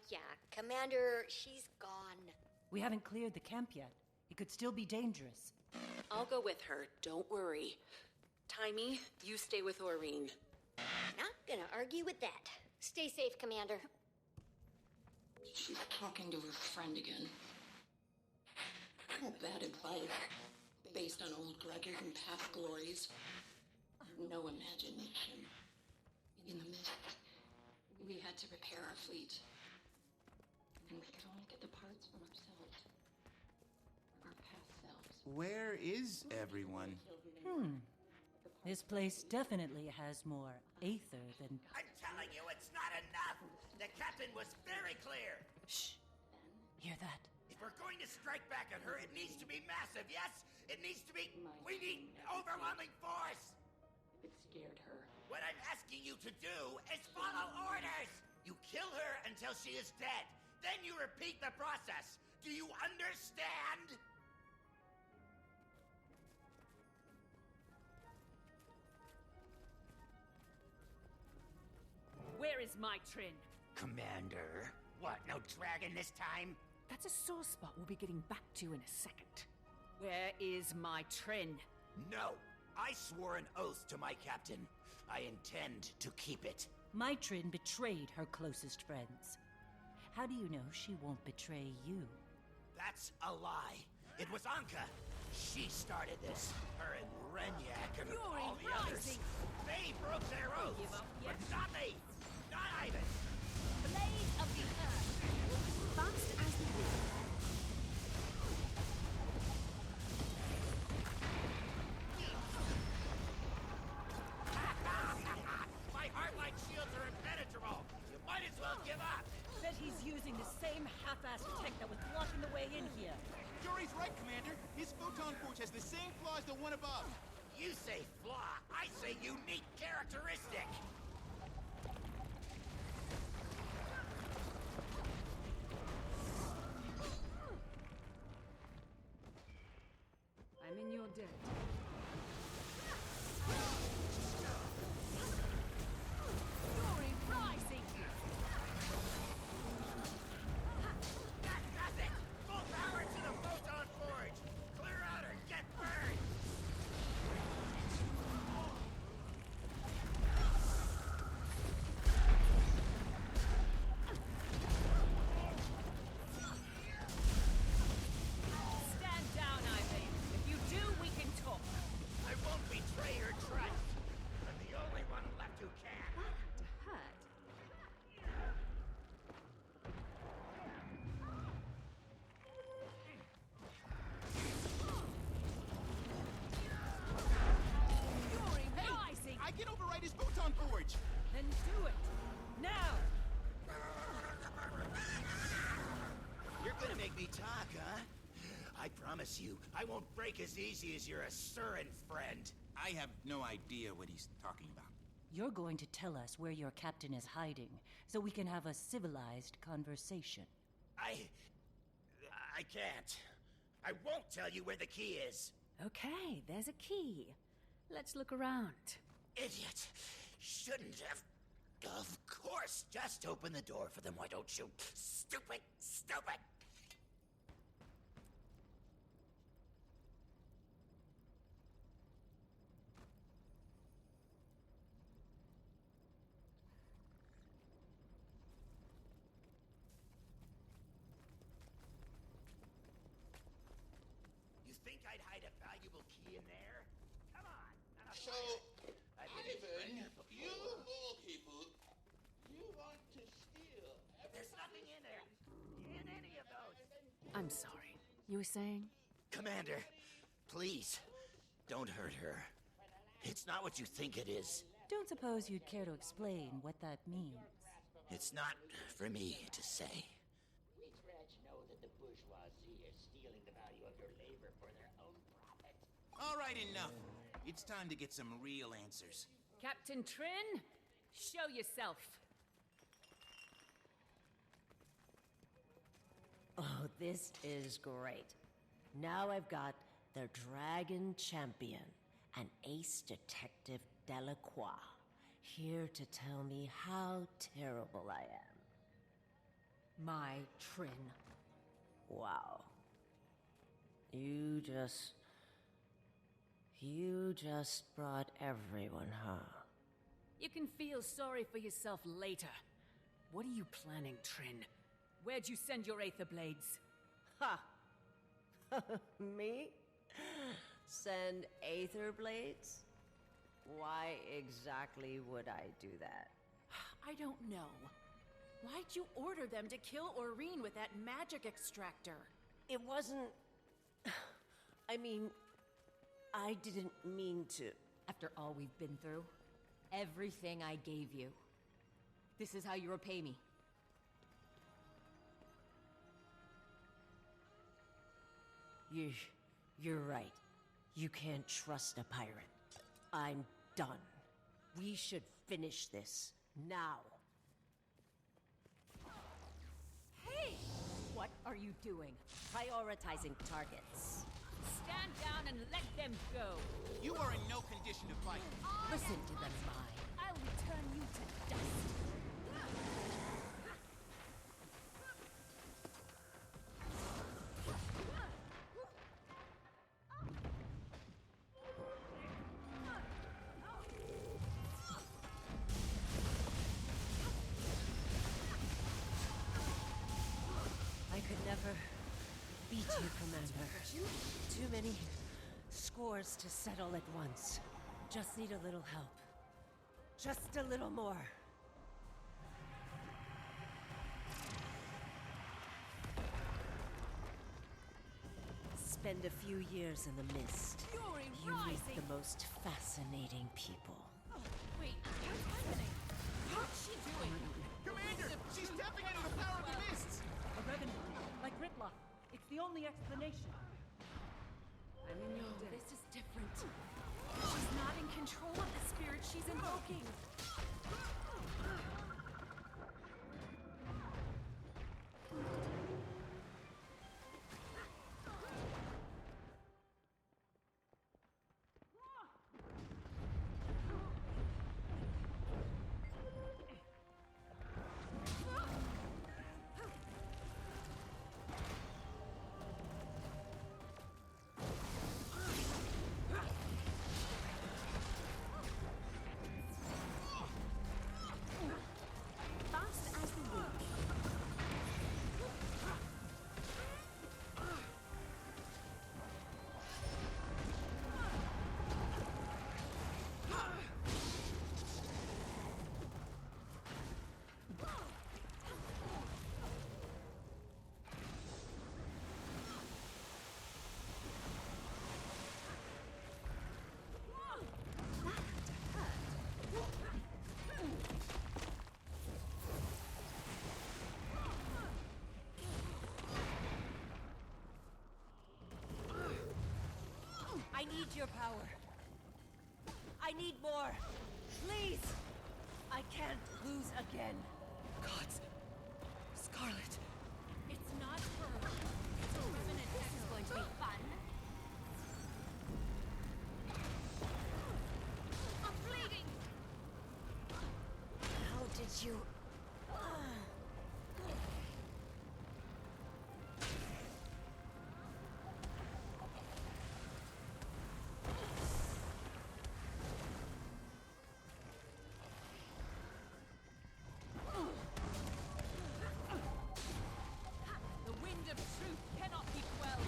Yeah. Commander, she's gone. We haven't cleared the camp yet. It could still be dangerous. I'll go with her, don't worry. Timey, you stay with Aurene. Not gonna argue with that. Stay safe, Commander. She's talking to her friend again. Oh, bad advice. Based on old grudges and past glories. No imagination. In the mist, we had to repair our fleet. And we could only get the parts from ourselves. Our past selves. Where is everyone? This place definitely has more Aether than... I'm telling you, it's not enough! The captain was very clear! Shh. Hear that? If we're going to strike back at her, it needs to be massive, yes? It needs to be... We need overwhelming force! It scared her. What I'm asking you to do is follow orders! You kill her until she is dead. Then you repeat the process. Do you understand? Where is my Trin? Commander, what, no dragon this time? That's a sore spot we'll be getting back to in a second. Where is my Trin? No, I swore an oath to my captain. I intend to keep it. Mitrin betrayed her closest friends. How do you know she won't betray you? That's a lie. It was Anka. She started this. Her and Renyak and all the others. They broke their oath. But not me. Not Ivan. Blade of the Earth. Fast as the wind. My heartline shields are impenetrable. You might as well give up. Bet he's using the same half-assed tech that was blocking the way in here. Yuri's right, Commander. His photon forge has the same flaws as the one above. You say flaw, I say unique characteristic. I'm in your debt. Fury rising! That does it! Full power to the photon forge! Clear out or get burned! Stand down, Ivan. If you do, we can talk. I won't betray your trust. I'm the only one left who can. To hurt. Fury rising! I can override his photon forge. Then do it! Now! You're gonna make me talk, huh? I promise you, I won't break as easy as your Asuran friend. I have no idea what he's talking about. You're going to tell us where your captain is hiding, so we can have a civilized conversation. I can't. I won't tell you where the key is. Okay, there's a key. Let's look around. Idiot. Shouldn't have. Of course. Just open the door for them, why don't you? Stupid, stupid. You think I'd hide a valuable key in there? Come on. So, Ivan, you more people I'm sorry. You were saying? Commander, please, don't hurt her. It's not what you think it is. Don't suppose you'd care to explain what that means? It's not for me to say. We Dredge know that the bourgeoisie is stealing the value of your labor for their own profit. All right, enough. It's time to get some real answers. Captain Trin, show yourself. Oh, this is great. Now I've got the Dragon Champion, an ace detective Delacroix, here to tell me how terrible I am. My Trin. Wow. You just brought everyone, huh? You can feel sorry for yourself later. What are you planning, Trin? Where'd you send your Aether Blades? Ha! Me? Send Aether Blades? Why exactly would I do that? I don't know. Why'd you order them to kill Aurene with that magic extractor? It wasn't... I mean, I didn't mean to. After all we've been through, everything I gave you, this is how you repay me. You're right. You can't trust a pirate. I'm done. We should finish this now. Hey! What are you doing? Prioritizing targets. Stand down and let them go. You are in no condition to fight. Listen to them, Mai. I'll return you to dust. I could never beat you, Commander. Too many scores to settle at once. Just need a little help. Just a little more. Spend a few years in the mist. You meet the most fascinating people. Wait, what's happening? What's she doing? Commander, she's tapping into the power of the mists! A revenant, like Ritla. It's the only explanation. No, this is different. She's not in control of the spirit she's invoking. I need your power. I need more. Please! I can't lose again. Gods. Scarlet. It's not her. It's a revenant. This is going to be fun. I'm bleeding. How did you... The wind of truth cannot be quelled.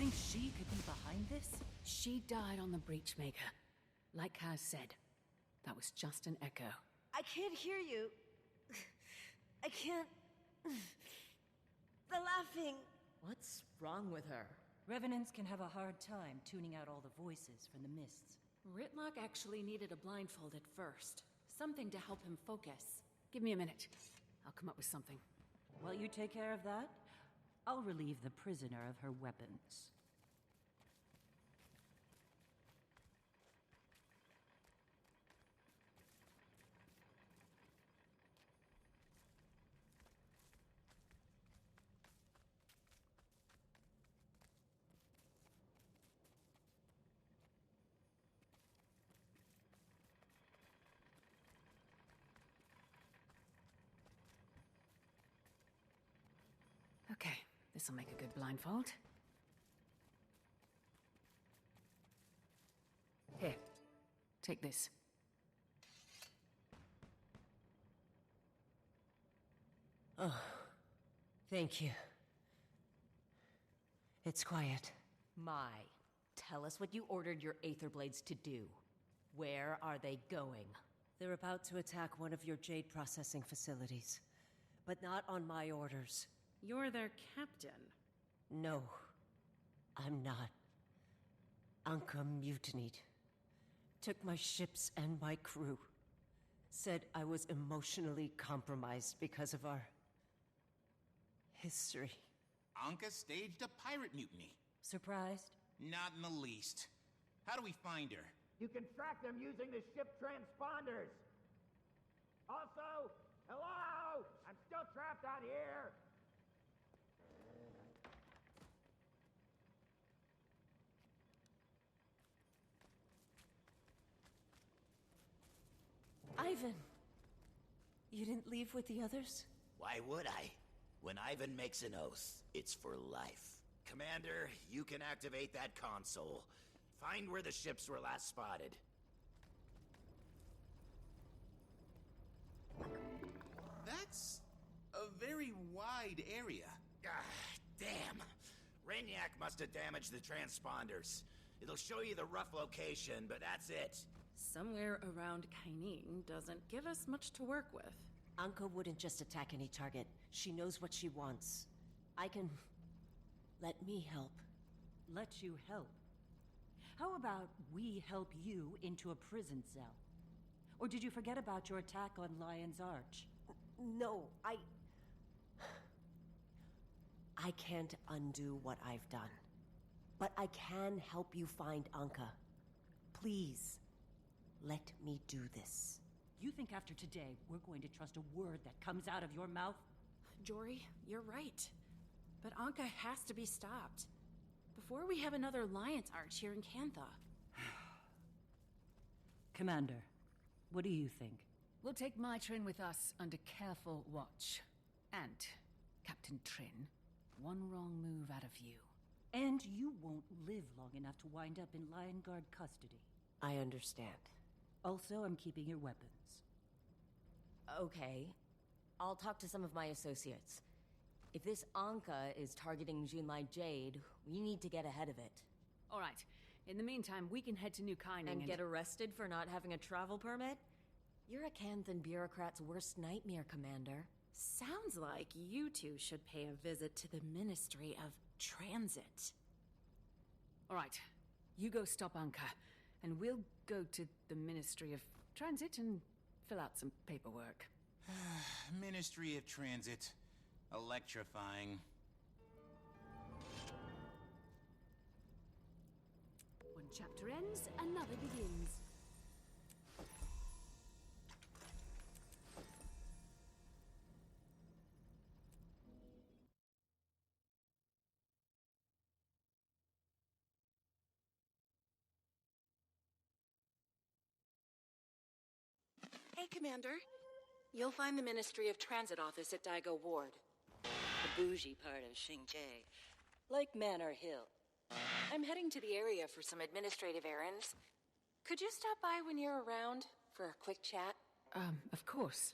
think she could be behind this? She died on the Breachmaker. Like Kaz said, that was just an echo. I can't hear you. I can't... The laughing... What's wrong with her? Revenants can have a hard time tuning out all the voices from the mists. Ritlock actually needed a blindfold at first. Something to help him focus. Give me a minute. I'll come up with something. While you take care of that, I'll relieve the prisoner of her weapons. Okay, this'll make a good blindfold. Here, take this. Oh, thank you. It's quiet. My, tell us what you ordered your Aether Blades to do. Where are they going? They're about to attack one of your jade processing facilities. But not on my orders. You're their captain. No, I'm not. Anka mutinied. Took my ships and my crew. Said I was emotionally compromised because of our... history. Anka staged a pirate mutiny. Surprised? Not in the least. How do we find her? You can track them using the ship transponders. Also, hello! I'm still trapped out here. Ivan! You didn't leave with the others? Why would I? When Ivan makes an oath, it's for life. Commander, you can activate that console. Find where the ships were last spotted. That's a very wide area. Ah, damn. Renyak must have damaged the transponders. It'll show you the rough location, but that's it. Somewhere around Kaining doesn't give us much to work with. Anka wouldn't just attack any target. She knows what she wants. I can... let me help. Let you help? How about we help you into a prison cell? Or did you forget about your attack on Lion's Arch? No, I can't undo what I've done. But I can help you find Anka. Please, let me do this. You think after today, we're going to trust a word that comes out of your mouth? Jory, you're right. But Anka has to be stopped. Before we have another Alliance Arch here in Kantha. Commander, what do you think? We'll take Mytrin with us under careful watch. And, Captain Trin, one wrong move out of you. And you won't live long enough to wind up in Lion Guard custody. I understand. Also, I'm keeping your weapons. Okay. I'll talk to some of my associates. If this Anka is targeting Junlai Jade, we need to get ahead of it. All right. In the meantime, we can head to New Kaining and get arrested for not having a travel permit? You're a Kanthan bureaucrat's worst nightmare, Commander. Sounds like you two should pay a visit to the Ministry of Transit. All right. You go stop Anka, and we'll go to the Ministry of Transit and fill out some paperwork. Ministry of Transit. Electrifying. One chapter ends, another begins. Hey, Commander. You'll find the Ministry of Transit office at Daigo Ward. The bougie part of Xingje. Like Manor Hill. I'm heading to the area for some administrative errands. Could you stop by when you're around for a quick chat? Of course.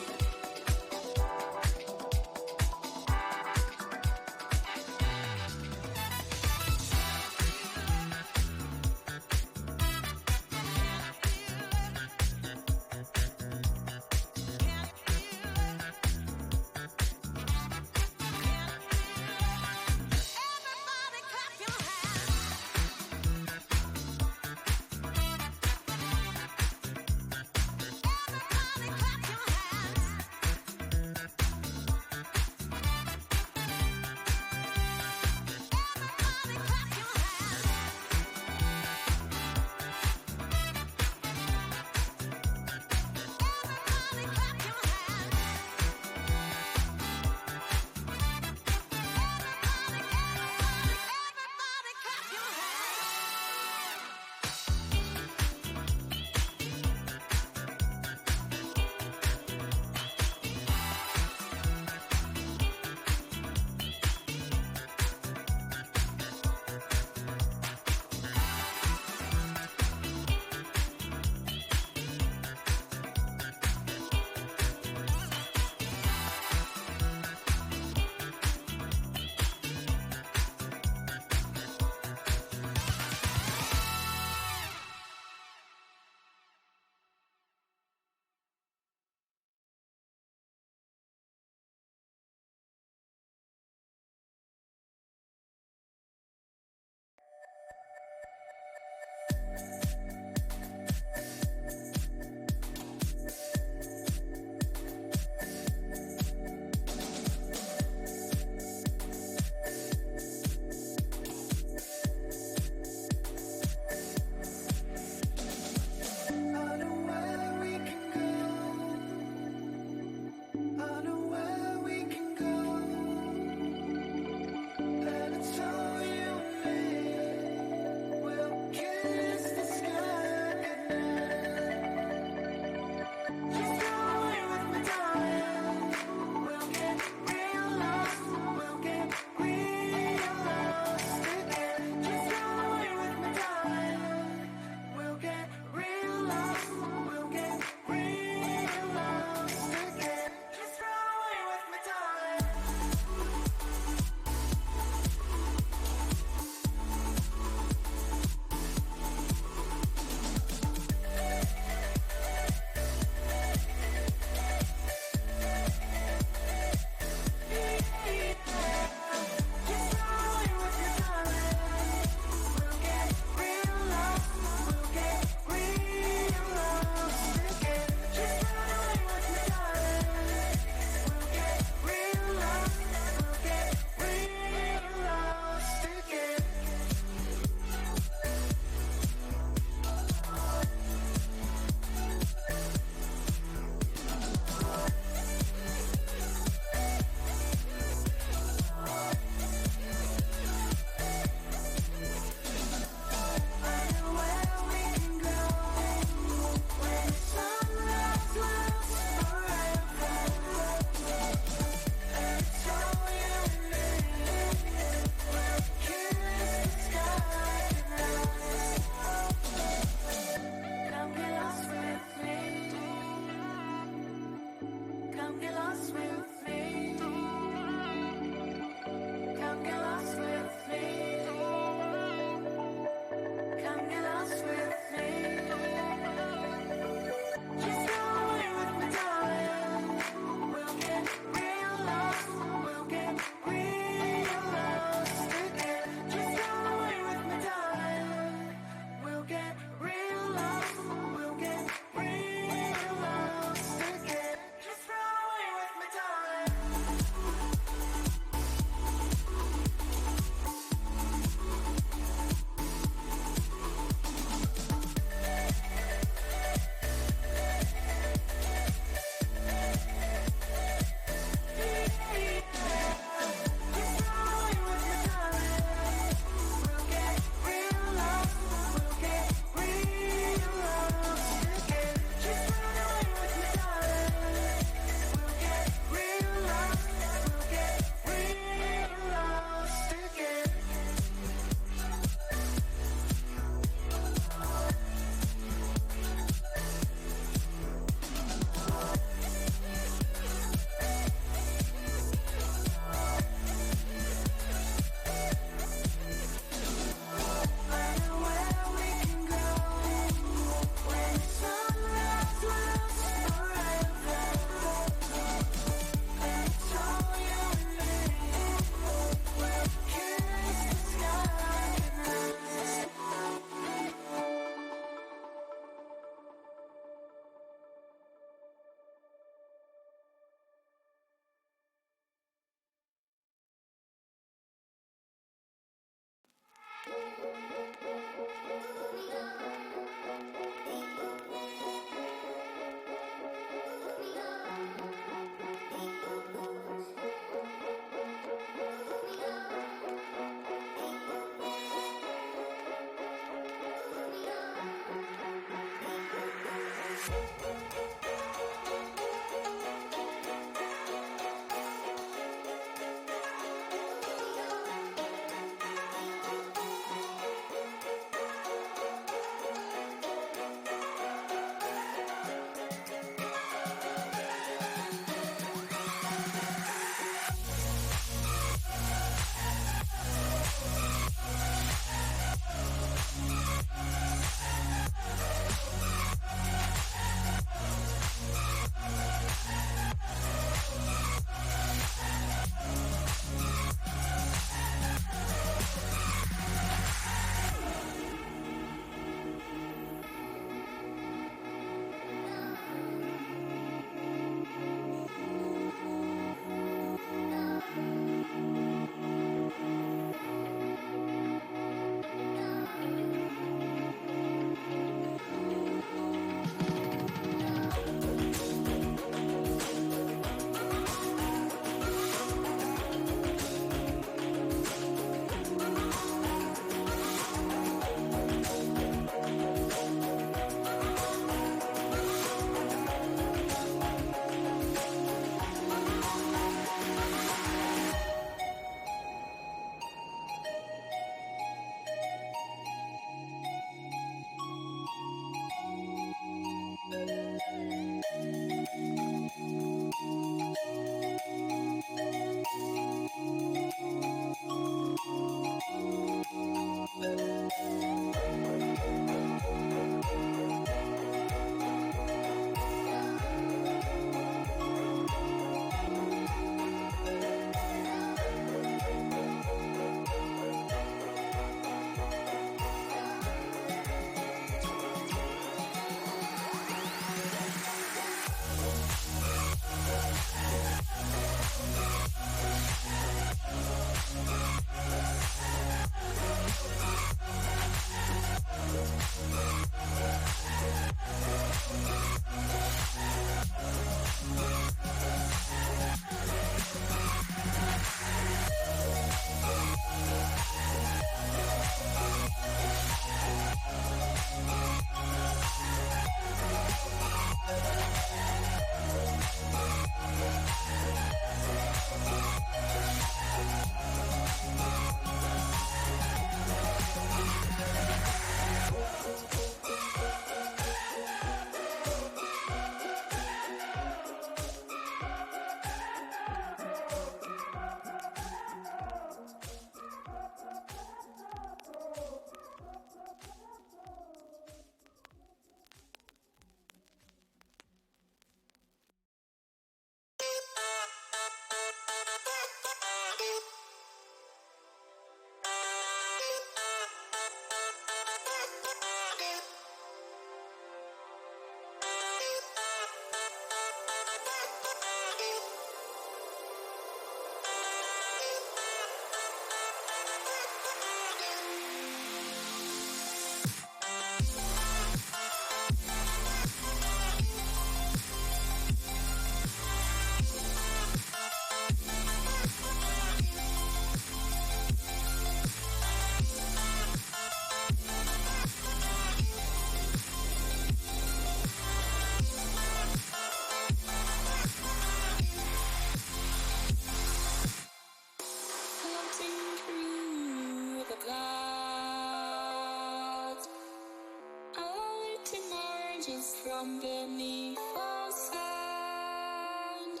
From beneath the sand,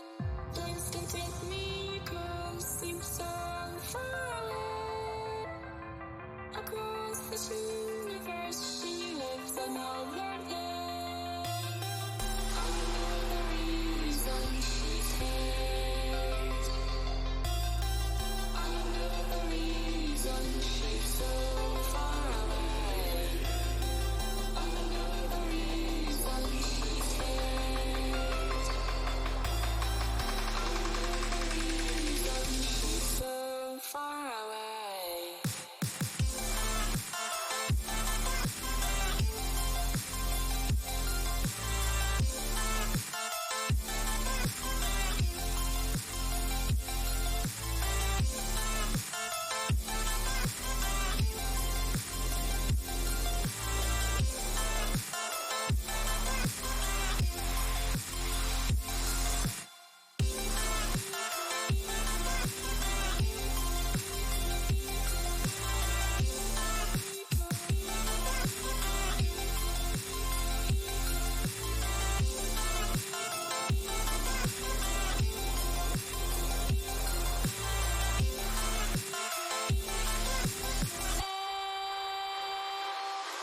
please don't take me, 'cause seem so far away. Across this universe, she lives another day. I know the reason she stays. I know the reason she's so far away. I know the reason she stays. I know the reason she's so far away.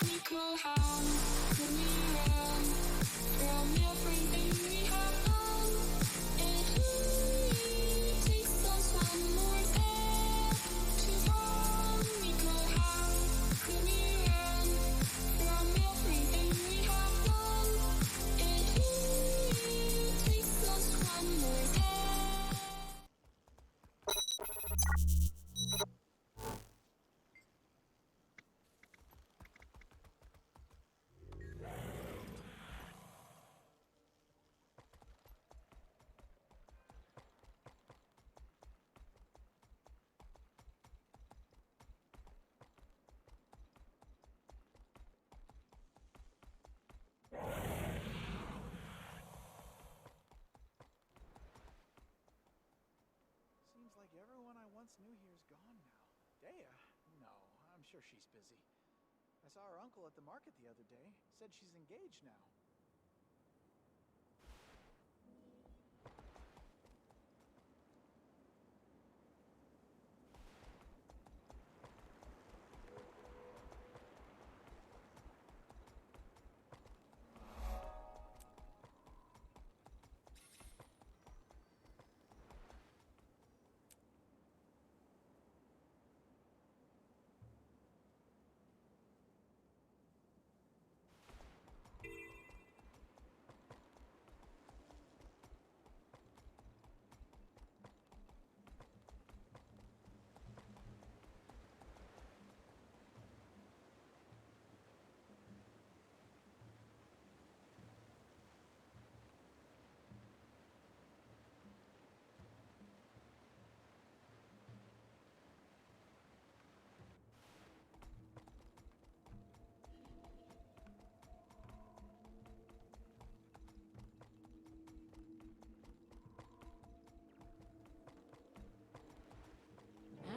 Nickel hand, could we run from everything we have done? It only takes us one more day to fall. Nickel hand, could we run from everything we have done? It only takes us one more day. Seems like everyone I once knew here is gone now. Dea? No, I'm sure she's busy. I saw her uncle at the market the other day. Said she's engaged now.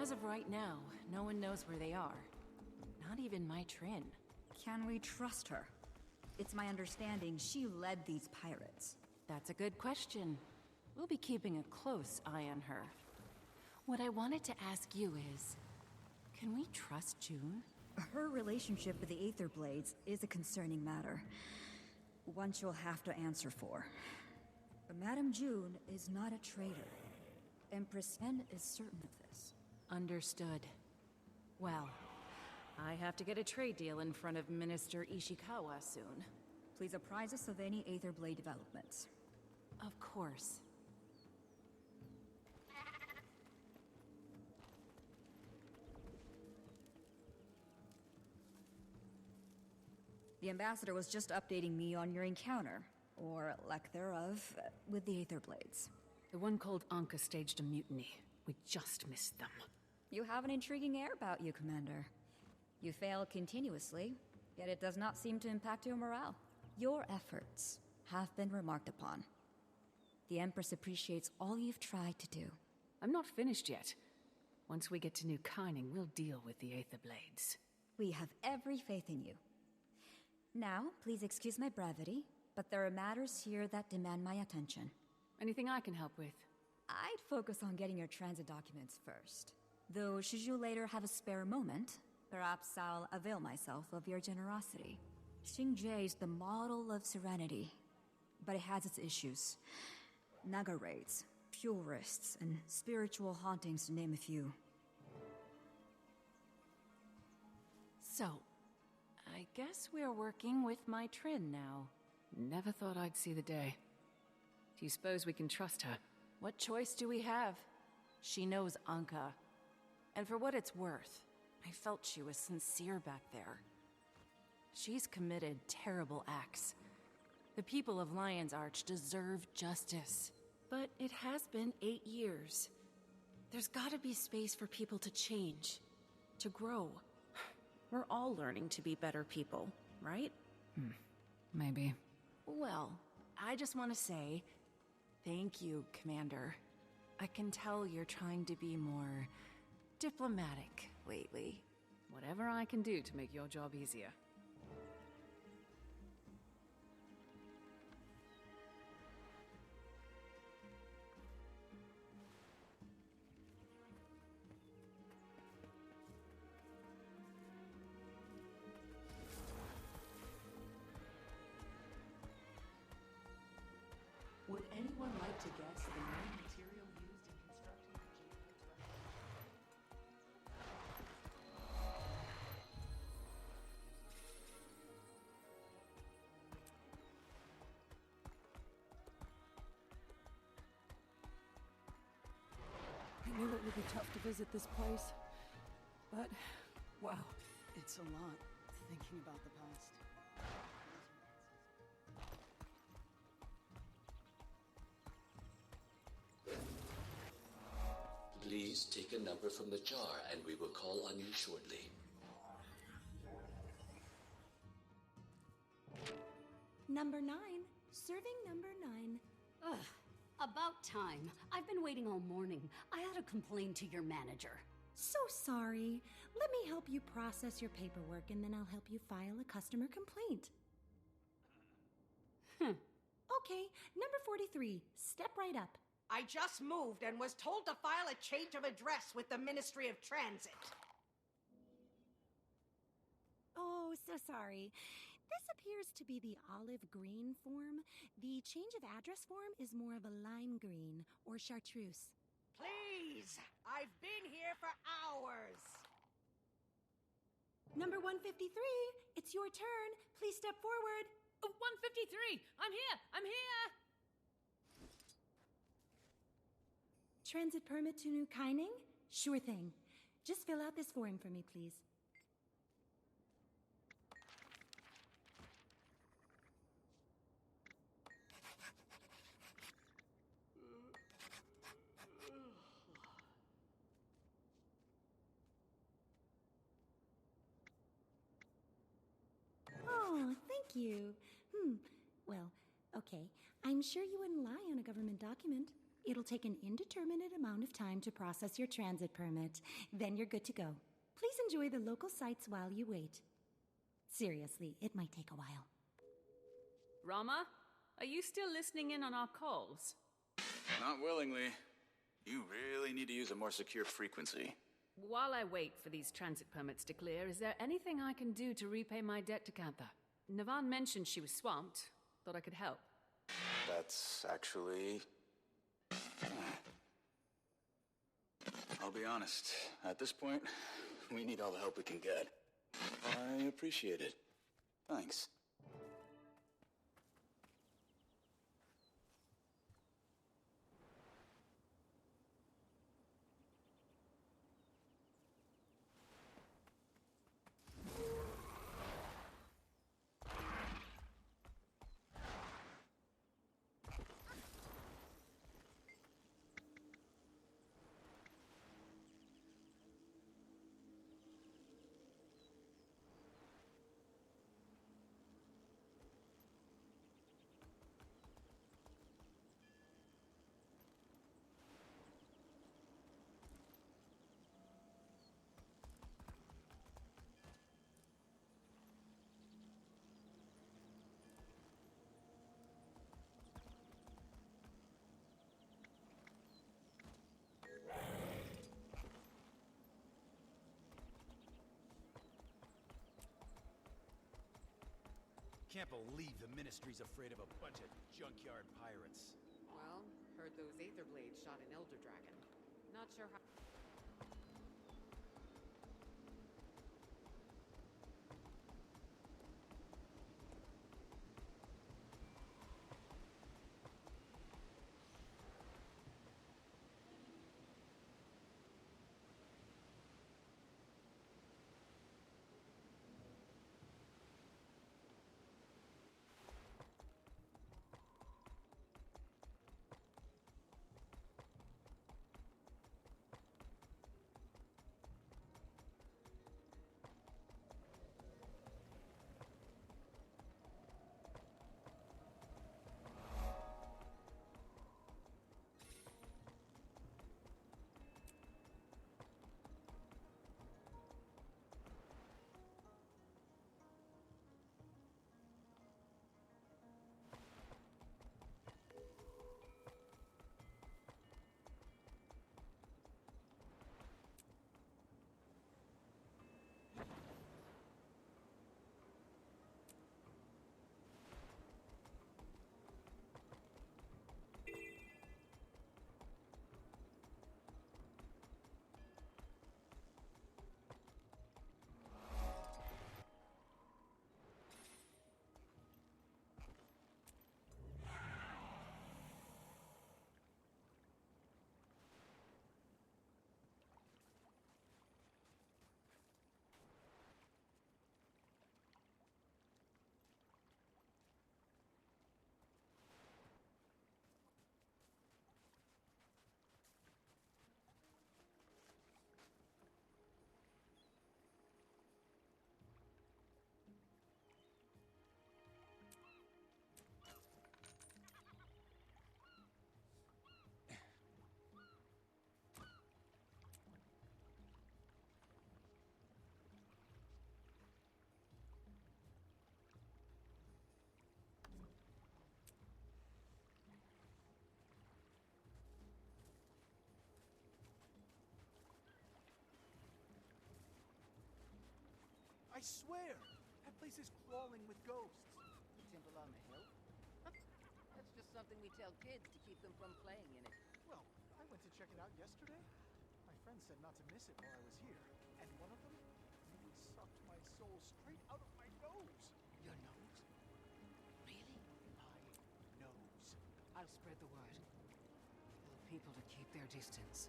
As of right now, no one knows where they are. Not even my Trin. Can we trust her? It's my understanding she led these pirates. That's a good question. We'll be keeping a close eye on her. What I wanted to ask you is, can we trust June? Her relationship with the Aether Blades is a concerning matter. One she'll have to answer for. Madame June is not a traitor. Empress N is certain of this. Understood. Well, I have to get a trade deal in front of Minister Ishikawa soon. Please apprise us of any Aether Blade developments. Of course. The ambassador was just updating me on your encounter, or lack thereof, with the Aether Blades. The one called Anka staged a mutiny. We just missed them. You have an intriguing air about you, Commander. You fail continuously, yet it does not seem to impact your morale. Your efforts have been remarked upon. The Empress appreciates all you've tried to do. I'm not finished yet. Once we get to New Kyning, we'll deal with the Aether Blades. We have every faith in you. Now, please excuse my brevity, but there are matters here that demand my attention. Anything I can help with? I'd focus on getting your transit documents first. Though, should you later have a spare moment, perhaps I'll avail myself of your generosity. Xingjie is the model of serenity, but it has its issues. Naga raids, purists, and spiritual hauntings to name a few. So, I guess we're working with my Trin now. Never thought I'd see the day. Do you suppose we can trust her? What choice do we have? She knows Anka. And for what it's worth, I felt she was sincere back there. She's committed terrible acts. The people of Lion's Arch deserve justice. But it has been 8 years. There's gotta be space for people to change, to grow. We're all learning to be better people, right? Maybe. Well, I just want to say, thank you, Commander. I can tell you're trying to be more diplomatic lately. Whatever I can do to make your job easier. Would anyone like to guess the main material used in constructing the I knew it would be tough to visit this place. But, wow, it's a lot thinking about the past. Please take a number from the jar and we will call on you shortly. Number 9. Serving number 9. Ugh. About time. I've been waiting all morning. I ought to complain to your manager. So sorry. Let me help you process your paperwork and then I'll help you file a customer complaint. Okay, number 43. Step right up. I just moved and was told to file a change of address with the Ministry of Transit. Oh, so sorry. This appears to be the olive green form. The change of address form is more of a lime green or chartreuse. Please! I've been here for hours! Number 153, it's your turn. Please step forward. 153! I'm here! I'm here! Transit permit to New Kyning? Sure thing. Just fill out this form for me, please. Oh, thank you. Well, okay. I'm sure you wouldn't lie on a government document. It'll take an indeterminate amount of time to process your transit permit. Then you're good to go. Please enjoy the local sights while you wait. Seriously, it might take a while. Rama, are you still listening in on our calls? Not willingly. You really need to use a more secure frequency. While I wait for these transit permits to clear, is there anything I can do to repay my debt to Kantha? Navan mentioned she was swamped. Thought I could help. That's actually... be honest. At this point, we need all the help we can get. I appreciate it. Thanks. Can't believe the Ministry's afraid of a bunch of junkyard pirates. Well, heard those Aether Blades shot an Elder Dragon. Not sure how... I swear, that place is crawling with ghosts. The temple on the hill? That's just something we tell kids to keep them from playing in it. Well, I went to check it out yesterday. My friend said not to miss it while I was here. And one of them really sucked my soul straight out of my nose. Your nose? Really? My nose. I'll spread the word. Tell people to keep their distance.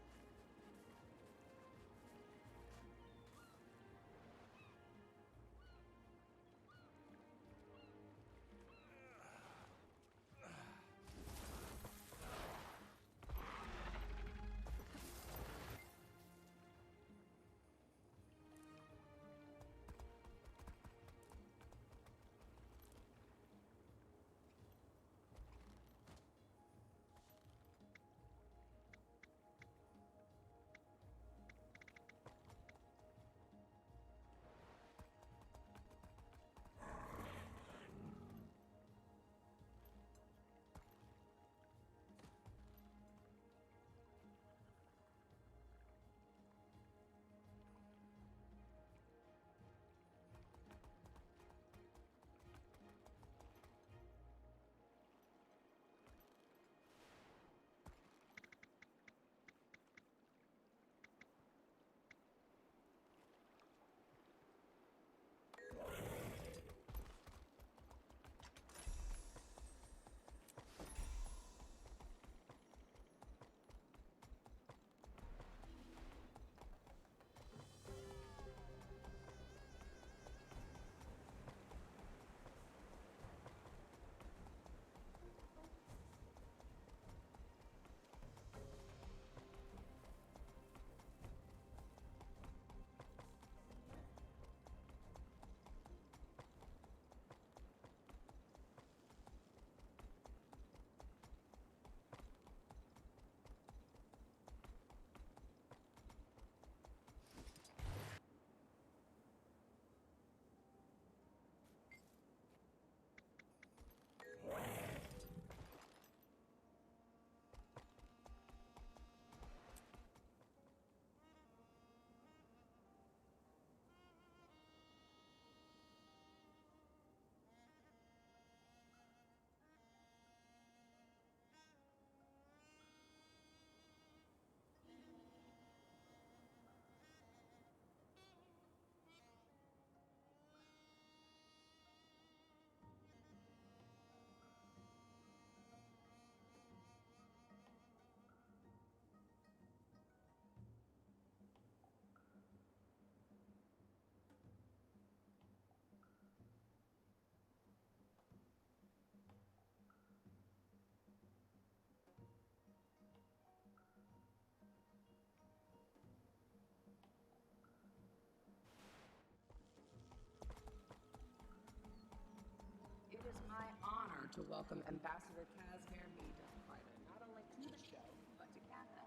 to welcome Ambassador Kazmir Mead Private, not only to the show, but to Katha.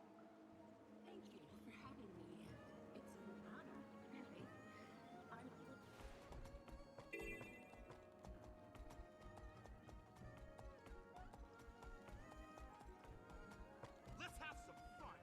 Thank you for having me. It's an honor, really. I'm Let's have some fun!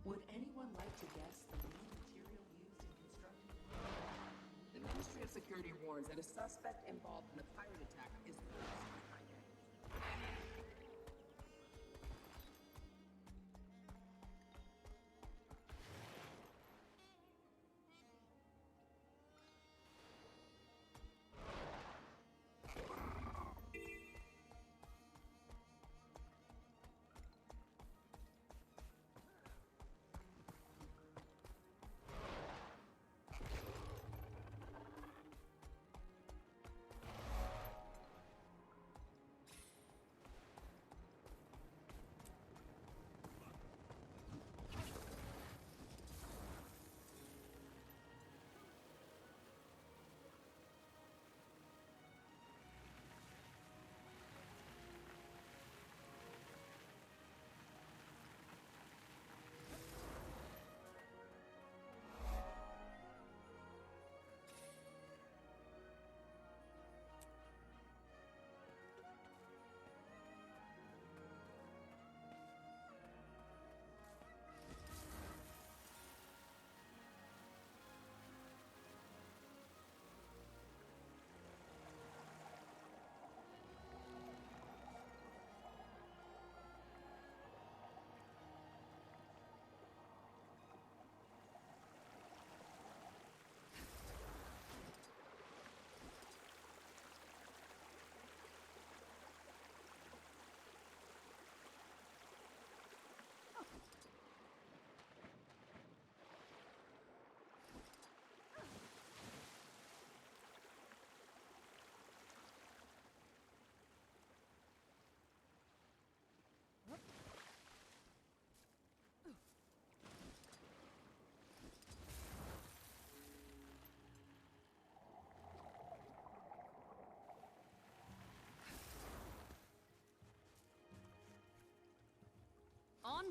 Would anyone like to guess the main material used in constructing the road? The Ministry of Security warns that a suspect involved in the pirate attack is forced behind it.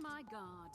my guard.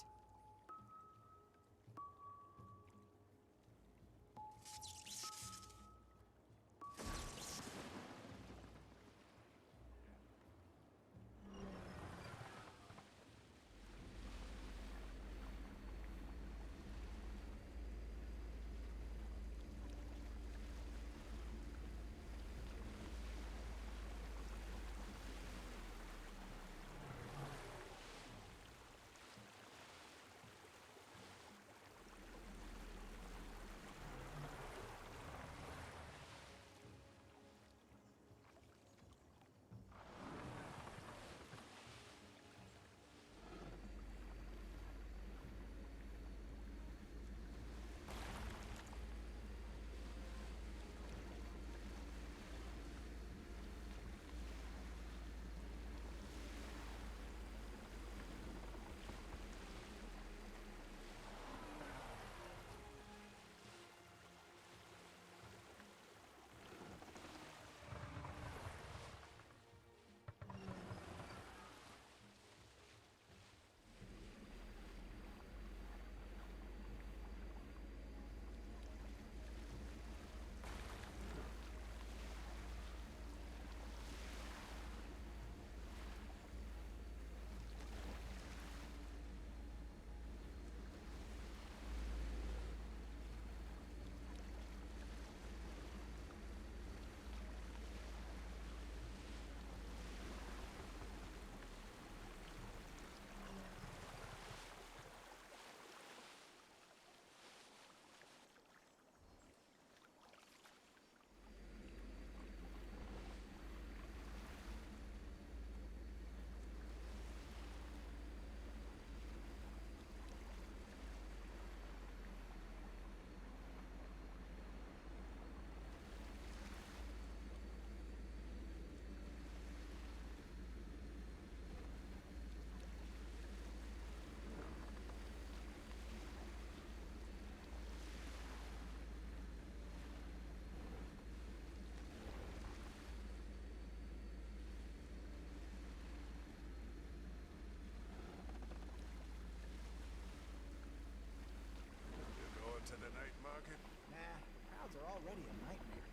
To the night market? Nah, the crowds are already a nightmare.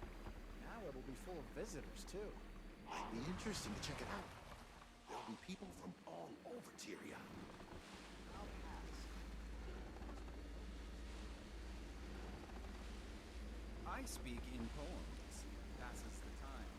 Now it'll be full of visitors, too. Might be interesting to check it out. There'll be people from all over Tyria. I'll pass. I speak in poems. Passes the time.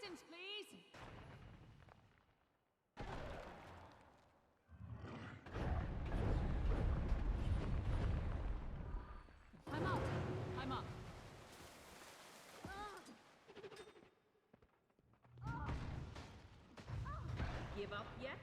systems, please. I'm up. I'm up. Give up yet?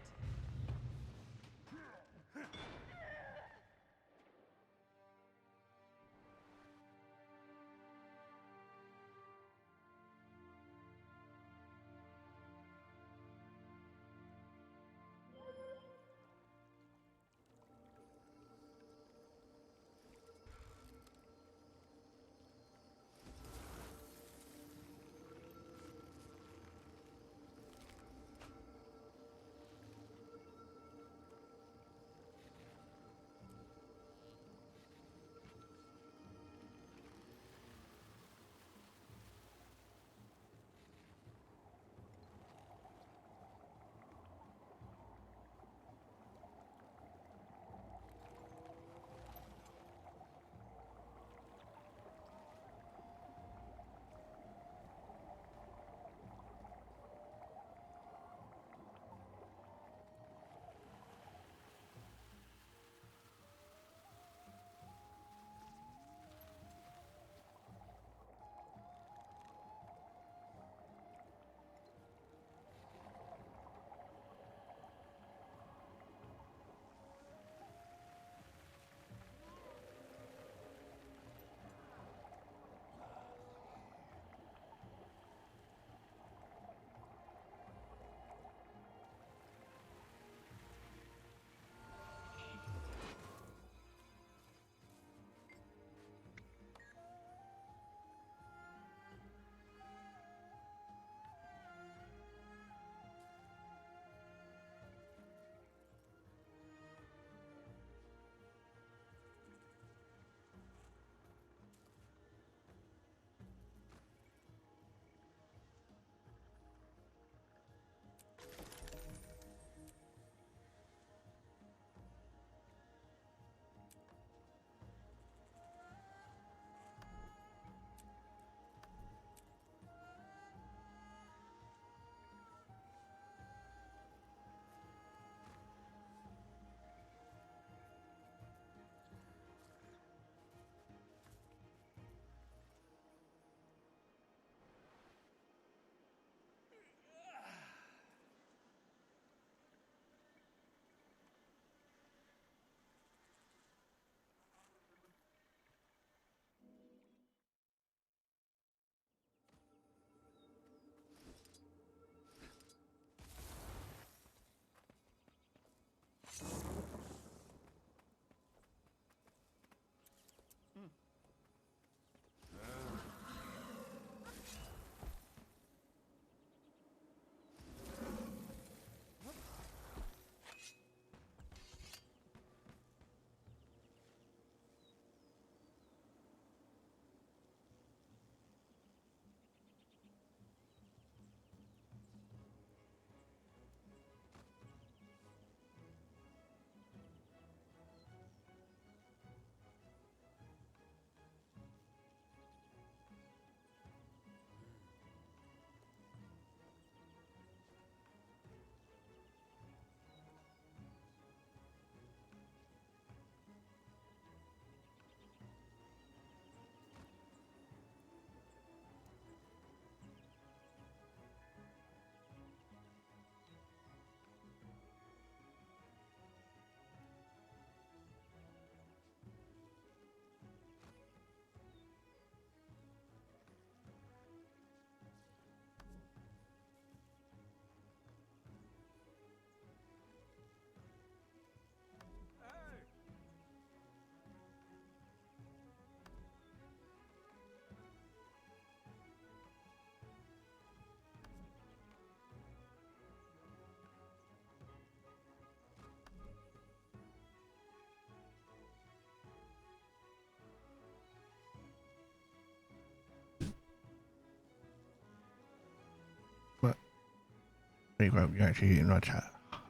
There you go, you're actually in our chat.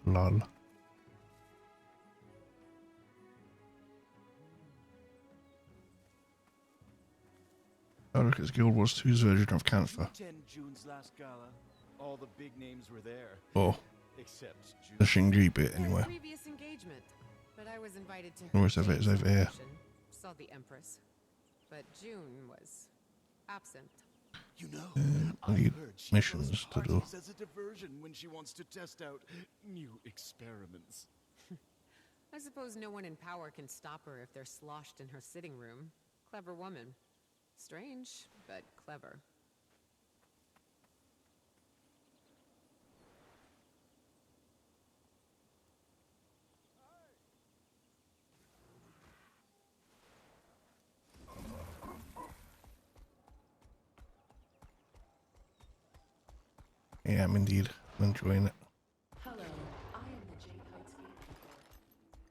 Lol. Oh, look, it's Guild Wars 2's version of Cancer. Attend June's last gala. All the big names were there. Oh, Except the June. Xingji bit Had a anyway. previous engagement, but I was invited to The rest of it is over here. Saw the Empress, but June was absent. You know, I I need heard she missions throws to do. parties as a diversion when she wants to test out new experiments. I suppose no one in power can stop her if they're sloshed in her sitting room. Clever woman. Strange, but clever. Yeah, I'm indeed enjoying it. Hello, I am the Jade Heights Gatekeeper.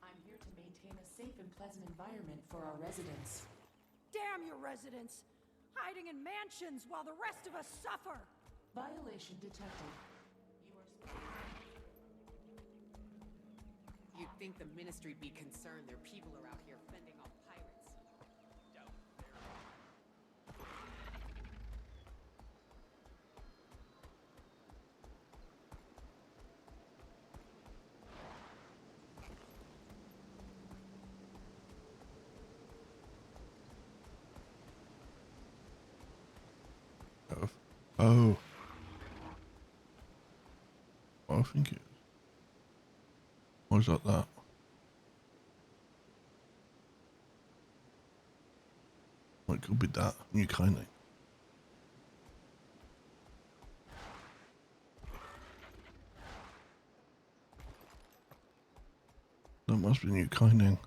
I'm here to maintain a safe and pleasant environment for our residents. Damn your residents! Hiding in mansions while the rest of us suffer! Violation detected. You'd think the Ministry'd be concerned their people are out here fending off pirates. Oh. I think it is. Or is that that? Well, it could be that. New kind of. That must be new kinding.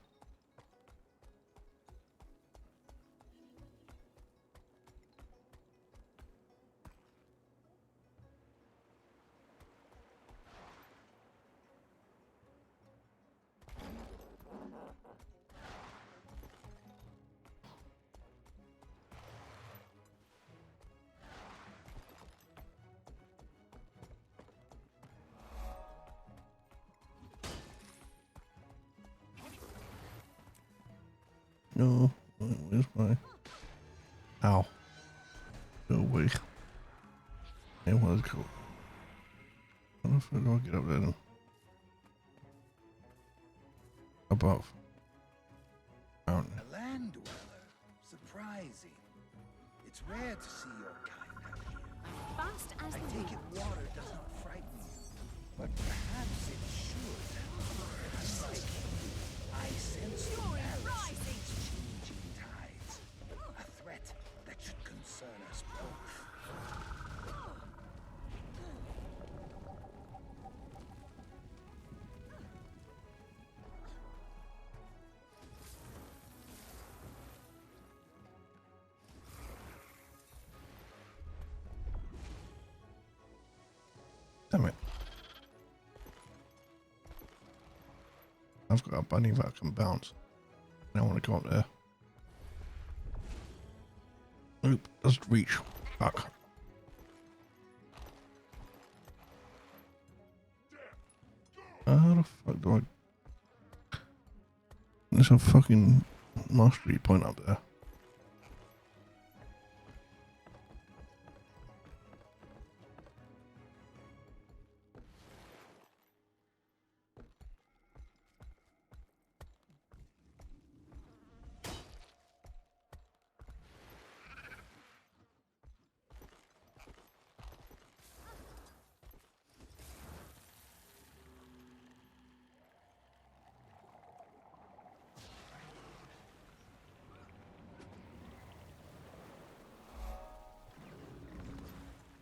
No, where's my... Ow. Go away. Hey, let's go. How the fuck do I get up there then? Above. Mountain. A land dweller. Surprising. It's rare to see your kind out here. Fast as I the take wind. it water does not frighten you, but perhaps it should. Like you, I sense the rising changing tides. A threat that should concern us both. Damn it. I've got a bunny that can bounce. I want to go up there. Oop, just reach. Fuck. How the fuck do I... There's a fucking mastery point up there.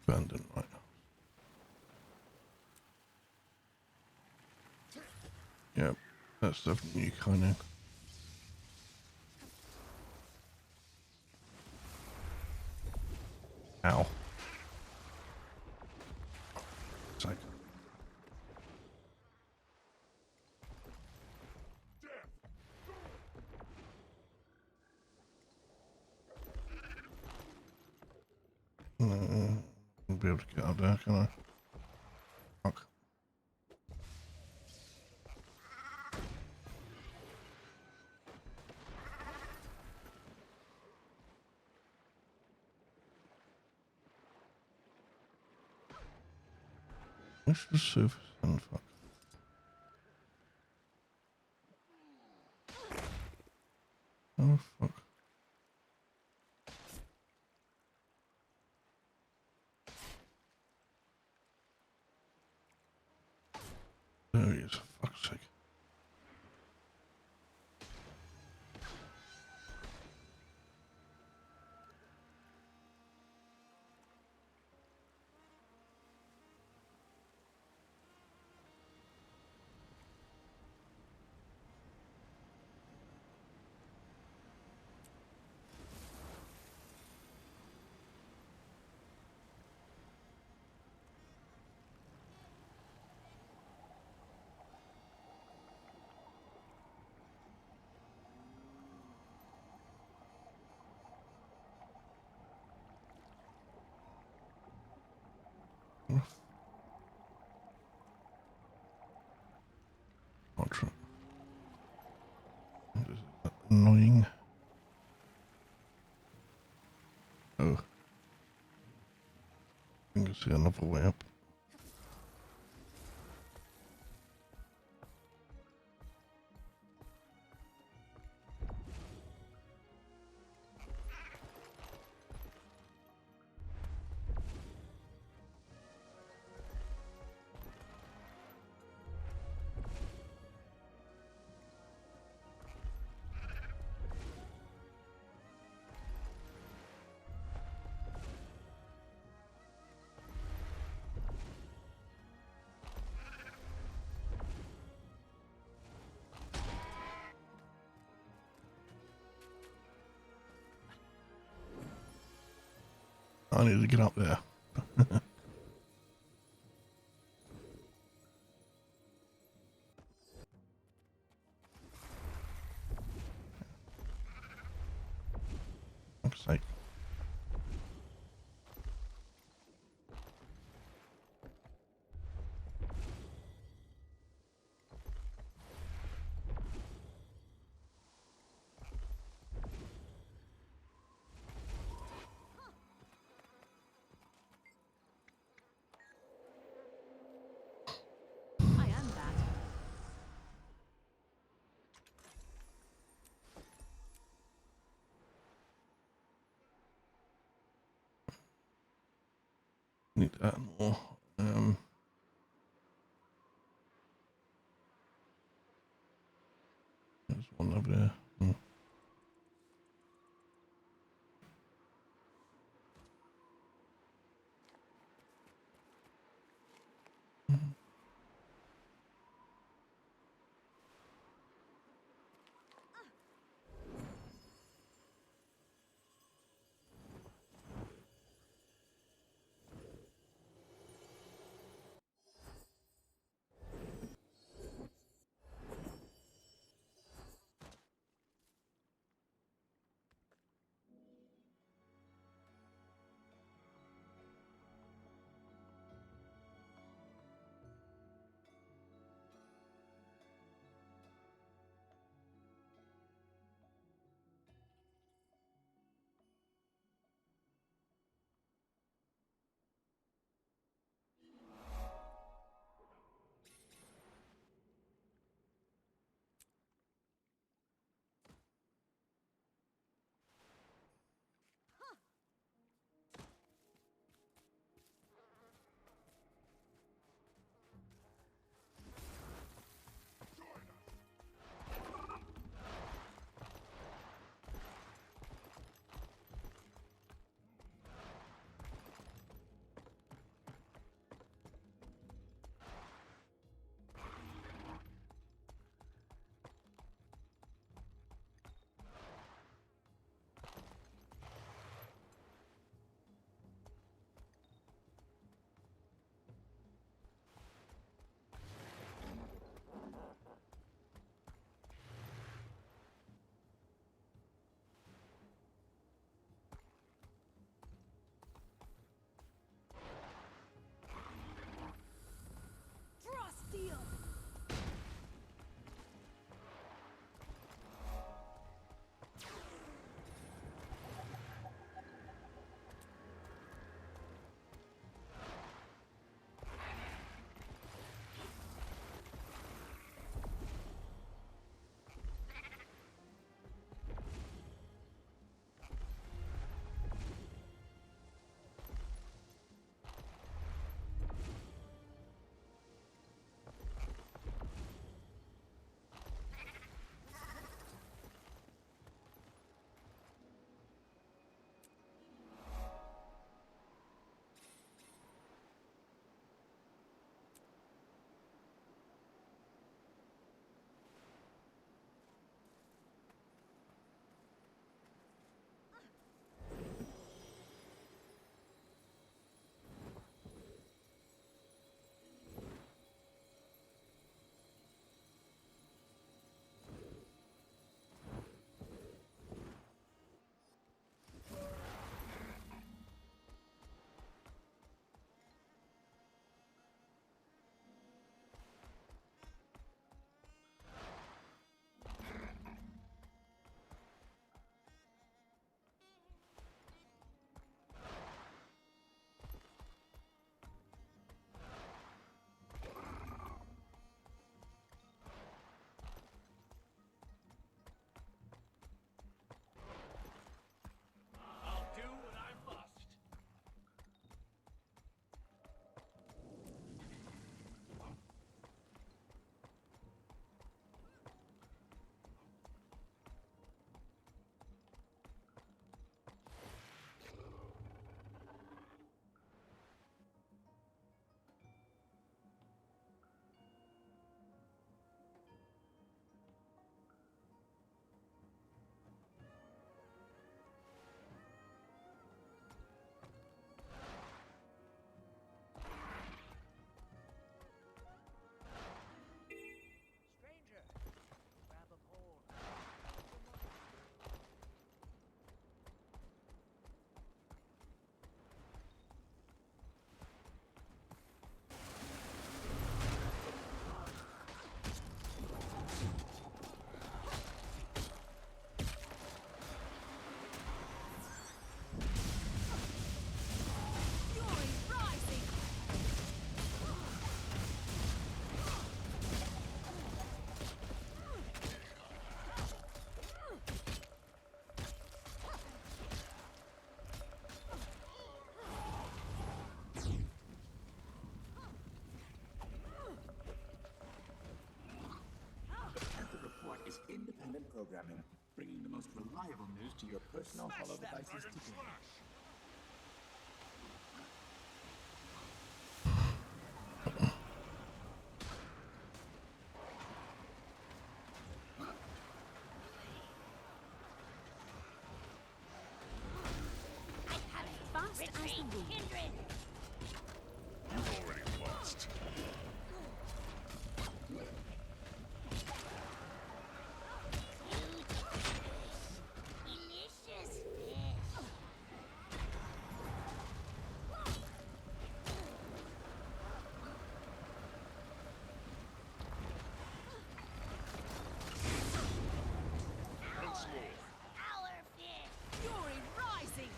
Abandoned, right. Yep, that's definitely new kind of. Ow. It's like... I'll be able to get up there, can I? Fuck. Where's the surface and fuck? Oh fuck. There he is, for fuck's sake. Ultra. This is annoying. Oh. I think I see another way up. I need to get up there. Fuck's sake. I am that. Need that more. There's one over there. programming, bringing the most reliable news to your personal hollow devices today. Fast as the wind. You already lost. Once more. Fury rising.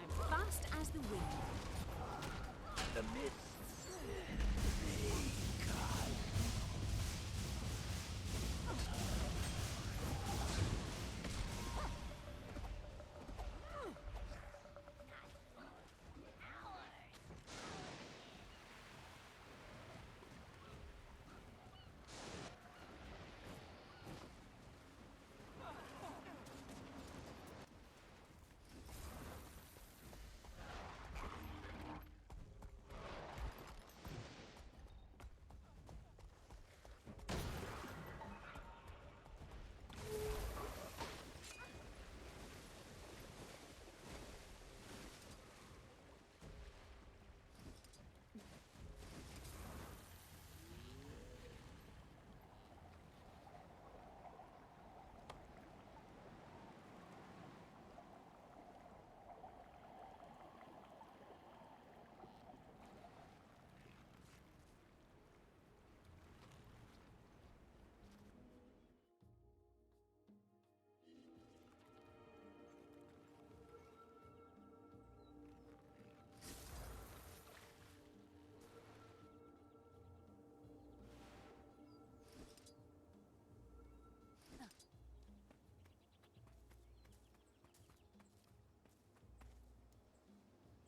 I'm fast as the wind. The myth.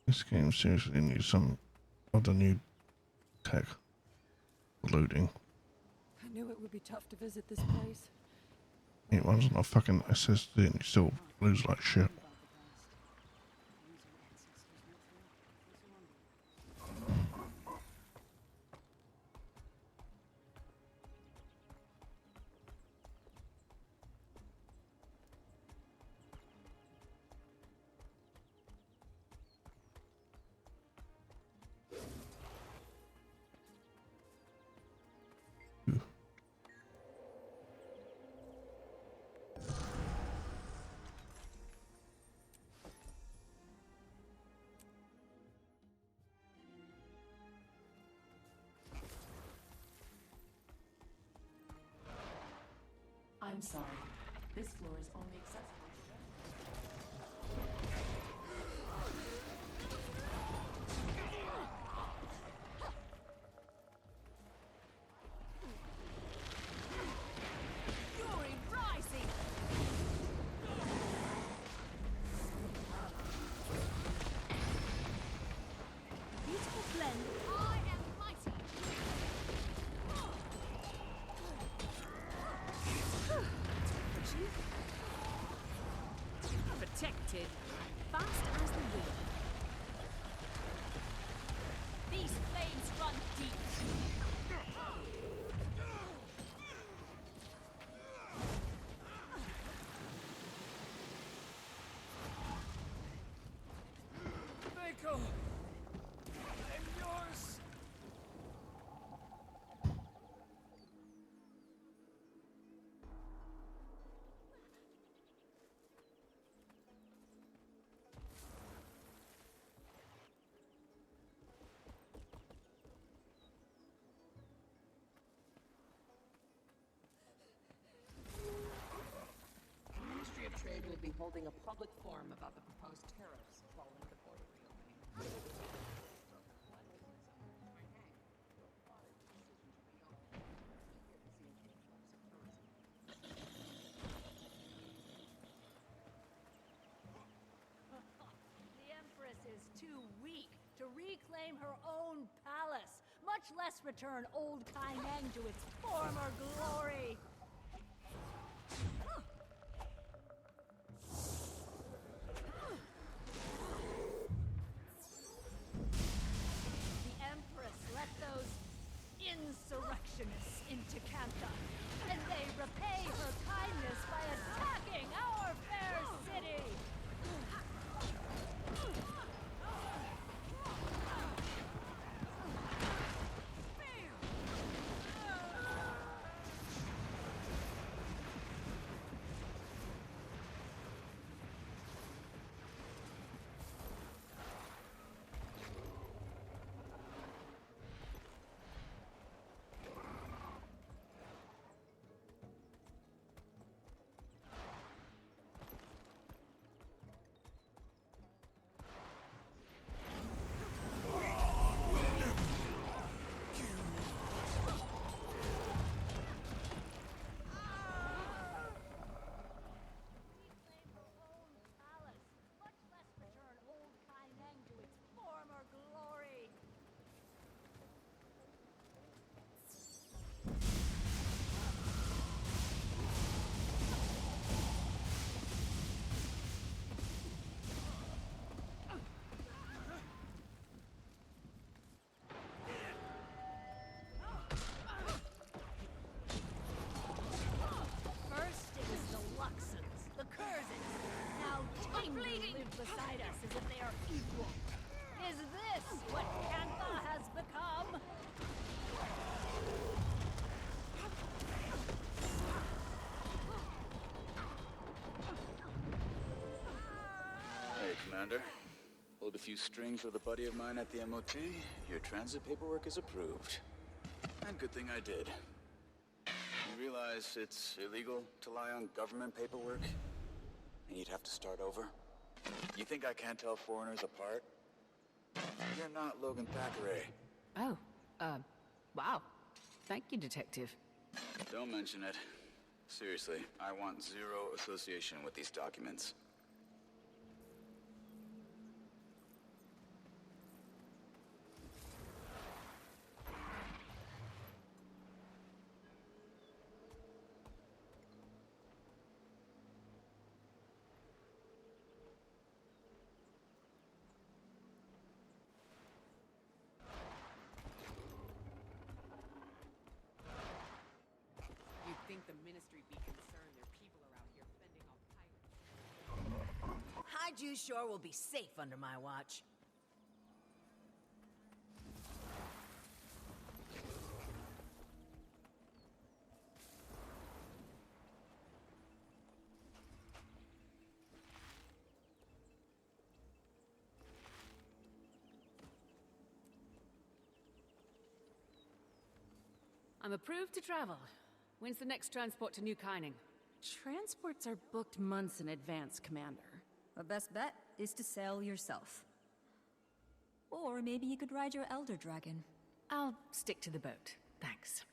This game seriously needs some other new tech loading. I knew it would be tough to visit this place. It runs on a fucking SSD and you still lose like shit. I'm sorry. This floor is only accessible. Fury rising. Beautiful blend. I am mighty. holding a public forum about the proposed tariffs following the border reopening. The Empress is too weak to reclaim her own palace, much less return Old Kaineng to its former glory. The Empress let those insurrectionists into Kantha, and they repay her kindness by attacking our fair city. Beside us as if they are equal. Is this what Kantha has become? Hey, Commander. Pulled a few strings with a buddy of mine at the MOT. Your transit paperwork is approved. And good thing I did. You realize it's illegal to lie on government paperwork? And you'd have to start over? You think I can't tell foreigners apart? You're not Logan Thackeray. Oh, wow. Thank you, Detective. Don't mention it. Seriously, I want zero association with these documents. You'd think the Ministry be concerned their people are out here fending off pirates. Haiju Shore will be safe under my watch. I'm approved to travel. When's the next transport to New Kyning? Transports are booked months in advance, Commander. The best bet is to sail yourself. Or maybe you could ride your Elder Dragon. I'll stick to the boat. Thanks.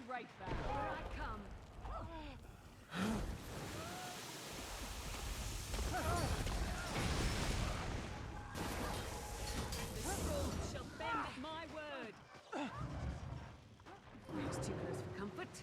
right back. Here I come. The scroll shall bend at my word. Perhaps too close for comfort.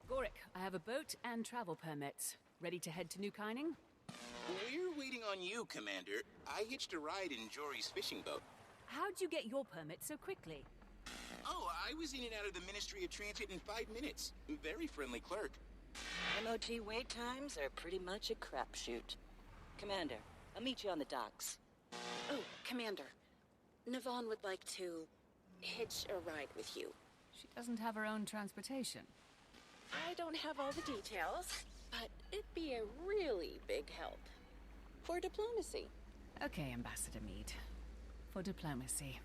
Gorik, I have a boat and travel permits. Ready to head to New Kyning? We're waiting on you, Commander. I hitched a ride in Jory's fishing boat. How'd you get your permit so quickly? Oh, I was in and out of the Ministry of Transit in 5 minutes. Very friendly clerk. MOT wait times are pretty much a crapshoot. Commander, I'll meet you on the docks. Oh, Commander. Navon would like to hitch a ride with you. She doesn't have her own transportation. I don't have all the details, but it'd be a really big help. For diplomacy. Okay, Ambassador Meade. For diplomacy.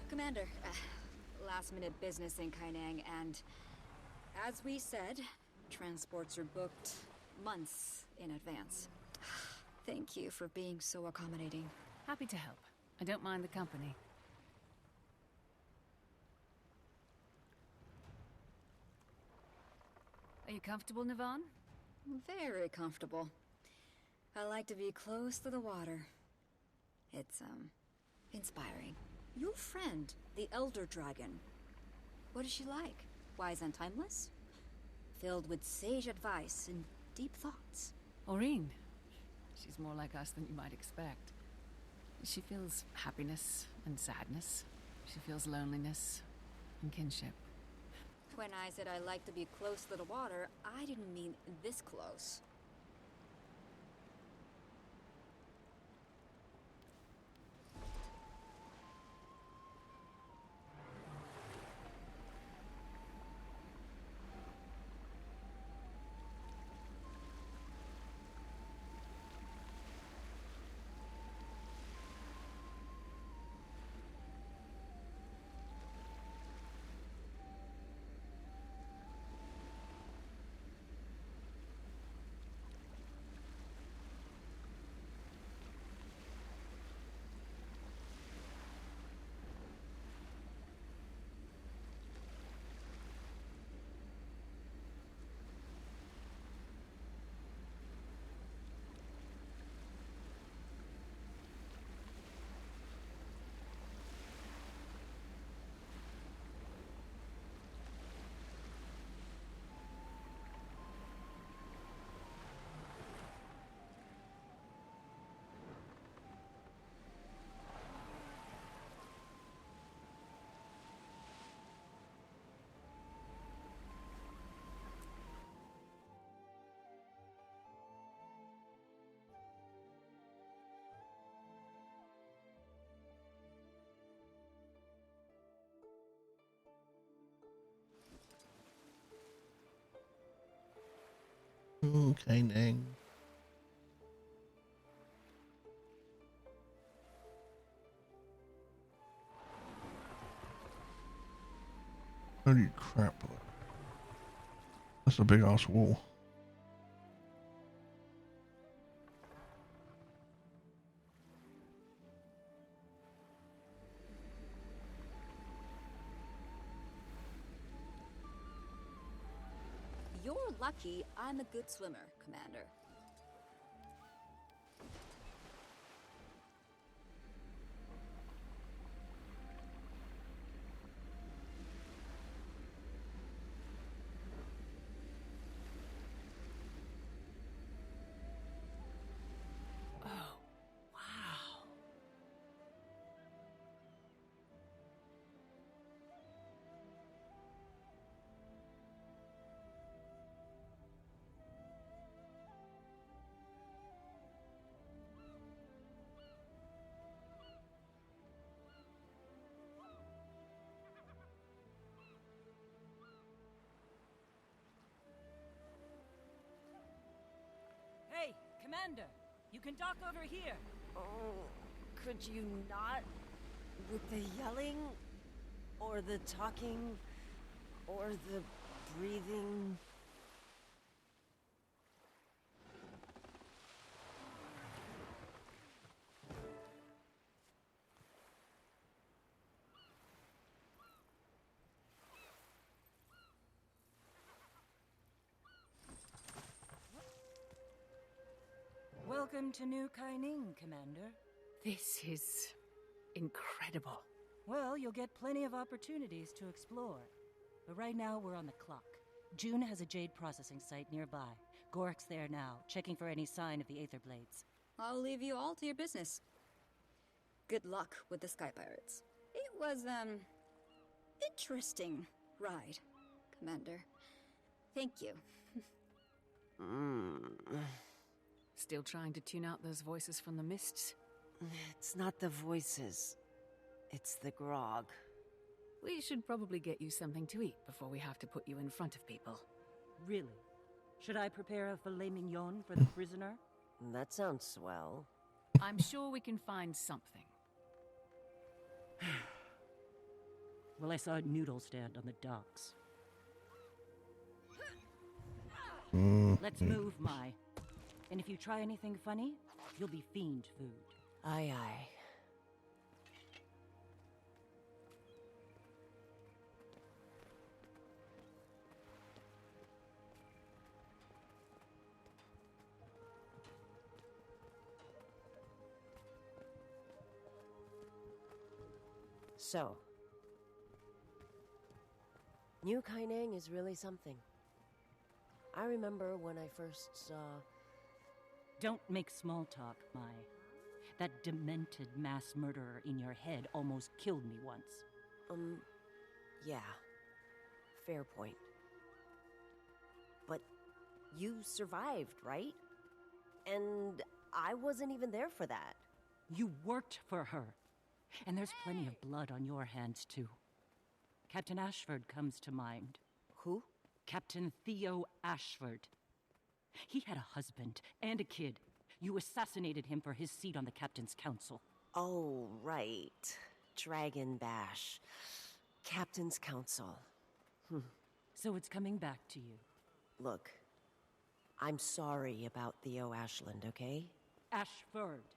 Commander, last-minute business in Kainang, and as we said, transports are booked months in advance. Thank you for being so accommodating. Happy to help. I don't mind the company. Are you comfortable, Navon? Very comfortable. I like to be close to the water. It's, inspiring. Your friend, the Elder Dragon. What is she like? Wise and timeless? Filled with sage advice and deep thoughts. Aureen. She's more like us than you might expect. She feels happiness and sadness. She feels loneliness and kinship. When I said I like to be close to the water, I didn't mean this close. Okay, Nang. Holy crap. That's a big ass wall. You're lucky I'm a good swimmer, Commander. Oh, wow. Hey, Commander, you can dock over here. Oh, could you not? With the yelling, or the talking, or the breathing? Welcome to New Kaining, Commander. This is incredible. Well, you'll get plenty of opportunities to explore. But right now, we're on the clock. June has a jade processing site nearby. Gork's there now, checking for any sign of the Aether Blades. I'll leave you all to your business. Good luck with the Sky Pirates. It was, interesting ride, Commander. Thank you. Still trying to tune out those voices from the mists? It's not the voices. It's the grog. We should probably get you something to eat before we have to put you in front of people. Really? Should I prepare a filet mignon for the prisoner? That sounds swell. I'm sure we can find something. Well, I saw a noodle stand on the docks. Let's move, Mai. And if you try anything funny, you'll be fiend food. Aye, aye. So, New Kaining is really something. I remember when I first saw... Don't make small talk, Mai. That demented mass murderer in your head almost killed me once. Yeah. Fair point. But you survived, right? And I wasn't even there for that. You worked for her. And there's plenty of blood on your hands, too. Captain Ashford comes to mind. Who? Captain Theo Ashford. He had a husband and a kid. You assassinated him for his seat on the Captain's Council. Oh, right. Dragon Bash. Captain's Council. So it's coming back to you. Look, I'm sorry about Theo Ashland, okay? Ashford.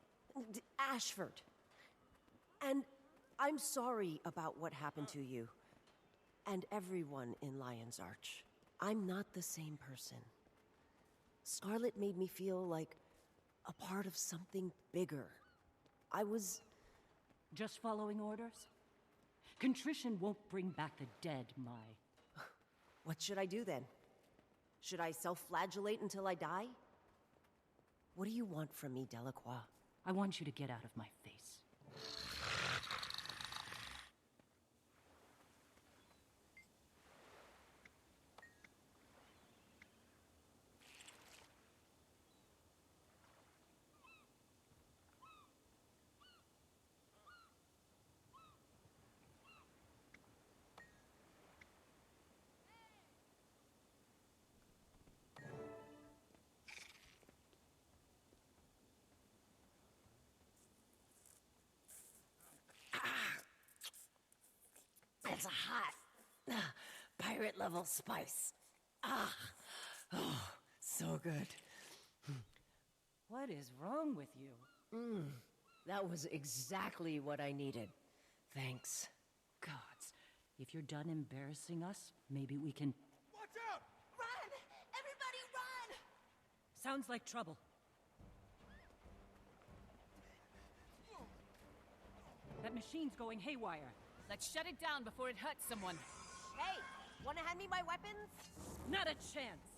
Ashford. And I'm sorry about what happened to you. And everyone in Lion's Arch. I'm not the same person. Scarlet made me feel like a part of something bigger. I was... Just following orders? Contrition won't bring back the dead, Mai. What should I do then? Should I self-flagellate until I die? What do you want from me, Delacroix? I want you to get out of my face. That's hot. Pirate level spice. Ah. Oh, so good. What is wrong with you? That was exactly what I needed. Thanks. Gods, if you're done embarrassing us, maybe we can... Watch out! Run! Everybody run! Sounds like trouble. That machine's going haywire. Let's shut it down before it hurts someone. Hey, wanna hand me my weapons? Not a chance!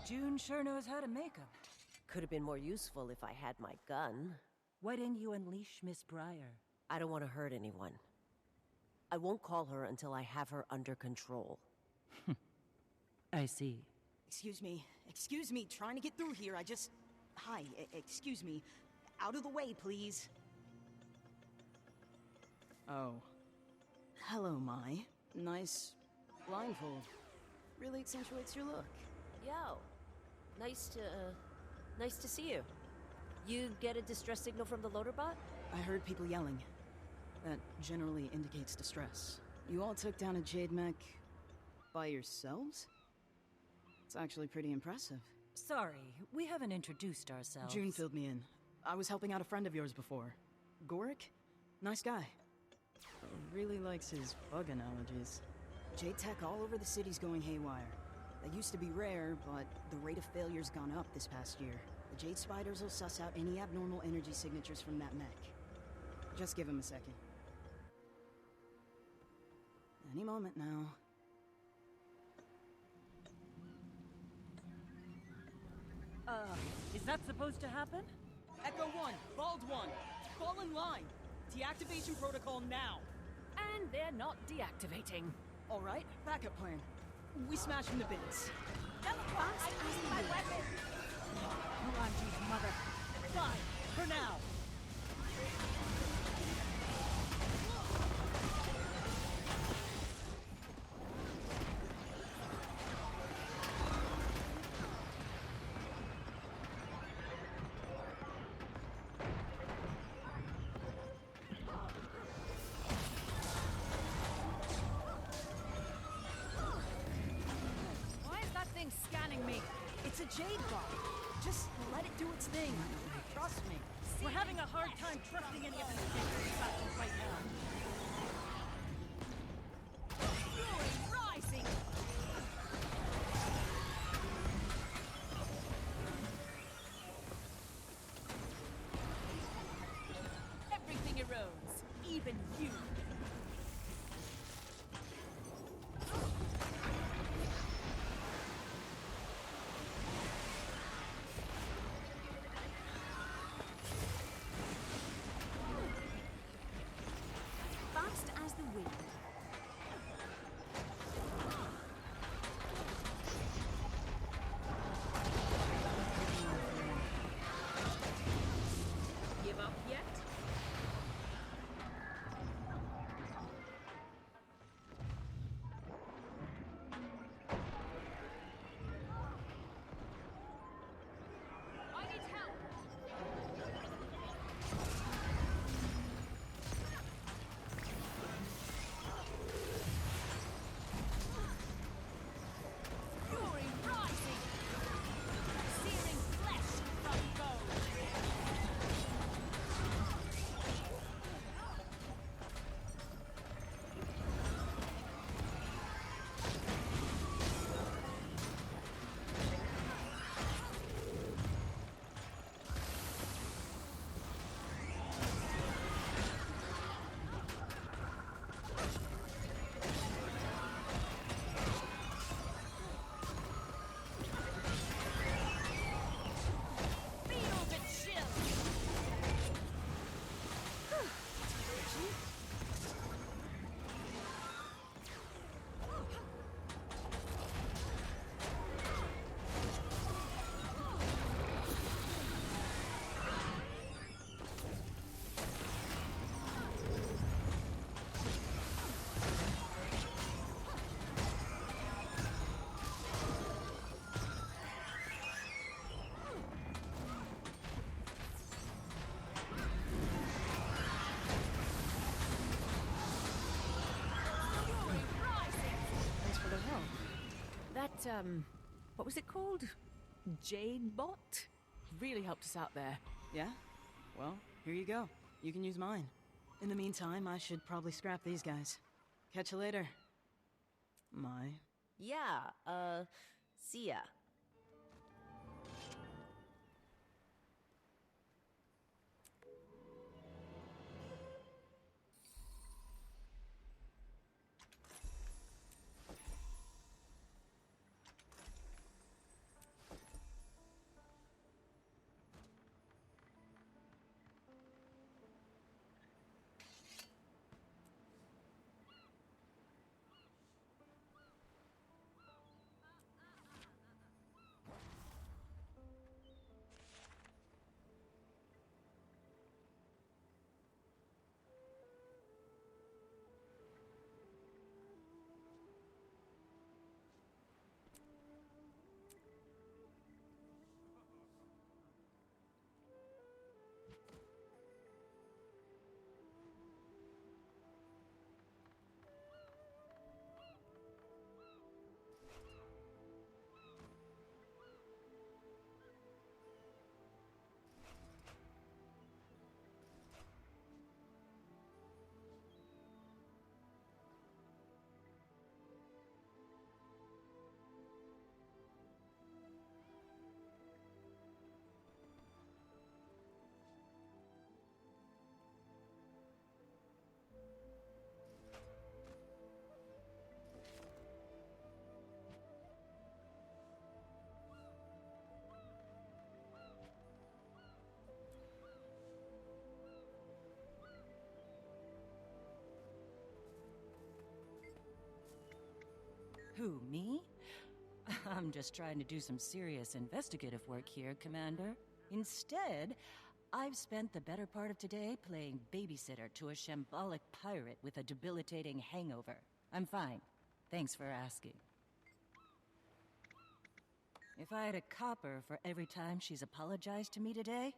June sure knows how to make them. Could have been more useful if I had my gun. Why didn't you unleash Miss Breyer? I don't want to hurt anyone. I won't call her until I have her under control. I see. Excuse me, trying to get through here, I just... Hi, excuse me. Out of the way, please. Oh. Hello, Mai. Nice blindfold. Really accentuates your look. Yo. Nice to see you. You get a distress signal from the loader bot? I heard people yelling. That generally indicates distress. You all took down a Jade mech by yourselves? It's actually pretty impressive. Sorry, we haven't introduced ourselves. June filled me in. I was helping out a friend of yours before. Gorik? Nice guy. Really likes his bug analogies. Jade tech all over the city's going haywire. They used to be rare, but the rate of failure's gone up this past year. The Jade Spiders will suss out any abnormal energy signatures from that mech. Just give him a second. Any moment now. Is that supposed to happen? Echo 1, Bald 1, fall in line. Deactivation protocol now. And they're not deactivating. All right, backup plan. We smash them to bits. I need my weapon! Muranji's mother. Fine, for now. Scanning me. It's a Jade bot. Just let it do its thing. Trust me. We're having a hard time trusting any of this shit right now. Fury rising. Everything erodes, even even you! Fast as the wind. Give up yet? I need help! Fury rising! Searing flesh from bone! Feel the chill! Thanks for the help. That, what was it called? Jade bot? Really helped us out there. Yeah? Well, here you go. You can use mine. In the meantime, I should probably scrap these guys. Catch you later. Mai. Yeah, see ya. Who, me? I'm just trying to do some serious investigative work here, Commander. Instead, I've spent the better part of today playing babysitter to a shambolic pirate with a debilitating hangover. I'm fine. Thanks for asking. If I had a copper for every time she's apologized to me today,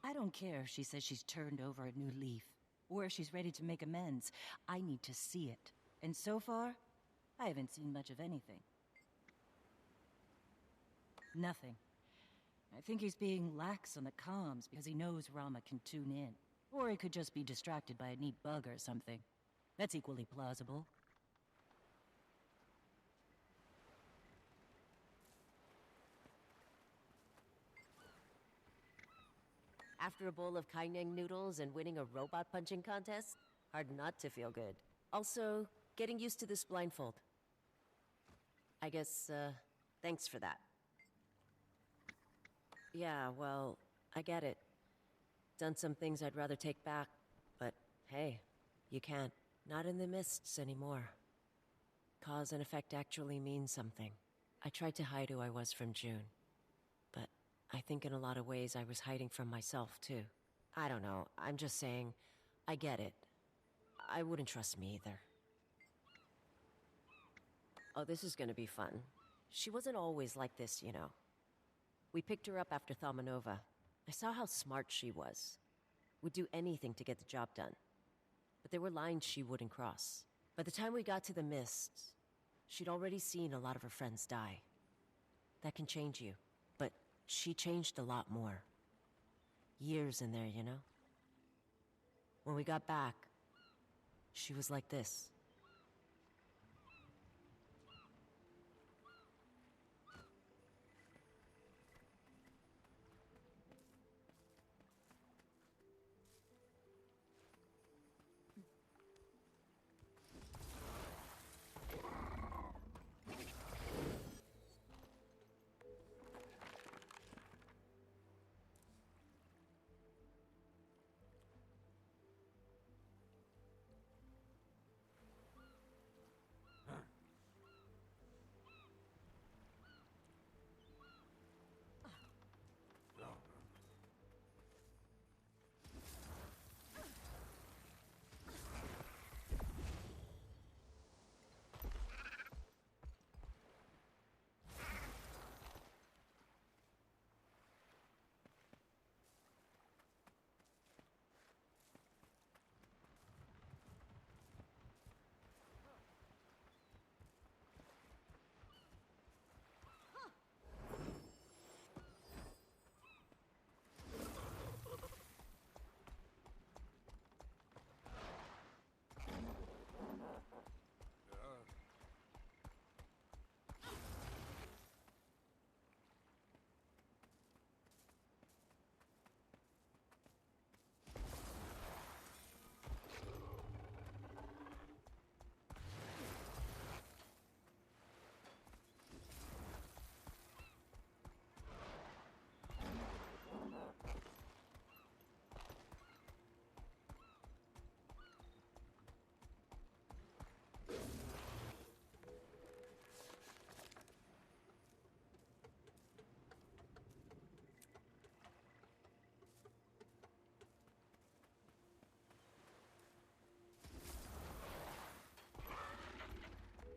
I don't care if she says she's turned over a new leaf, or if she's ready to make amends. I need to see it. And so far, I haven't seen much of anything. Nothing. I think he's being lax on the comms because he knows Rama can tune in. Or he could just be distracted by a neat bug or something. That's equally plausible. After a bowl of Kaineng noodles and winning a robot punching contest, hard not to feel good. Also, getting used to this blindfold. I guess, thanks for that. Yeah, well, I get it. Done some things I'd rather take back, but hey, you can't. Not in the mists anymore. Cause and effect actually means something. I tried to hide who I was from June, but I think in a lot of ways I was hiding from myself, too. I don't know, I'm just saying, I get it. I wouldn't trust me either. Oh, this is gonna be fun. She wasn't always like this, you know. We picked her up after Thalmanova. I saw how smart she was. Would do anything to get the job done. But there were lines she wouldn't cross. By the time we got to the Mists, she'd already seen a lot of her friends die. That can change you. But she changed a lot more. Years in there, you know? When we got back, she was like this.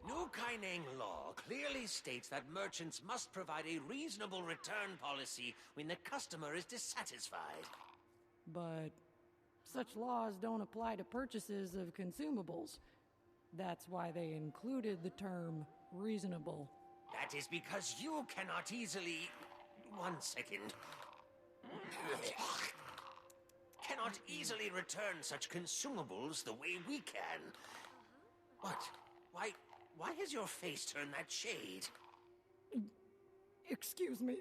New Kaineng law clearly states that merchants must provide a reasonable return policy when the customer is dissatisfied. But such laws don't apply to purchases of consumables. That's why they included the term reasonable. That is because you cannot easily... 1 second. Cannot easily return such consumables the way we can. What? Why has your face turned that shade? Excuse me.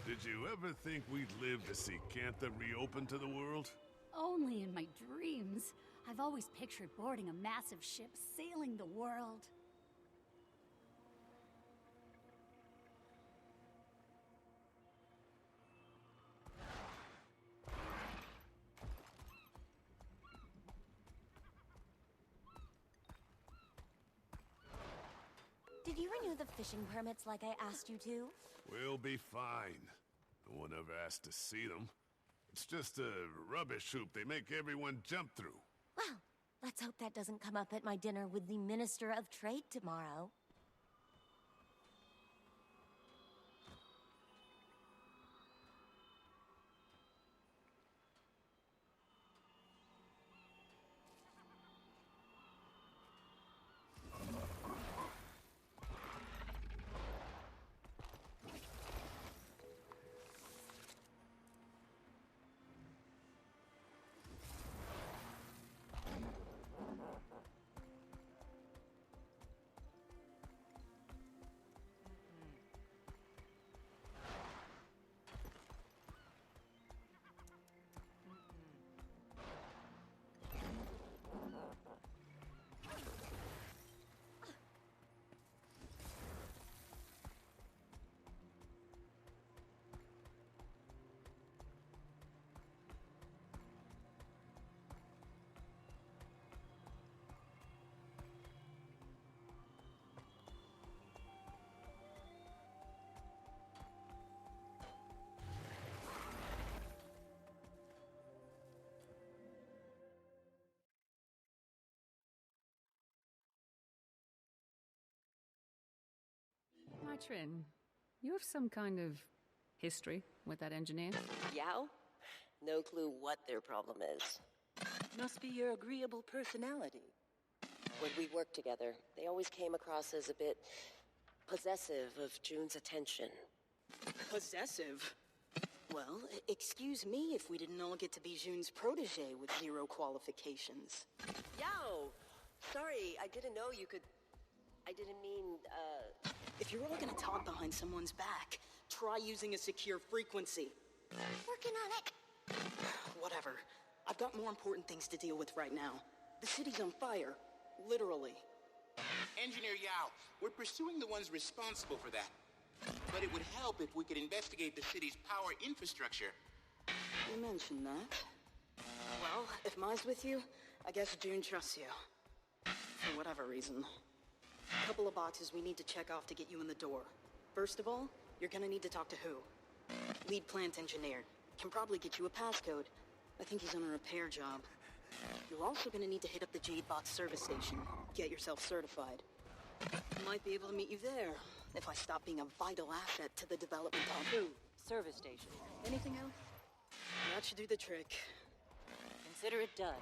Did you ever think we'd live to see Cantha reopen to the world? Only in my dreams. I've always pictured boarding a massive ship sailing the world. Did you renew the fishing permits like I asked you to? We'll be fine. No one ever asked to see them. It's just a rubbish hoop they make everyone jump through. Well, let's hope that doesn't come up at my dinner with the Minister of Trade tomorrow. Trin, you have some kind of history with that engineer? Yao? No clue what their problem is. Must be your agreeable personality. When we worked together, they always came across as a bit possessive of June's attention. Possessive? Well, excuse me if we didn't all get to be June's protege with 0 qualifications. Yao! Sorry, I didn't know you could... I didn't mean, If you're all gonna talk behind someone's back, try using a secure frequency. Working on it. Whatever. I've got more important things to deal with right now. The city's on fire. Literally. Engineer Yao, we're pursuing the ones responsible for that. But it would help if we could investigate the city's power infrastructure. You mentioned that. Well, if Mai's with you, I guess June trusts you. For whatever reason. A couple of boxes we need to check off to get you in the door. First of all, you're gonna need to talk to who? Lead plant engineer. Can probably get you a passcode. I think he's on a repair job. You're also gonna need to hit up the Jadebot service station. Get yourself certified. Might be able to meet you there, if I stop being a vital asset to the development of who? service station. Anything else? That should do the trick. Consider it done.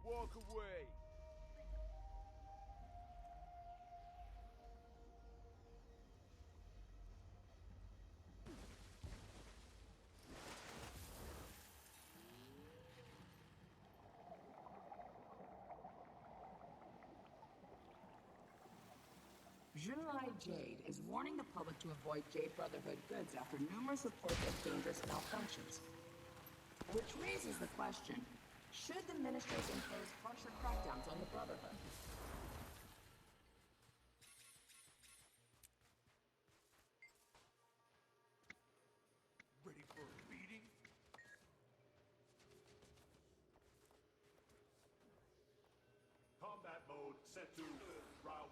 Walk away. Junrai Jade is warning the public to avoid Jade Brotherhood goods after numerous reports of dangerous malfunctions. Which raises the question, should the Ministry impose harsher crackdowns on the Brotherhood? Ready for a beating? Combat mode set to route.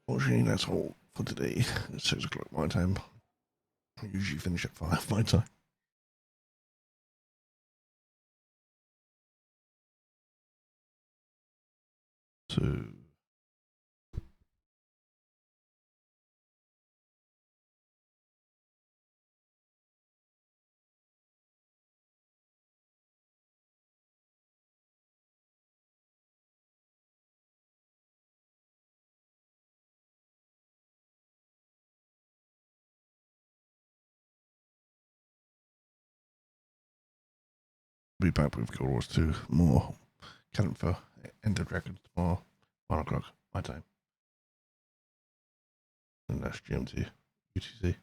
Fortunately, that's all for today. It's 6 o'clock my time. I usually finish at 5 my time. So be back with Guild Wars 2 more canon for Ender Dragons tomorrow, 1 o'clock my time. And that's GMT, UTC.